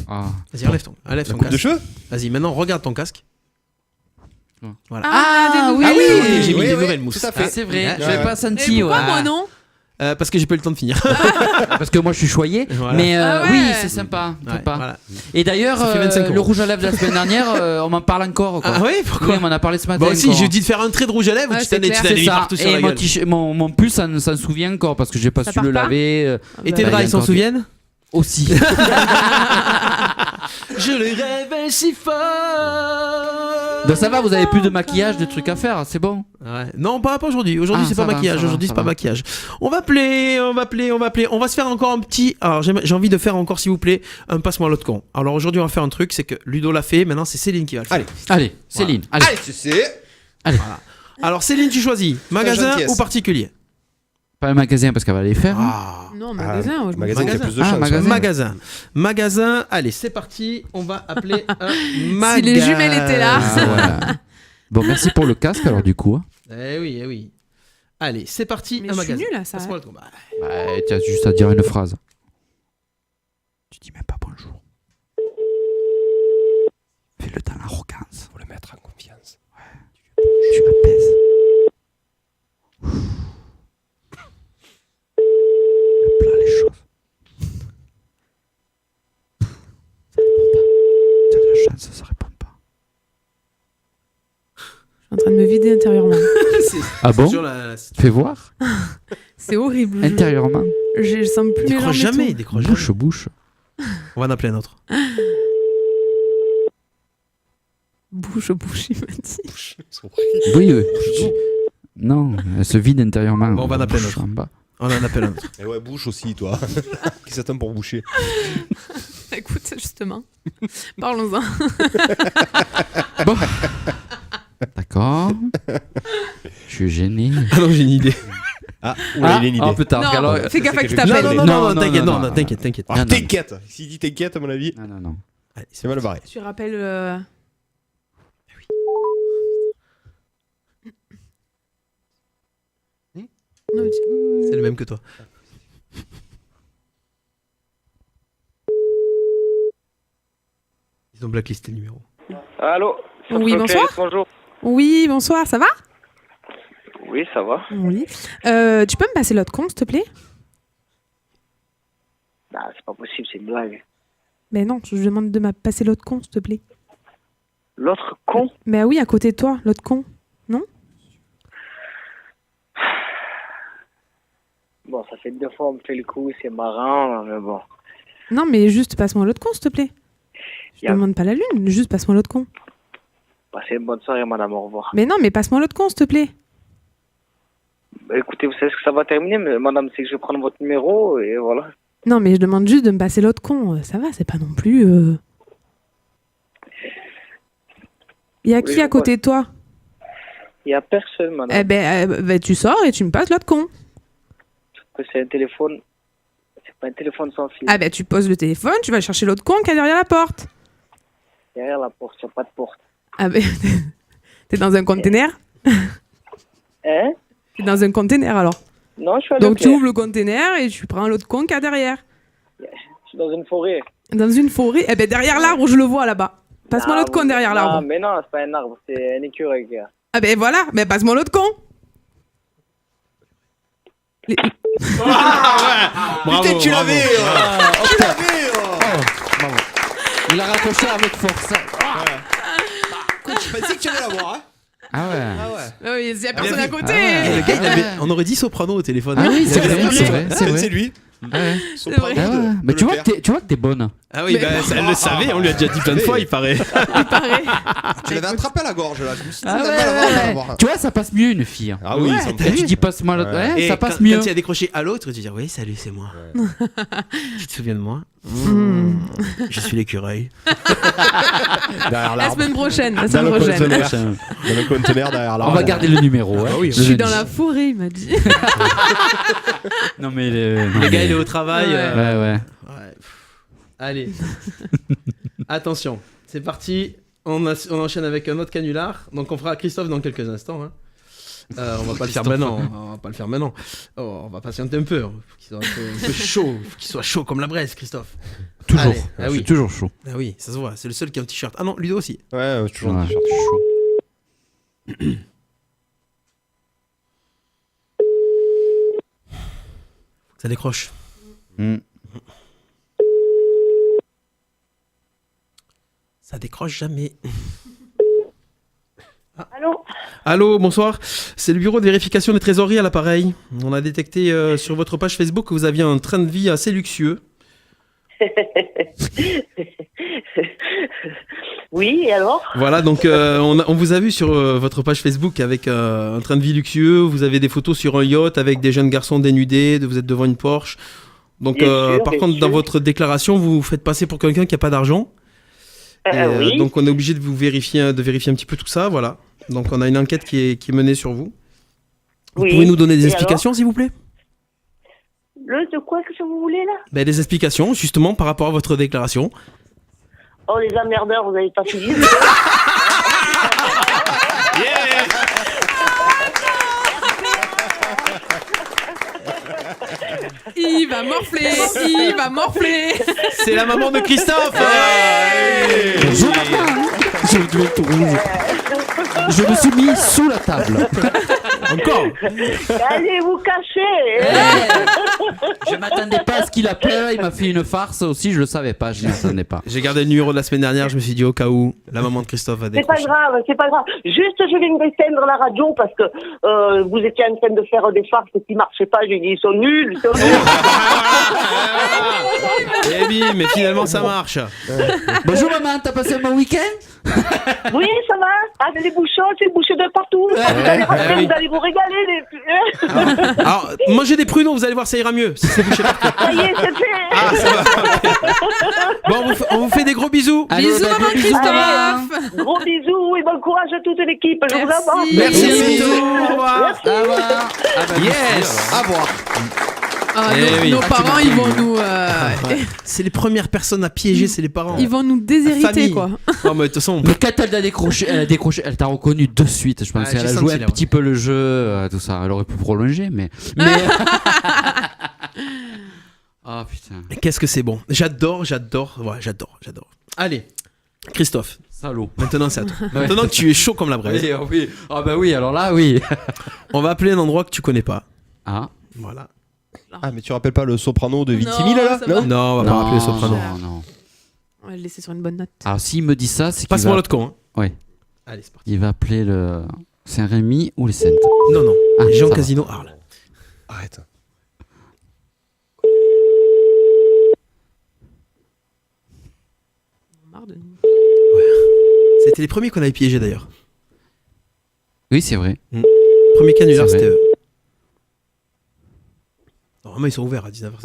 Ah. Vas-y, enlève ton La casque. coupe de cheveux. Vas-y, maintenant regarde ton casque. Voilà. Ah, des Ah nouvelles. oui, j'ai mis Oui, des oui, nouvelles mousses. tout à fait. Ah, c'est vrai, Ouais. je l'avais pas Et senti. pourquoi ouais. moi non? Parce que j'ai pas eu le temps de finir. Parce que moi je suis choyé. Voilà. Mais Ah ouais. oui, c'est sympa. Ouais, sympa. voilà. Et d'ailleurs, Ça fait 25 le euros. rouge à lèvres de la semaine dernière, on m'en parle encore. Quoi. Ah oui, pourquoi Oui, on m'en a parlé ce matin. Moi aussi, encore. j'ai dit de faire un trait de rouge à lèvres. Ouais, Tu c'est t'en es clair. mis C'est ça. partout sur Et la mon, gueule. mon pull, ça s'en souvient encore parce que j'ai pas Ça su part le pas laver. Et tes Bah, draps, il y a ils s'en encore souviennent Aussi. Je les rêvais si fort. Donc ça va, vous avez plus de maquillage, de trucs à faire, c'est bon. Ouais. Non, pas aujourd'hui. Aujourd'hui, Ah, c'est ça pas va, maquillage. ça va, Aujourd'hui, ça c'est pas va. maquillage. On va appeler. On va se faire encore un petit. Alors, j'ai envie de faire encore, s'il vous plaît, un passe-moi l'autre con. Alors aujourd'hui, on va faire un truc, c'est que Ludo l'a fait. Maintenant, c'est Céline qui va le faire. Allez, Céline. Allez. C'est. Allez. Voilà. Alors, Céline, tu choisis magasin gentillesse. ou particulier? Pas le magasin parce qu'elle va les faire. Non, magasin. je m'en Magasin qui a fous. plus de chance. magasin. Magasin. Allez, c'est parti. On va appeler un magasin. Si les jumelles étaient là. Ah, voilà. Bon, merci pour le casque alors du coup. Hein. Eh oui, eh oui. Allez, c'est parti. Mais un je suis magasin. nulle à ça. Passe-moi le con. Bah, Bah, tu as juste à dire une phrase. Tu dis même pas bonjour. Fais-le dans l'arrogance. Faut le mettre en confiance. Tu apaises. Le plat, les choses. Ça répond pas. Tu as de la chance, ça répond pas. Je suis en train de me vider intérieurement. Ah bon sur la- Fais voir. C'est horrible. Intérieurement. Je sens plus mes jambes Décroche et jamais, tout. décroche jamais. Bouche. On va en appeler un autre. Bouche, il m'a dit. Oui, non, elle se vide intérieurement. Bon, on va en appeler un Bouche autre. en bas. On en appelle un autre. Et ouais, bouche aussi, toi. Qui s'attend pour boucher. Écoute, justement. Parlons-en. Bon. D'accord. Je suis gêné. Alors, j'ai une idée. Ah, oula, il a une idée. Oh putain, Non, alors, fais gaffe à qui Non, t'appelle. non, t'inquiète, non, t'inquiète. Ah, Non, non. t'inquiète. S'il dit t'inquiète, à mon avis, Non. Allez, c'est mal barré. Tu rappelles. Non, c'est le même que toi. Ils ont blacklisté le numéro. Allô Oui, bonsoir. Bonjour. Oui, bonsoir, ça va? Oui, ça va. Oui. Tu peux me passer l'autre con, s'il te plaît? Bah, c'est pas possible, c'est une blague. Mais non, je demande de me passer l'autre con, s'il te plaît. L'autre con? Mais oui, à côté de toi, l'autre con. Non? Bon, ça fait 2 fois on me fait le coup, c'est marrant, mais bon. Non, mais juste passe-moi l'autre con, s'il te plaît. Je demande pas la lune, juste passe-moi l'autre con. Passez une bonne soirée, madame, au revoir. Mais non, mais passe-moi l'autre con, s'il te plaît. Bah, écoutez, vous savez ce que ça va terminer, mais madame, c'est que je vais prendre votre numéro, et voilà. Non, mais je demande juste de me passer l'autre con. Ça va, c'est pas non plus. Y a Oui, qui je à côté vois. de toi? Il y a personne, madame. Eh ben, tu sors et tu me passes l'autre con. Que c'est un téléphone. C'est pas un téléphone sans fil. Ah ben, tu poses le téléphone, tu vas chercher l'autre con qui est derrière la porte. Derrière la porte, il n'y a pas de porte. Ah ben, t'es dans un conteneur? Hein? T'es dans un conteneur alors. Non, je suis à Donc tu Leclerc. ouvres le conteneur et tu prends l'autre con qui est derrière. Je suis dans une forêt. Dans une forêt? Eh ben, derrière l'arbre, je le vois là-bas. Passe-moi Ah, l'autre con derrière l'arbre. Non, mais non, c'est pas un arbre, c'est un écureuil, gars. Ah ben voilà, mais passe-moi l'autre con. Bravo, Putain, tu bravo. l'avais. Tu l'avais. Il a raccroché avec force. Je pensais que tu allais l'avoir. Hein. Ah ouais. Ah oui, il y a personne à côté. Le gars, il avait- on aurait dit Soprano au téléphone. Ah oui, Il c'est avait vrai, l'air c'est bien. vrai, c'est vrai. C'est lui. Ouais. C'est vrai. Ah ouais. Mais tu vois que t'es bonne. Ah oui, bah, elle le savait, on lui a déjà dit plein de fois, il paraît. Pareil. Tu l'avais attrapé à la gorge là. Je me suis dit, Ah on ouais, va l'avoir. ouais. Tu vois, ça passe mieux une fille. Ah oui, Ouais, sans t'as Et vu tu dis passe-moi l'autre. Ouais. Ouais, Et ça passe quand, mieux. Quand il a décroché à l'autre, tu dis oui, salut, c'est moi. Tu te souviens de moi? Je suis l'écureuil. Derrière La l'arbre. semaine prochaine. La Dans semaine le prochaine. conteneur. Dans le conteneur derrière On l'arbre. va garder le numéro. Hein. oui, Je suis dans la forêt, il m'a dit. Non mais Le gars, il est au travail. Ouais. Ouais. Ouais. Allez. Attention, c'est parti. On enchaîne avec un autre canular. Donc on fera Christophe dans quelques instants. Hein. On va pas le faire maintenant. On va pas le faire maintenant. Oh, on va patienter un peu. Faut qu'il soit un peu chaud. Faut qu'il soit chaud comme la braise, Christophe. Toujours. Allez. Ah Je oui. suis toujours chaud. Ah oui, ça se voit. C'est le seul qui a un t-shirt. Ah non, Ludo aussi. Ouais, toujours un Ouais. t-shirt chaud. Ça décroche. Ça décroche jamais. Allô ? Allô, bonsoir. C'est le bureau de vérification des trésoreries à l'appareil. On a détecté sur votre page Facebook que vous aviez un train de vie assez luxueux. Oui, et alors ? Voilà, donc on vous a vu sur votre page Facebook avec un train de vie luxueux. Vous avez des photos sur un yacht avec des jeunes garçons dénudés. Vous êtes devant une Porsche. Donc, par contre, dans votre déclaration, vous vous faites passer pour quelqu'un qui n'a pas d'argent. Oui. Donc, on est obligé de vérifier un petit peu tout ça. Voilà. Donc, on a une enquête qui est menée sur vous. Vous pouvez nous donner des explications, s'il vous plaît ? De quoi que vous voulez, là ? Des explications, justement, par rapport à votre déclaration. Oh, les emmerdeurs, vous n'avez pas fini. Il va morfler, il va morfler. C'est la maman de Christophe. Bonjour maman. Je vais tout rouge. Je me suis mis sous la table. Encore. Allez vous cacher. Je m'attendais pas à ce qu'il appelle. Il m'a fait une farce aussi. Je le savais pas. Je n'y attendais pas. J'ai gardé le numéro de la semaine dernière. Je me suis dit au cas où la maman de Christophe va C'est pas décrocher. grave, c'est pas grave. Juste, je viens d'éteindre la radio parce que vous étiez en train de faire des farces qui marchaient pas. J'ai dit, ils sont nuls, ils sont nuls. Eh oui, mais finalement ça marche. Bonjour maman, t'as passé un bon week-end? Oui, ça va. Ah, les bouchons, c'est bouché de partout. Vous allez rentrer, oui. vous allez vous régaler. Alors, mangez des pruneaux, vous allez voir, ça ira mieux. Si c'est bouché partout. Ça y est, c'est fait. Ah, ça va. Bon, on vous fait des gros bisous. Allez, Bisous, maman Christophe. Gros bisous et bon courage à toute l'équipe. Je vous embrasse. Merci. Bisous. Au revoir. Au revoir. Ah bah, Yes. À voir. Ah, Eh oui. nos parents, ils vont nous, C'est les premières personnes à piéger, c'est les parents. ils vont nous déshériter, Famille. quoi. Non, mais de toute façon, Mais quand elle a décroché, elle t'a reconnu de suite. Je pense Ah, qu'elle j'ai a senti, joué un là, petit peu le jeu, tout ça. Elle aurait pu prolonger, mais. Ah putain. qu'est-ce que c'est bon. J'adore. Ouais, j'adore. Allez, Christophe. Salaud. Maintenant, c'est à toi. Maintenant que tu es chaud comme la braise, Oui, oui. Ah bah oui, alors là, oui. on va appeler un endroit que tu connais pas. Ah. Voilà. Ah, mais tu rappelles pas le soprano de Non, Vitimille là ça va. Non, on va pas rappeler Soprano. Non. On va le laisser sur une bonne note. Alors s'il me dit ça, c'est qu'il Passe-moi va... l'autre con. Hein. Ouais. Allez, c'est parti. Il va appeler le Saint-Rémy ou les Saintes. Non. Ah, Jean ça va. Casino Arles. Arrête. Marre de nous. C'était les premiers qu'on avait piégés d'ailleurs. Oui, c'est vrai. Premier canular, C'est vrai. c'était eux. Normalement, ils sont ouverts à 19h57.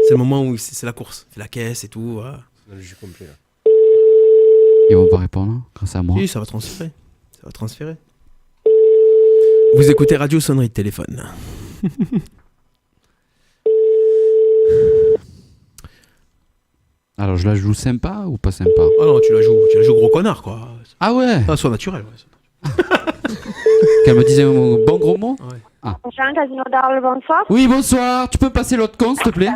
C'est le moment où c'est la course. C'est la caisse et tout. Voilà. Le jus complet là. Ils vont pas répondre grâce à moi. Oui, ça va transférer. Vous écoutez Radio Sonnerie de téléphone. Alors je la joue sympa ou pas sympa? Ah non, tu la joues gros connard quoi. Ah ouais. Ah, soit naturel. Ouais. Qu'elle me disait un bon gros mot. Ouais. Ah. Bonjour, Casino d'Arles, bonsoir. Oui, bonsoir. Tu peux me passer l'autre con, s'il te plaît?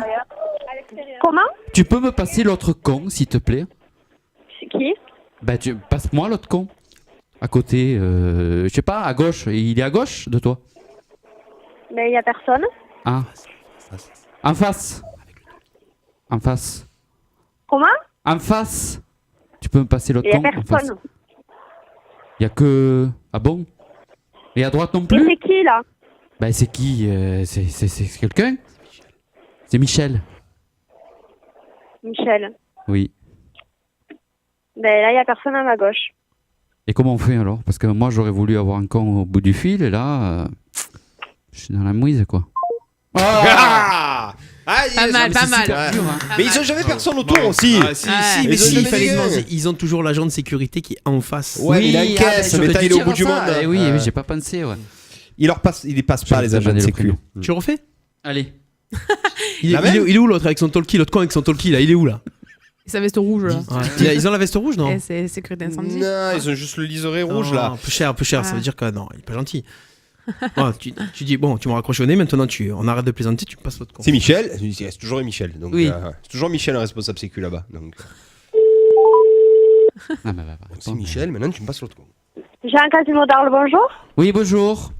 Comment? Tu peux me passer l'autre con, s'il te plaît? C'est qui? Bah, passe-moi l'autre con. À côté, je sais pas, à gauche. Il est à gauche de toi? Mais il n'y a personne. Ah. En face. En face. Comment? En face. Tu peux me passer l'autre Il n'y con? a En face. personne. Il y a que... Ah bon? Et à droite non Et plus? c'est qui, là? Bah, c'est qui? C'est quelqu'un? C'est Michel. Michel. Oui. Ben là, il n'y a personne à ma gauche. Et comment on fait alors? Parce que moi j'aurais voulu avoir un con au bout du fil et là je suis dans la mouise quoi. Ah Pas mal, pas mal. Mais ils ont jamais personne autour aussi. Ah, si, mais si, il fallait demander. Ils ont toujours l'agent de sécurité qui est en face. Ouais, il a une caisse, mais il est au bout du monde. Oui, j'ai pas pensé, ouais. Il les passe pas les agents de sécu. Tu refais? Allez. Il est où l'autre avec son talkie, l'autre con avec son talkie là, il est où là? Sa veste rouge là. Ouais. Ils ont la veste rouge, non? C'est sécurité incendie. Non, ils ont juste le liseré rouge là. Un peu cher, ça veut dire que non, il est pas gentil. Ouais, tu dis bon, tu m'as raccroché au nez, maintenant on arrête de plaisanter, tu me passes l'autre con. C'est Michel, c'est toujours Michel. Donc, oui. C'est toujours Michel le responsable sécu là-bas. Donc... c'est Michel, maintenant tu me passes l'autre con. J'ai un casino d'Arles, bonjour. Oui, bonjour.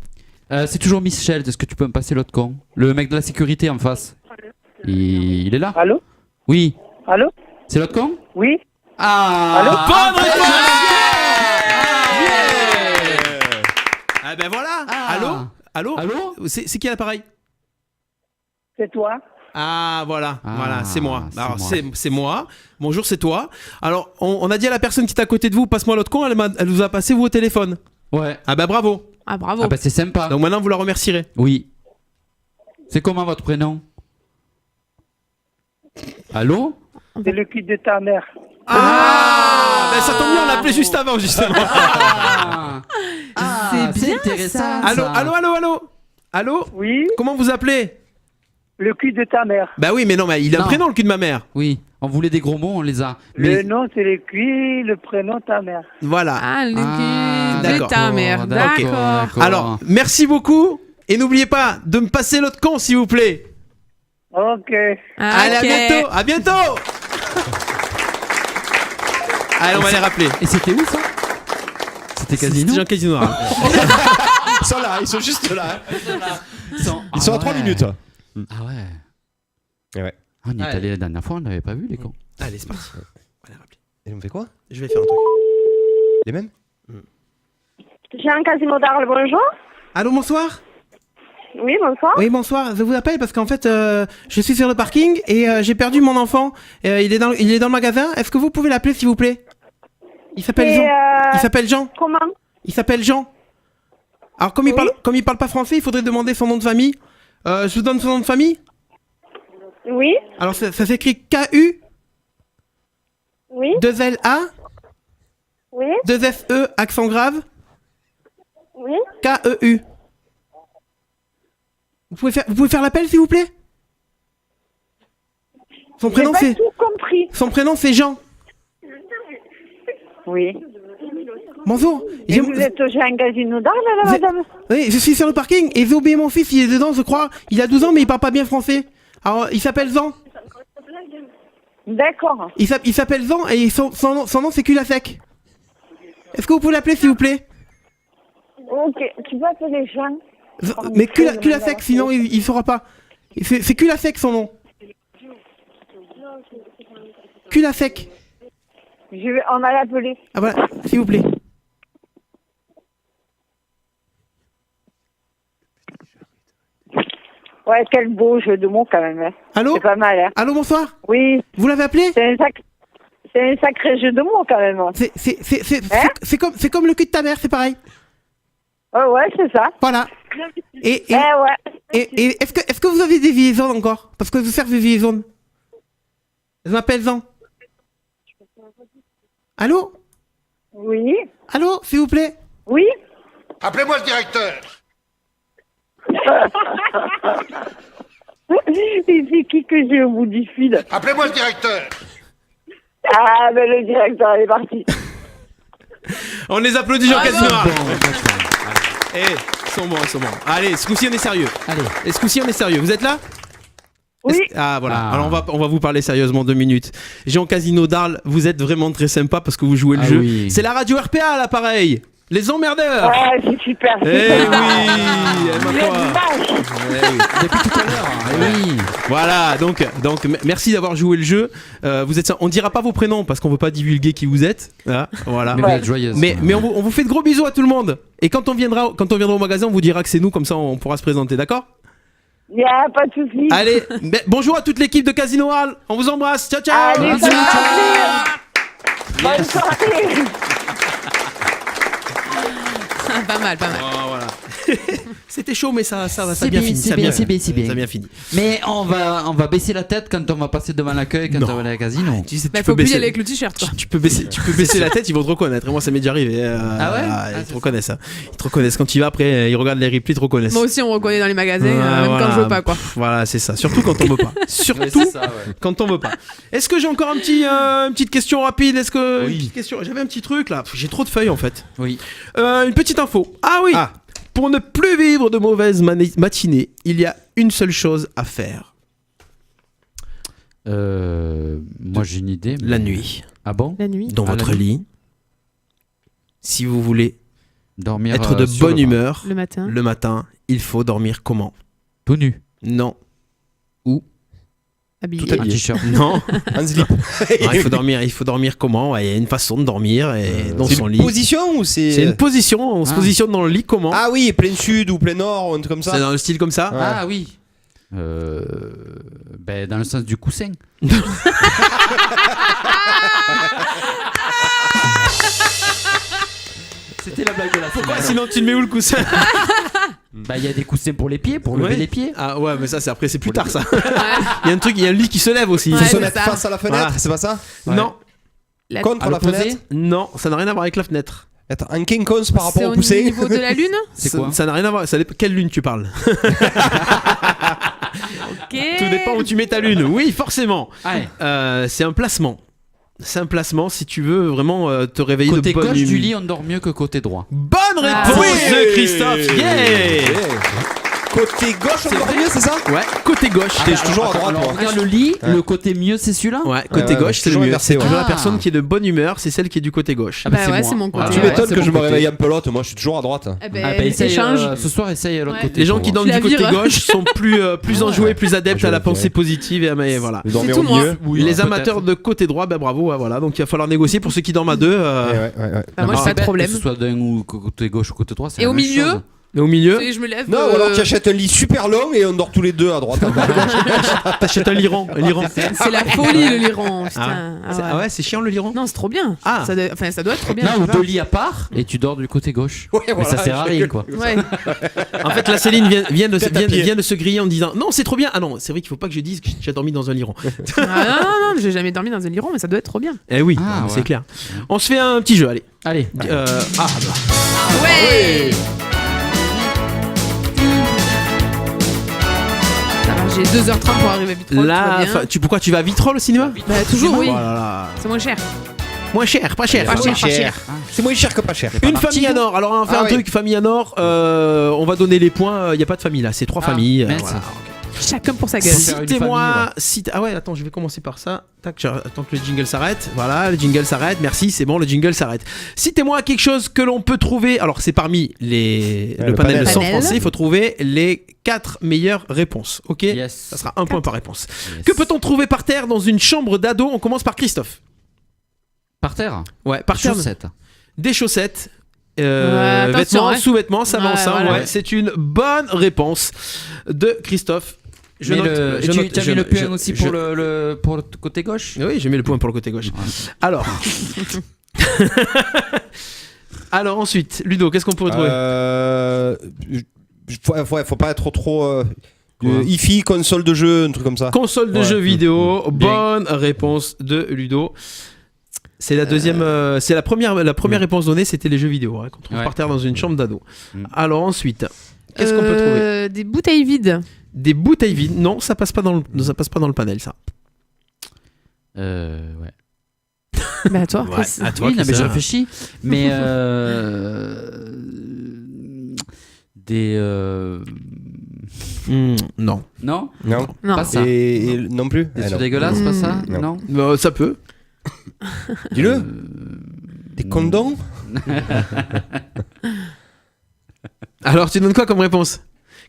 C'est toujours Michel, est-ce que tu peux me passer l'autre con? Le mec de la sécurité en face. Il est là? Allô? Oui. Allô? C'est l'autre con? Oui. Ah! Allô? Bonne réponse! Ah ben voilà. Allô? C'est qui à l'appareil? C'est toi. Ah voilà, c'est moi. Alors c'est moi. Bonjour, c'est toi. Alors on a dit à la personne qui est à côté de vous, passe-moi l'autre con. Elle vous a passé vous au téléphone. Ouais. Ah bah bravo. Ah bravo. Ah bah c'est sympa. Donc maintenant vous la remercierez. Oui. C'est comment votre prénom? Allô? C'est le cul de ta mère. Ah, ben ça tombe bien, on l'a appelé juste avant justement. C'est bien intéressant. ça. Allô? Oui. Comment vous appelez? Le cul de ta mère. Bah oui, mais non, mais il a un prénom, le cul de ma mère. Oui, on voulait des gros mots, on les a. Le nom c'est le cul, le prénom ta mère. Voilà. Ah, le cul de d'accord. ta mère. D'accord. Alors, merci beaucoup. Et n'oubliez pas de me passer l'autre con, s'il vous plaît. Ok. Allez, à bientôt. À bientôt. Allez, on va les rappeler. Et c'était où ça? C'était Casino? C'était Jean Casino. Ils sont là, ils sont juste là. Ils sont à 3 minutes. Ah ouais. Et ouais. On y est allé la dernière fois, on n'avait pas vu les cons. Allez, c'est parti. On va les rappeler. Et on fait quoi? Je vais faire un truc. Les mêmes? J'ai un casino d'Arles, bonjour. Allô, bonsoir. Oui, bonsoir. Oui, bonsoir. Je vous appelle parce qu'en fait, je suis sur le parking et j'ai perdu mon enfant. Il est dans le magasin. Est-ce que vous pouvez l'appeler, s'il vous plaît? Il s'appelle Jean. Il s'appelle Jean. Comment? Il s'appelle Jean. Alors, comme il parle pas français, il faudrait demander son nom de famille. Je vous donne son nom de famille? Oui. Alors, ça s'écrit K-U. Oui. 2-L-A. Oui. 2-F-E, accent grave. Oui. K-E-U. Vous pouvez faire l'appel, s'il vous plaît? Son prénom, J'ai pas tout compris. Son prénom, c'est Jean. Oui. Bonjour. Et vous êtes chez un casino d'Arles, là, madame? Oui, je suis sur le parking et j'ai oublié mon fils, il est dedans, je crois. Il a 12 ans, mais il parle pas bien français. Alors, il s'appelle Jean. D'accord. Il s'appelle Jean et son nom, c'est Culasec. Est-ce que vous pouvez l'appeler, s'il vous plaît? Ok, tu peux appeler Jean. Mais Culasec, sinon il saura pas. C'est Culasec son nom. Culasec. On va l'appeler. Ah voilà, s'il vous plaît. Ouais, quel beau jeu de mots quand même. Hein. Allô? C'est pas mal. Hein. Allô, bonsoir. Oui. Vous l'avez appelé? C'est un sacré jeu de mots quand même. C'est comme le cul de ta mère, c'est pareil. Oh ouais, c'est ça. Voilà. Et ouais. est-ce que vous avez des vieilles zones encore? Parce que je cherche des vieilles zones. Je m'appelle Jean. Allô? Oui. Allô, s'il vous plaît? Oui. Appelez-moi le directeur. Et c'est qui que j'ai au bout du fil? Appelez-moi le directeur. Ah, ben le directeur est parti. On les applaudit, Jean Casino. Ils sont bons. Allez, ce coup-ci on est sérieux. Et ce coup-ci on est sérieux. Vous êtes là? Oui. Ah voilà. Alors on va vous parler sérieusement 2 minutes. Jean Casino d'Arles, vous êtes vraiment très sympa parce que vous jouez le jeu. Oui. C'est la radio RPA à l'appareil. Les emmerdeurs. Ouais, c'est super. Eh oui. Depuis tout à l'heure. Oui. Voilà. Donc merci d'avoir joué le jeu. Vous êtes. On dira pas vos prénoms parce qu'on veut pas divulguer qui vous êtes. Ah, voilà. Mais vous êtes joyeuse. Mais on vous fait de gros bisous à tout le monde. Et quand on viendra au magasin, on vous dira que c'est nous, comme ça on pourra se présenter, d'accord? Il y a pas de souci. Allez, bonjour à toute l'équipe de Casino Arles. On vous embrasse. Ciao, ciao. Allez, bonne soirée. Pas mal. Oh, voilà. C'était chaud, mais ça a C'est bien bien, fini. c'est Ça a bien, c'est bien, c'est bien. Ça a bien fini. Mais on va baisser la tête quand on va passer devant l'accueil, quand on va aller à la casino. Tu sais, Bah, tu faut peux plus y baisser. aller avec le t-shirt, quoi. Tu peux baisser la tête, ils vont te reconnaître. Et moi, ça m'est déjà arrivé. Ils te reconnaissent. Ils te reconnaissent quand tu y vas. Après, ils regardent les replays, ils te reconnaissent. Moi aussi, on reconnaît dans les magasins, Ouais, même voilà. quand je veux pas, quoi. Voilà, c'est ça. Surtout quand on veut pas. Surtout Ouais, c'est ça, ouais. quand on veut pas. Est-ce que j'ai encore une petite question rapide? Est-ce que une petite question. J'avais un petit truc là. J'ai trop de feuilles en fait. Oui. Une petite info. Ah oui. Pour ne plus vivre de mauvaises matinées, il y a une seule chose à faire. Moi j'ai une idée. La nuit. Ah bon? La nuit. Dans votre lit. Si vous voulez dormir être de sur bonne le humeur le matin, il faut dormir comment? Tout nu. Non. Où? Habillé. Tout habillé. Un t-shirt. Non. Un slip. Non, il faut dormir comment? Ouais, il y a une façon de dormir et dans C'est son une lit. position ou c'est. C'est une position. On se positionne dans le lit comment? Ah oui, plein sud ou plein nord ou un truc comme ça. C'est dans le style comme ça? Ouais. Ah oui. Dans le sens du coussin. C'était la blague de la Pourquoi sinon tu le mets où le coussin? Il y a des coussins pour les pieds, pour lever les pieds. Ah ouais, mais ça c'est après, c'est plus tard ça. Il y a un truc, il y a un lit qui se lève aussi. Il Ouais, faut se c'est mettre ça. face à la fenêtre, Voilà. c'est pas ça? Non, La- Contre À la l'opposé. fenêtre. non, ça n'a rien à voir avec la fenêtre. Attends, un King Kong par rapport C'est au au coussin. niveau de la lune. C'est quoi? Ça n'a rien à voir. Quelle lune tu parles? Ok. Tout dépend où tu mets ta lune. Oui, forcément. Ouais. C'est un placement. C'est un placement si tu veux vraiment te réveiller Côté de bonne gauche humeur. du lit, on dort mieux que côté droit. Bonne Ah. réponse Oui. de Christophe. Yeah. Côté gauche, on dort mieux, c'est ça? Ouais, côté gauche. Je suis toujours à droite. Alors, moi. regarde le lit, le côté mieux c'est celui-là. Ouais, côté Ouais, gauche, c'est le toujours mieux. inversé, C'est ouais. toujours la Ah. personne qui est de bonne humeur, c'est celle qui est du côté gauche. Bah c'est ouais, moi. c'est mon côté. Ah, Tu ouais, m'étonnes c'est que mon je me côté. réveille un peu l'autre, moi je suis toujours à droite. Eh ben, Ah bah essaye, échange. ce soir essaye à l'autre Ouais. côté. Les gens pour qui voir. dorment Tu du la côté vires. gauche sont plus enjoués, plus adeptes à la pensée Ouais. positive et voilà. Dormir tout au moi. milieu. Oui, Les peut-être. amateurs de côté droit, ben bravo, ouais, voilà. Donc il va falloir négocier pour ceux qui dorment à deux. Ouais. Bah, moi, Non, j'ai pas de bête problème. Que ce soit d'un ou côté gauche ou côté droit, c'est Et la au même milieu chose. Et au milieu, Et je me lève. Non, ou alors tu achètes un lit super long et on dort tous les deux à droite. t'achètes un liron. C'est la folie le liron. Putain. Ah ouais, c'est chiant le liron. Non, c'est trop bien. Ah. Ça doit être trop bien. Non, je ou sais pas. deux lits à part et tu dors du côté gauche. Ouais, Mais voilà, ça sert à rien quoi. Ouais. En fait, la Céline vient Tête à pied. de se griller en disant non, c'est trop bien. Ah non, c'est vrai qu'il faut pas que je dise que j'ai dormi dans un liron. Ah, non, j'ai jamais dormi dans un liron, mais ça doit être trop bien. Eh oui, Ah, c'est ouais. clair. On se fait un petit jeu, allez. Allez. Ouais. Alors, j'ai 2h30 pour arriver à Vitrolles. Là, tout va bien. pourquoi tu vas à Vitrolles au cinéma? Bah, toujours, oui. Oh là là. C'est moins cher. Moins cher, pas cher. Pas cher. C'est moins cher que pas cher. Une famille à Nord. Alors on va faire Ah un ouais. truc famille à Nord. On va donner les points. Il n'y a pas de famille là, c'est 3 familles. mince. Voilà. Chacun pour sa gueule. faire une Citez-moi. Ah ouais, attends, je vais commencer par ça. Tac, attends que le jingle s'arrête. Voilà, le jingle s'arrête. Merci, c'est bon, le jingle s'arrête. Citez-moi quelque chose que l'on peut trouver. Alors c'est parmi le panel de 100 panel. français. Il faut trouver les 4 meilleures réponses. Ok. Yes. Ça sera un point par réponse. Yes. Que peut-on trouver par terre dans une chambre d'ado? On commence par Christophe. Par terre. Ouais, par terre. Chaussettes. Des chaussettes. Attention, Vêtements, ouais. sous-vêtements, ça va Ouais, ensemble. voilà. Ouais. C'est une bonne réponse de Christophe. Je Mais note, je note, tu as je mis le note, point je- aussi je- pour le côté gauche. Oui, j'ai mis le point pour le côté gauche. Alors. Alors ensuite, Ludo, qu'est-ce qu'on pourrait trouver? Faut pas être trop. Quoi hi-fi, console de jeu, un truc comme ça. Console de Ouais. jeux vidéo. Bien. Bonne réponse de Ludo. C'est la deuxième, c'est la première réponse donnée, c'était les jeux vidéo hein, qu'on trouve Ouais. par terre dans une chambre d'ado. Mm. Alors ensuite, qu'est-ce qu'on peut trouver? Des bouteilles vides. Des bouteilles vides. Non, ça passe pas dans le panel, ça. Ouais. Bah, toi, Ouais, Chris. à toi, Oui, non, mais Chris, je hein. réfléchis. Mais des Non. non, Non. Non. pas ça. Et non plus. Des Ah, trucs non. dégueulasses, pas ça. Non. Non. Ça peut. Dis-le. Des condoms. Alors tu donnes quoi comme réponse?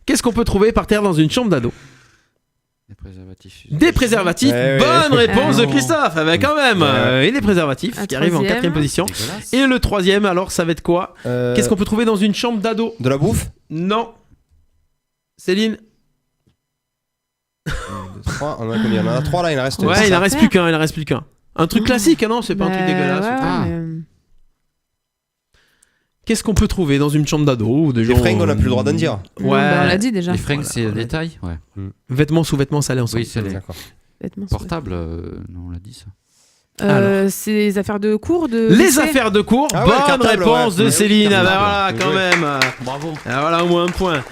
Qu'est-ce qu'on peut trouver par terre dans une chambre d'ado? Des préservatifs. Des préservatifs. Ouais, ouais. Bonne réponse de non. Christophe. Ah bah quand même. Ouais. Et des préservatifs Un qui arrivent en troisième. 4ème position. Dégueulasse. Et le troisième, alors ça va être quoi? Qu'est-ce qu'on peut trouver dans une chambre d'ado? De la bouffe. Non. Céline? 3, on en a combien? On en a 3 là, il en reste. Ouais, il en reste plus qu'un. Il en reste plus qu'un. Un truc Oh. classique, hein, non? C'est pas un truc dégueulasse. Ouais, Ah. mais- Qu'est-ce qu'on peut trouver dans une chambre d'ado ou des Les gens, fringues, on n'a plus le droit d'en dire. Non, bah, on l'a dit déjà. Les fringues, c'est le détail. Ouais. Vêtements, sous-vêtements, ça allait ensemble. Oui, c'est les D'accord. Vêtements, portables. Non, on l'a dit ça. C'est les affaires de cours de. Les lycée. affaires de cours. Ah ouais, Bonne cartable, réponse ouais. de Oui, Céline. Ah bah cartable. voilà, quand même. Bravo. Ah, voilà, au moins un point.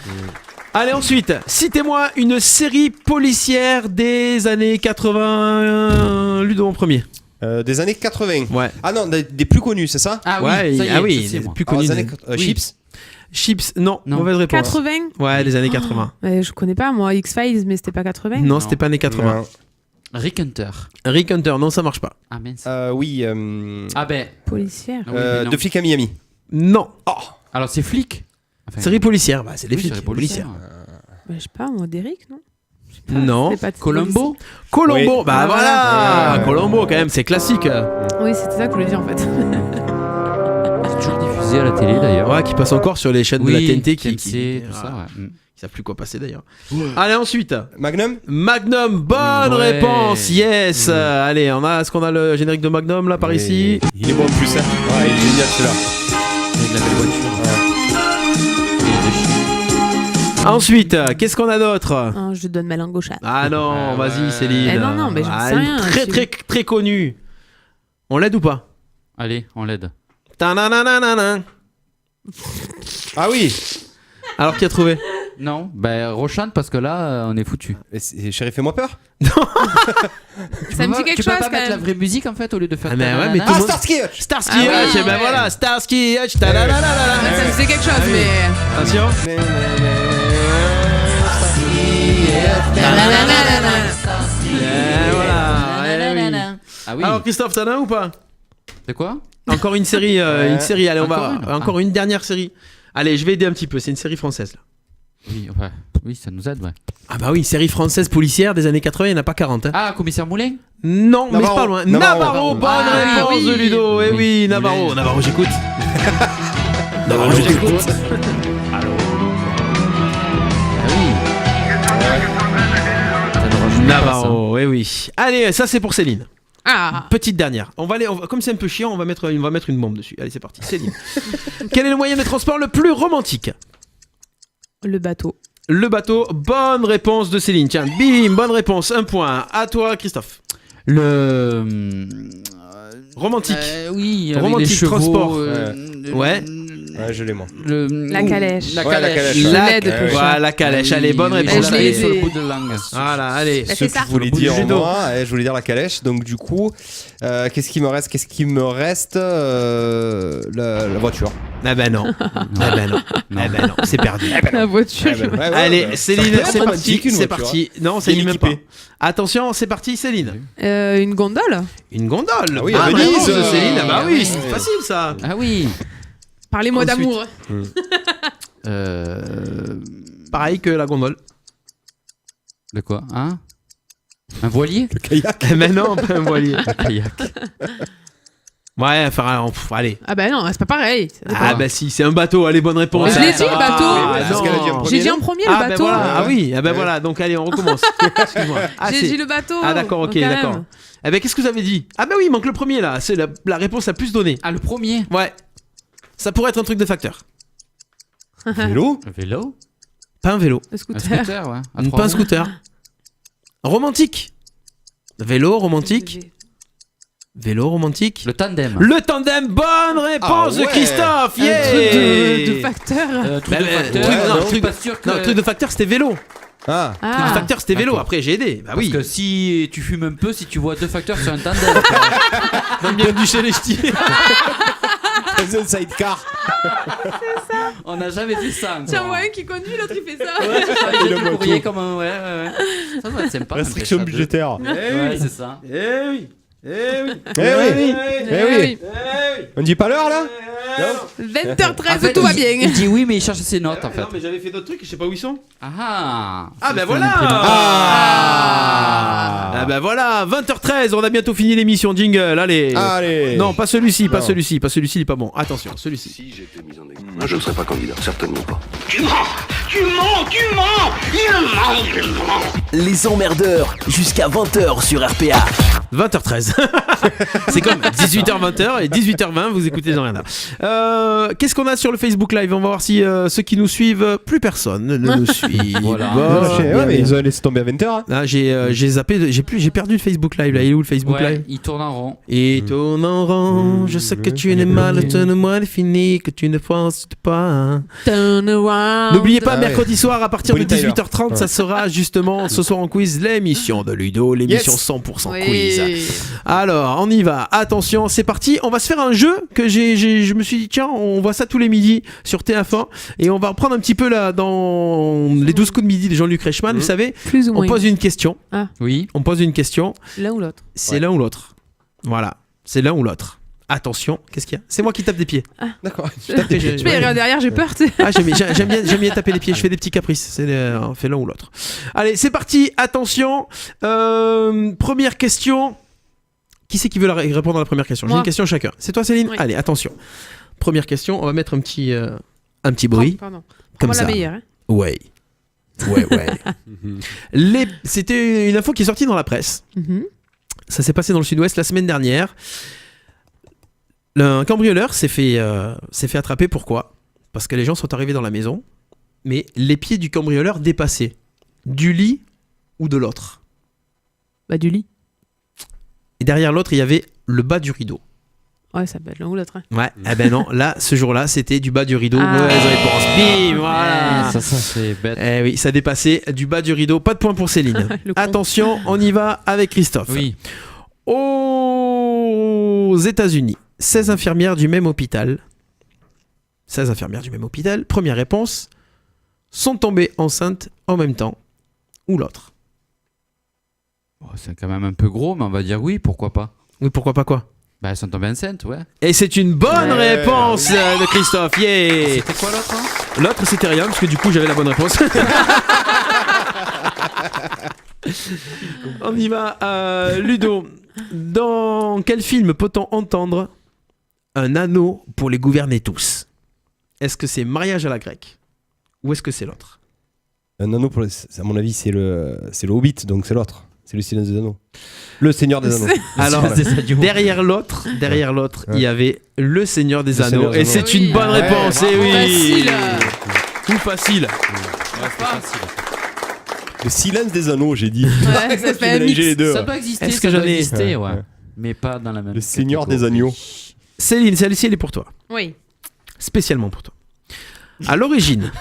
Allez, ensuite, citez-moi une série policière des années 80. Ludo en premier. Des années 80. Ouais. Ah non, des plus connus, c'est ça? Ah oui, Ouais, ça y est, ah oui, je sais, moi. plus Alors, connu. des années Oui. Chips. Chips, non, Non. mauvaise réponse. 80. Ouais, les années 80. Je connais pas moi X-Files, mais c'était pas 80. Non, c'était pas années 80. Non. Rick Hunter. Rick Hunter, non, ça marche pas. Ah mince. Oui. Ah ben. Policière. Ah oui, mais non. De flics à Miami. Non. Alors c'est flic. Enfin, Série policière, bah, c'est les oui, flics série policières. Bah, je sais pas, moi, Derrick, non? Je sais pas, Non. c'était pas de Columbo. Colombo, Oui. bah Ah, voilà, voilà. Colombo quand même, c'est classique. Oui, c'était ça que je voulais dire en fait. C'est toujours diffusé à la télé d'ailleurs. Ouais, qui passe encore sur les chaînes de la TNT qui TNT, tout ça. voilà. Ouais. Ils savent plus quoi passer d'ailleurs. Allez, ensuite. Magnum. Magnum, bonne Ouais. réponse, yes. Allez, est-ce qu'on a le générique de Magnum là par ici? Il est bon en plus, hein. Ouais, il est génial celui-là. Avec la belle voiture. Ensuite, qu'est-ce qu'on a d'autre? Ah, je donne ma langue au chat. Ah non, vas-y Céline. Eh non, mais j'en sais rien, Très je- très très connu. On l'aide ou pas? Allez, on l'aide. Ta-na-na-na-na-na. Ah oui. Alors qui a trouvé? Non, ben Rochane parce que là on est foutu. Chéri, fais-moi peur. Ça me dit quelque Tu peux chose pas quand mettre la même. vraie musique en fait au lieu de faire. Ah, mais ouais, ta-na-na-na. mais tout le monde- Starsky Hutch. Starsky Ah oui, Hutch, et ben ouais. voilà, Starsky Hutch, ta-la-la-la-la-la. Ça me disait quelque chose, mais. Attention. Et voilà. Eh oui. Ah oui. Alors Christophe, t'en as un ou pas? De quoi? Encore une série, Allez, on va Encore une encore une dernière série. Allez, je vais aider un petit peu. C'est une série française là. Oui, ouais. Oui, ça nous aide, ouais. Ah bah oui, série française policière des années 80, il n'y en a pas 40. Hein. Ah, commissaire Moulin? Non, mais c'est Navarro. pas loin. Navarro. Navarro, bonne Ah, réponse oui. de Ludo. Eh oui, Oui. Navarro. Moulin. Navarro, j'écoute. Navarro, j'écoute. Ah oui. Navarro, eh oui. Allez, ça c'est pour Céline. Ah. Petite dernière. Comme c'est un peu chiant, on va mettre une bombe dessus. Allez, c'est parti. Céline. Quel est le moyen de transport le plus romantique? Le bateau. Le bateau. Bonne réponse de Céline. Tiens, bim, bonne réponse. Un point. À toi, Christophe. Le. Romantique. Oui, avec Romantique, les chevaux, transport. Ouais, Ouais. je l'ai moi. La calèche. La Ouais, la calèche. calèche. Je l'aide, Ouais, Pocha. la calèche. Oui, Allez, bonne oui, réponse. je l'ai sur le aidé. bout de langue. Voilà, allez. Bah, Ce c'est ça. que je voulais bout du dire judo. moi, je voulais dire la calèche. Donc du coup, qu'est-ce qui me reste la voiture. Ah ben non. Ah ben non. Ah ben non. C'est perdu. La voiture. Ouais, ouais, Allez, ouais. Céline, Ça peut être c'est romantique, parti. une C'est voiture, parti. Non, Et Céline même pas. équipée. Attention, c'est parti, Céline. Une gondole. Une gondole. Ah oui, à Bonne Venise. réponse de Céline. Ah bah oui, Ouais. c'est facile ça. Ah oui. Parlez-moi Ensuite. d'amour. Pareil que la gondole. De quoi? Hein? Un voilier? Le kayak. Mais non, pas un voilier. Un kayak. Ouais, enfin, allez. Ah bah non, c'est pas pareil. Ça dépend. Ah bah si, c'est un bateau. Allez, bonne réponse. Mais je l'ai dit, le bateau. Ah, Parce qu'elle a dit en non. premier, J'ai dit en non premier Ah le ben bateau. voilà. Ah oui, ah ben Ouais. voilà. Donc allez, on recommence. Excuse-moi. Ah, J'ai c'est- dit le bateau. Ah d'accord, ok, quand même. d'accord. Eh ben qu'est-ce que vous avez dit? Ah bah oui, il manque le premier là. C'est la réponse la plus donnée. Ah, le premier? Ouais. Ça pourrait être un truc de facteur. Vélo. Le vélo? Pas un vélo. Le Un scooter. scooter, ouais. À trois Pas un roues. scooter. Romantique. Vélo romantique. Vélo romantique. Le tandem. Le tandem, bonne réponse Ah ouais. de Christophe. Un Yeah. truc de facteur. Truc Bah, de bah, facteur. truc- non, je suis truc- pas sûr que. Non, le truc de facteur c'était vélo. Ah. Le truc Ah. de facteur c'était vélo. D'accord. Après j'ai aidé. Bah Parce oui. que si tu fumes un peu, si tu vois deux facteurs sur un tandem. Bienvenue chez les ch'tis. C'est un sidecar. On n'a jamais fait ça. Tiens, encore. moi un qui conduit, l'autre il fait ça. Ça, Et le le moto. courrier comme un. Ouais. Ça doit être sympa. Restriction un pêche à deux. budgétaire. Ouais, c'est ça. Eh oui. Eh oui. Eh oui. Eh oui. On dit pas l'heure là? 20h13, En fait, tout va il- bien. Il dit oui, mais il cherche ses notes en fait. Non mais j'avais fait d'autres trucs, je sais pas où ils sont. Ah. Ah C'est ben le voilà. imprimante. Ah ben voilà, 20h13, on a bientôt fini l'émission. Jingle, allez. Allez. Non, pas celui-ci, pas Non. celui-ci, pas celui-ci, il est pas bon. Attention, celui-ci. Si j'étais mis en exergue. Je ne serai pas candidat, certainement pas. Tu mens. Il ment. Les emmerdeurs, jusqu'à 20h sur RPA. 20h13. C'est comme 18h-20h et 18h20, vous écoutez les emmerdeurs. Qu'est-ce qu'on a sur le Facebook Live? On va voir si ceux qui nous suivent, plus personne ne nous suit. Voilà. Mais ils ont laissé tomber à 20h. Là, j'ai zappé, j'ai perdu le Facebook Live. Là, il est où le Facebook Live? Il tourne en rond. Il tourne en rond. Je sais que tu n'es mal, donne-moi les finis, que tu ne penses pas. N'oubliez pas, mercredi soir à partir de 18h30, ça sera justement ce soir en quiz l'émission de Ludo, l'émission 100% quiz. Alors, on y va. Attention, c'est parti. On va se faire un jeu que je me suis dit, tiens, on voit ça tous les midis sur TF1 et on va reprendre un petit peu là dans les 12 coups de midi de Jean-Luc Reichmann, vous savez. Plus ou moins. On pose une question. Ah. Oui. On pose une question. L'un ou l'autre. C'est l'un ou l'autre. Voilà. C'est l'un ou l'autre. Attention, qu'est-ce qu'il y a? C'est moi qui tape des pieds. Ah. D'accord. Je fais rien derrière, j'ai peur. Ah, j'aime bien taper les pieds. Je fais des petits caprices. On fait l'un ou l'autre. Allez, c'est parti. Attention. Première question. Qui c'est qui veut répondre à la première question? J'ai une question chacun. C'est toi, Céline? Oui. Allez, attention. Première question. On va mettre un petit bruit. Pardon. Comme moi ça. La meilleure. Hein. Ouais. C'était une info qui est sortie dans la presse. Ça s'est passé dans le Sud-Ouest la semaine dernière. Un cambrioleur s'est fait attraper. Pourquoi? Parce que les gens sont arrivés dans la maison, mais les pieds du cambrioleur dépassaient du lit ou de l'autre. Bah du lit. Et derrière l'autre, il y avait le bas du rideau. Ouais, ça peut être l'un ou l'autre. Hein. Ouais, eh ben non, là, ce jour-là, c'était du bas du rideau. Mauvaise réponse. Bim, voilà. Ça c'est bête. Eh oui, ça dépassait du bas du rideau. Pas de point pour Céline. Attention, on y va avec Christophe. Oui. Aux États-Unis, 16 infirmières du même hôpital. Première réponse, sont tombées enceintes en même temps ou l'autre. C'est quand même un peu gros, mais on va dire oui, pourquoi pas. Oui, pourquoi pas quoi? Bah, elles sont tombées enceintes, ouais. Et c'est une bonne réponse de Christophe. Yeah. C'était quoi l'autre L'autre, c'était rien, parce que du coup, j'avais la bonne réponse. On y va. Ludo, dans quel film peut-on entendre un anneau pour les gouverner tous? Est-ce que c'est Mariage à la grecque ou est-ce que c'est l'autre? Un anneau, à mon avis, c'est le Hobbit, donc c'est l'autre. C'est le Silence des Anneaux. Le Seigneur des Anneaux. Alors, derrière l'autre, il y avait le Seigneur des Anneaux. Et c'est une bonne réponse. Et oui. Facile. Tout facile. Ouais, facile. Le Silence des Anneaux, j'ai dit. Ouais, ça fait un mix. les deux. Ça doit exister. Est-ce que j'en ai ouais. Mais pas dans la même. Le Seigneur des Agneaux. Céline, celle-ci, elle est pour toi. Oui. Spécialement pour toi. À l'origine.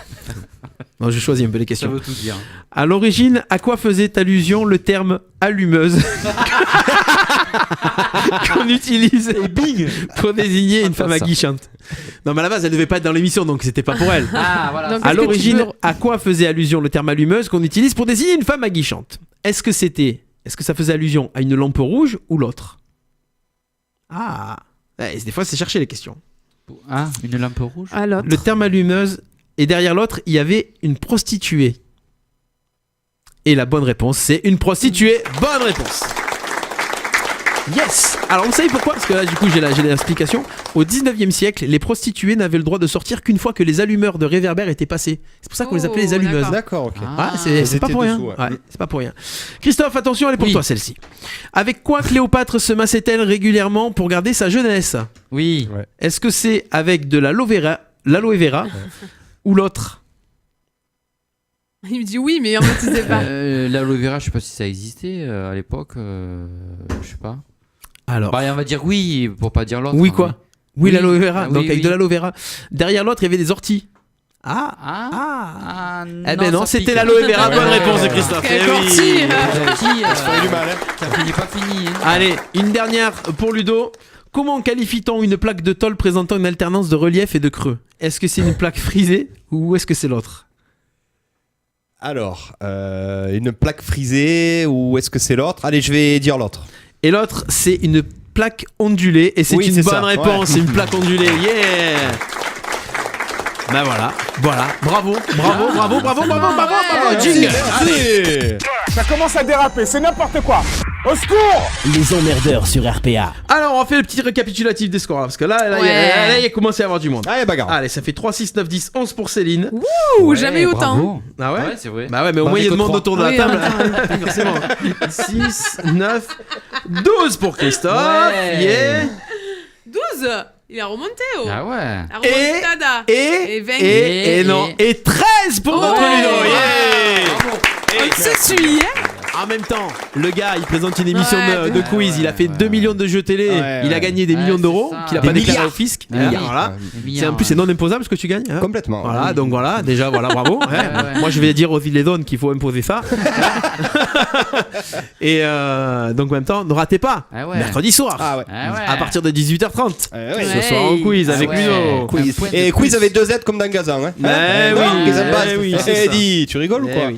Non, j'ai choisi un peu les questions. Ça veut tout dire. À l'origine, à quoi faisait allusion le terme allumeuse qu'on utilise pour désigner une femme aguichante? Non, mais à la base, elle devait pas être dans l'émission, donc c'était pas pour elle. Ah, voilà. Donc, à l'origine, à quoi faisait allusion le terme allumeuse qu'on utilise pour désigner une femme aguichante? Est-ce que ça faisait allusion à une lampe rouge ou l'autre? Ah, ouais, des fois, c'est chercher les questions. Ah, une lampe rouge. À l'autre. Le terme allumeuse, et derrière l'autre, il y avait une prostituée. Et la bonne réponse, c'est une prostituée. Bonne réponse. Yes. Alors, vous savez pourquoi? Parce que là, du coup, j'ai l'explication. Au 19e siècle, les prostituées n'avaient le droit de sortir qu'une fois que les allumeurs de réverbères étaient passés. C'est pour ça qu'on les appelait les allumeuses. D'accord, ok. C'est pas pour rien. C'est pas pour rien. Christophe, attention, elle est pour toi, celle-ci. Avec quoi Cléopâtre se massait-elle régulièrement pour garder sa jeunesse? Oui. Ouais. Est-ce que c'est avec de l'aloe vera ou l'autre? Il me dit oui, mais en fait, il sait pas. L'aloe vera, je sais pas si ça existait à l'époque. Je sais pas. Alors. Bah, on va dire oui pour pas dire l'autre. Oui, quoi? Oui, l'aloe vera. Ah, donc, oui, avec de l'aloe vera. Derrière l'autre, il y avait des orties. Eh ben non, c'était l'aloe vera. Bonne réponse de Christophe. Quel Eh oui. Ça finit pas fini. Allez, une dernière pour Ludo. Comment qualifie-t-on une plaque de tôle présentant une alternance de relief et de creux? Est-ce que c'est une plaque frisée ou est-ce que c'est l'autre? Alors, une plaque frisée ou est-ce que c'est l'autre? Allez, je vais dire l'autre. Et l'autre, c'est une plaque ondulée. Et c'est une bonne réponse. Ouais. C'est une plaque ondulée. Yeah! Ben voilà. Bravo. Jingle. Ça commence à déraper, c'est n'importe quoi. Au secours! Les emmerdeurs sur RPA. Alors, on va faire le petit récapitulatif des scores là, parce que là, il a commencé à avoir du monde. Allez, bagarre. Allez, ça fait 3, 6, 9, 10, 11 pour Céline. Ouh, jamais eu autant. Ah ouais? Ouais, c'est vrai. Bah ouais, mais au moins il y a de monde autour de la table. Forcément. 6, 9, 12 pour Christophe. Ouais. Yeah. 12. Il a remonté. Ah ouais. Et 20. Et non. Et 13 pour notre Ludo. Yeah. On se suit, hein? En même temps, le gars, il présente une émission de quiz. Il a fait 2 millions de jeux télé. Il a gagné des millions d'euros qu'il a pas déclaré au fisc. Voilà. En plus, c'est non imposable ce que tu gagnes. Hein. Complètement. Voilà, donc voilà, déjà, voilà, bravo. Moi, je vais dire aux Villedon qu'il faut imposer ça. Et donc, en même temps, ne ratez pas. Mercredi soir, à partir de 18h30. Ce soir en quiz avec Ludo. Et quiz avec 2 Z comme dans Gazan. Hein. Oui, Eddie, tu rigoles ou quoi?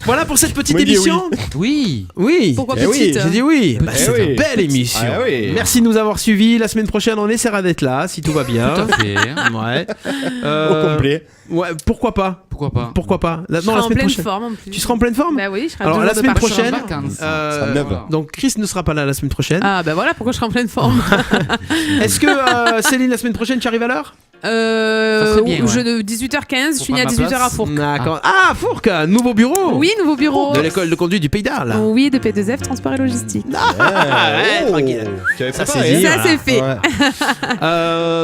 Voilà pour cette petite émission. Oui. Pourquoi petite? J'ai dit oui. C'est une belle émission. Merci de nous avoir suivis. La semaine prochaine, on essaiera d'être là si tout va bien. Tout à fait. Ouais. Au complet. Ouais, pourquoi pas? Je serai en pleine forme en plus. Tu seras en pleine forme? Bah oui, je serai alors la semaine prochaine. Voilà. Donc Chris ne sera pas là la semaine prochaine. Ah bah voilà pourquoi je serai en pleine forme. Est-ce que Céline, la semaine prochaine, tu arrives à l'heure? Bien, de 18h15, je finis à 18h à Fourques. D'accord. Ah, Fourques, nouveau bureau. Oui, nouveau bureau. De l'école de conduite du Pays d'Arles. Oui, de P2F, transport et logistique. Tranquille. Ça c'est fait.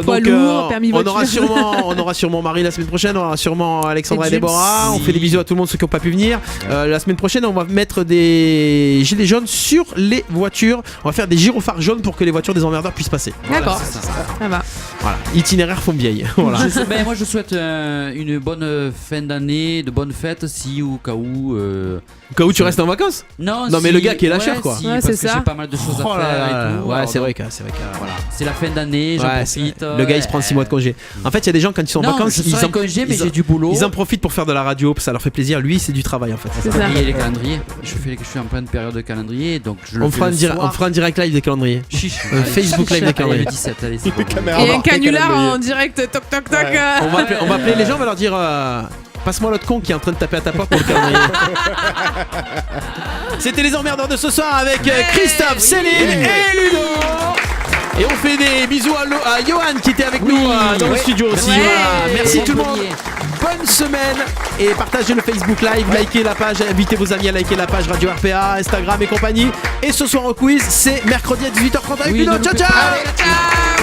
Poids donc, lourd, permis voiture. On aura sûrement Marie la semaine prochaine, on aura sûrement Alexandra et Déborah. On fait des bisous à tout le monde, ceux qui n'ont pas pu venir. La semaine prochaine, on va mettre des gilets jaunes sur les voitures. On va faire des gyrophares jaunes pour que les voitures des emmerdeurs puissent passer. D'accord, ça va. Voilà, itinéraire font vieille. Voilà. Moi je souhaite une bonne fin d'année, de bonnes fêtes si au cas où. Au cas où tu restes en vacances? Non, mais le gars qui est lâcheur quoi. Si, parce que j'ai pas mal de choses à faire et tout. Ouais, c'est vrai que voilà. C'est la fin d'année, j'en profite. Le gars il se prend 6 mois de congé. En fait, il y a des gens quand ils sont en vacances, ils sont en congé mais j'ai du boulot. Ils en profitent pour faire de la radio, ça leur fait plaisir. Lui, c'est du travail en fait. C'est ça. Et les calendriers. Je suis en pleine période de calendrier, donc on fera un direct live des calendriers. Facebook live des calendriers. Le 17, allez. Et un canular en direct, toc toc toc. On va appeler les gens, on va leur dire passe-moi l'autre con qui est en train de taper à ta porte pour le calendrier. C'était les emmerdeurs de ce soir avec Christophe, Céline et Ludo. Et on fait des bisous à Johan qui était avec nous dans le studio aussi. Voilà. Merci tout le monde. Bonne semaine et partagez le Facebook Live, likez la page, invitez vos amis à liker la page Radio RPA, Instagram et compagnie. Et ce soir en quiz, c'est mercredi à 18h30 avec Ludo. Ciao ciao.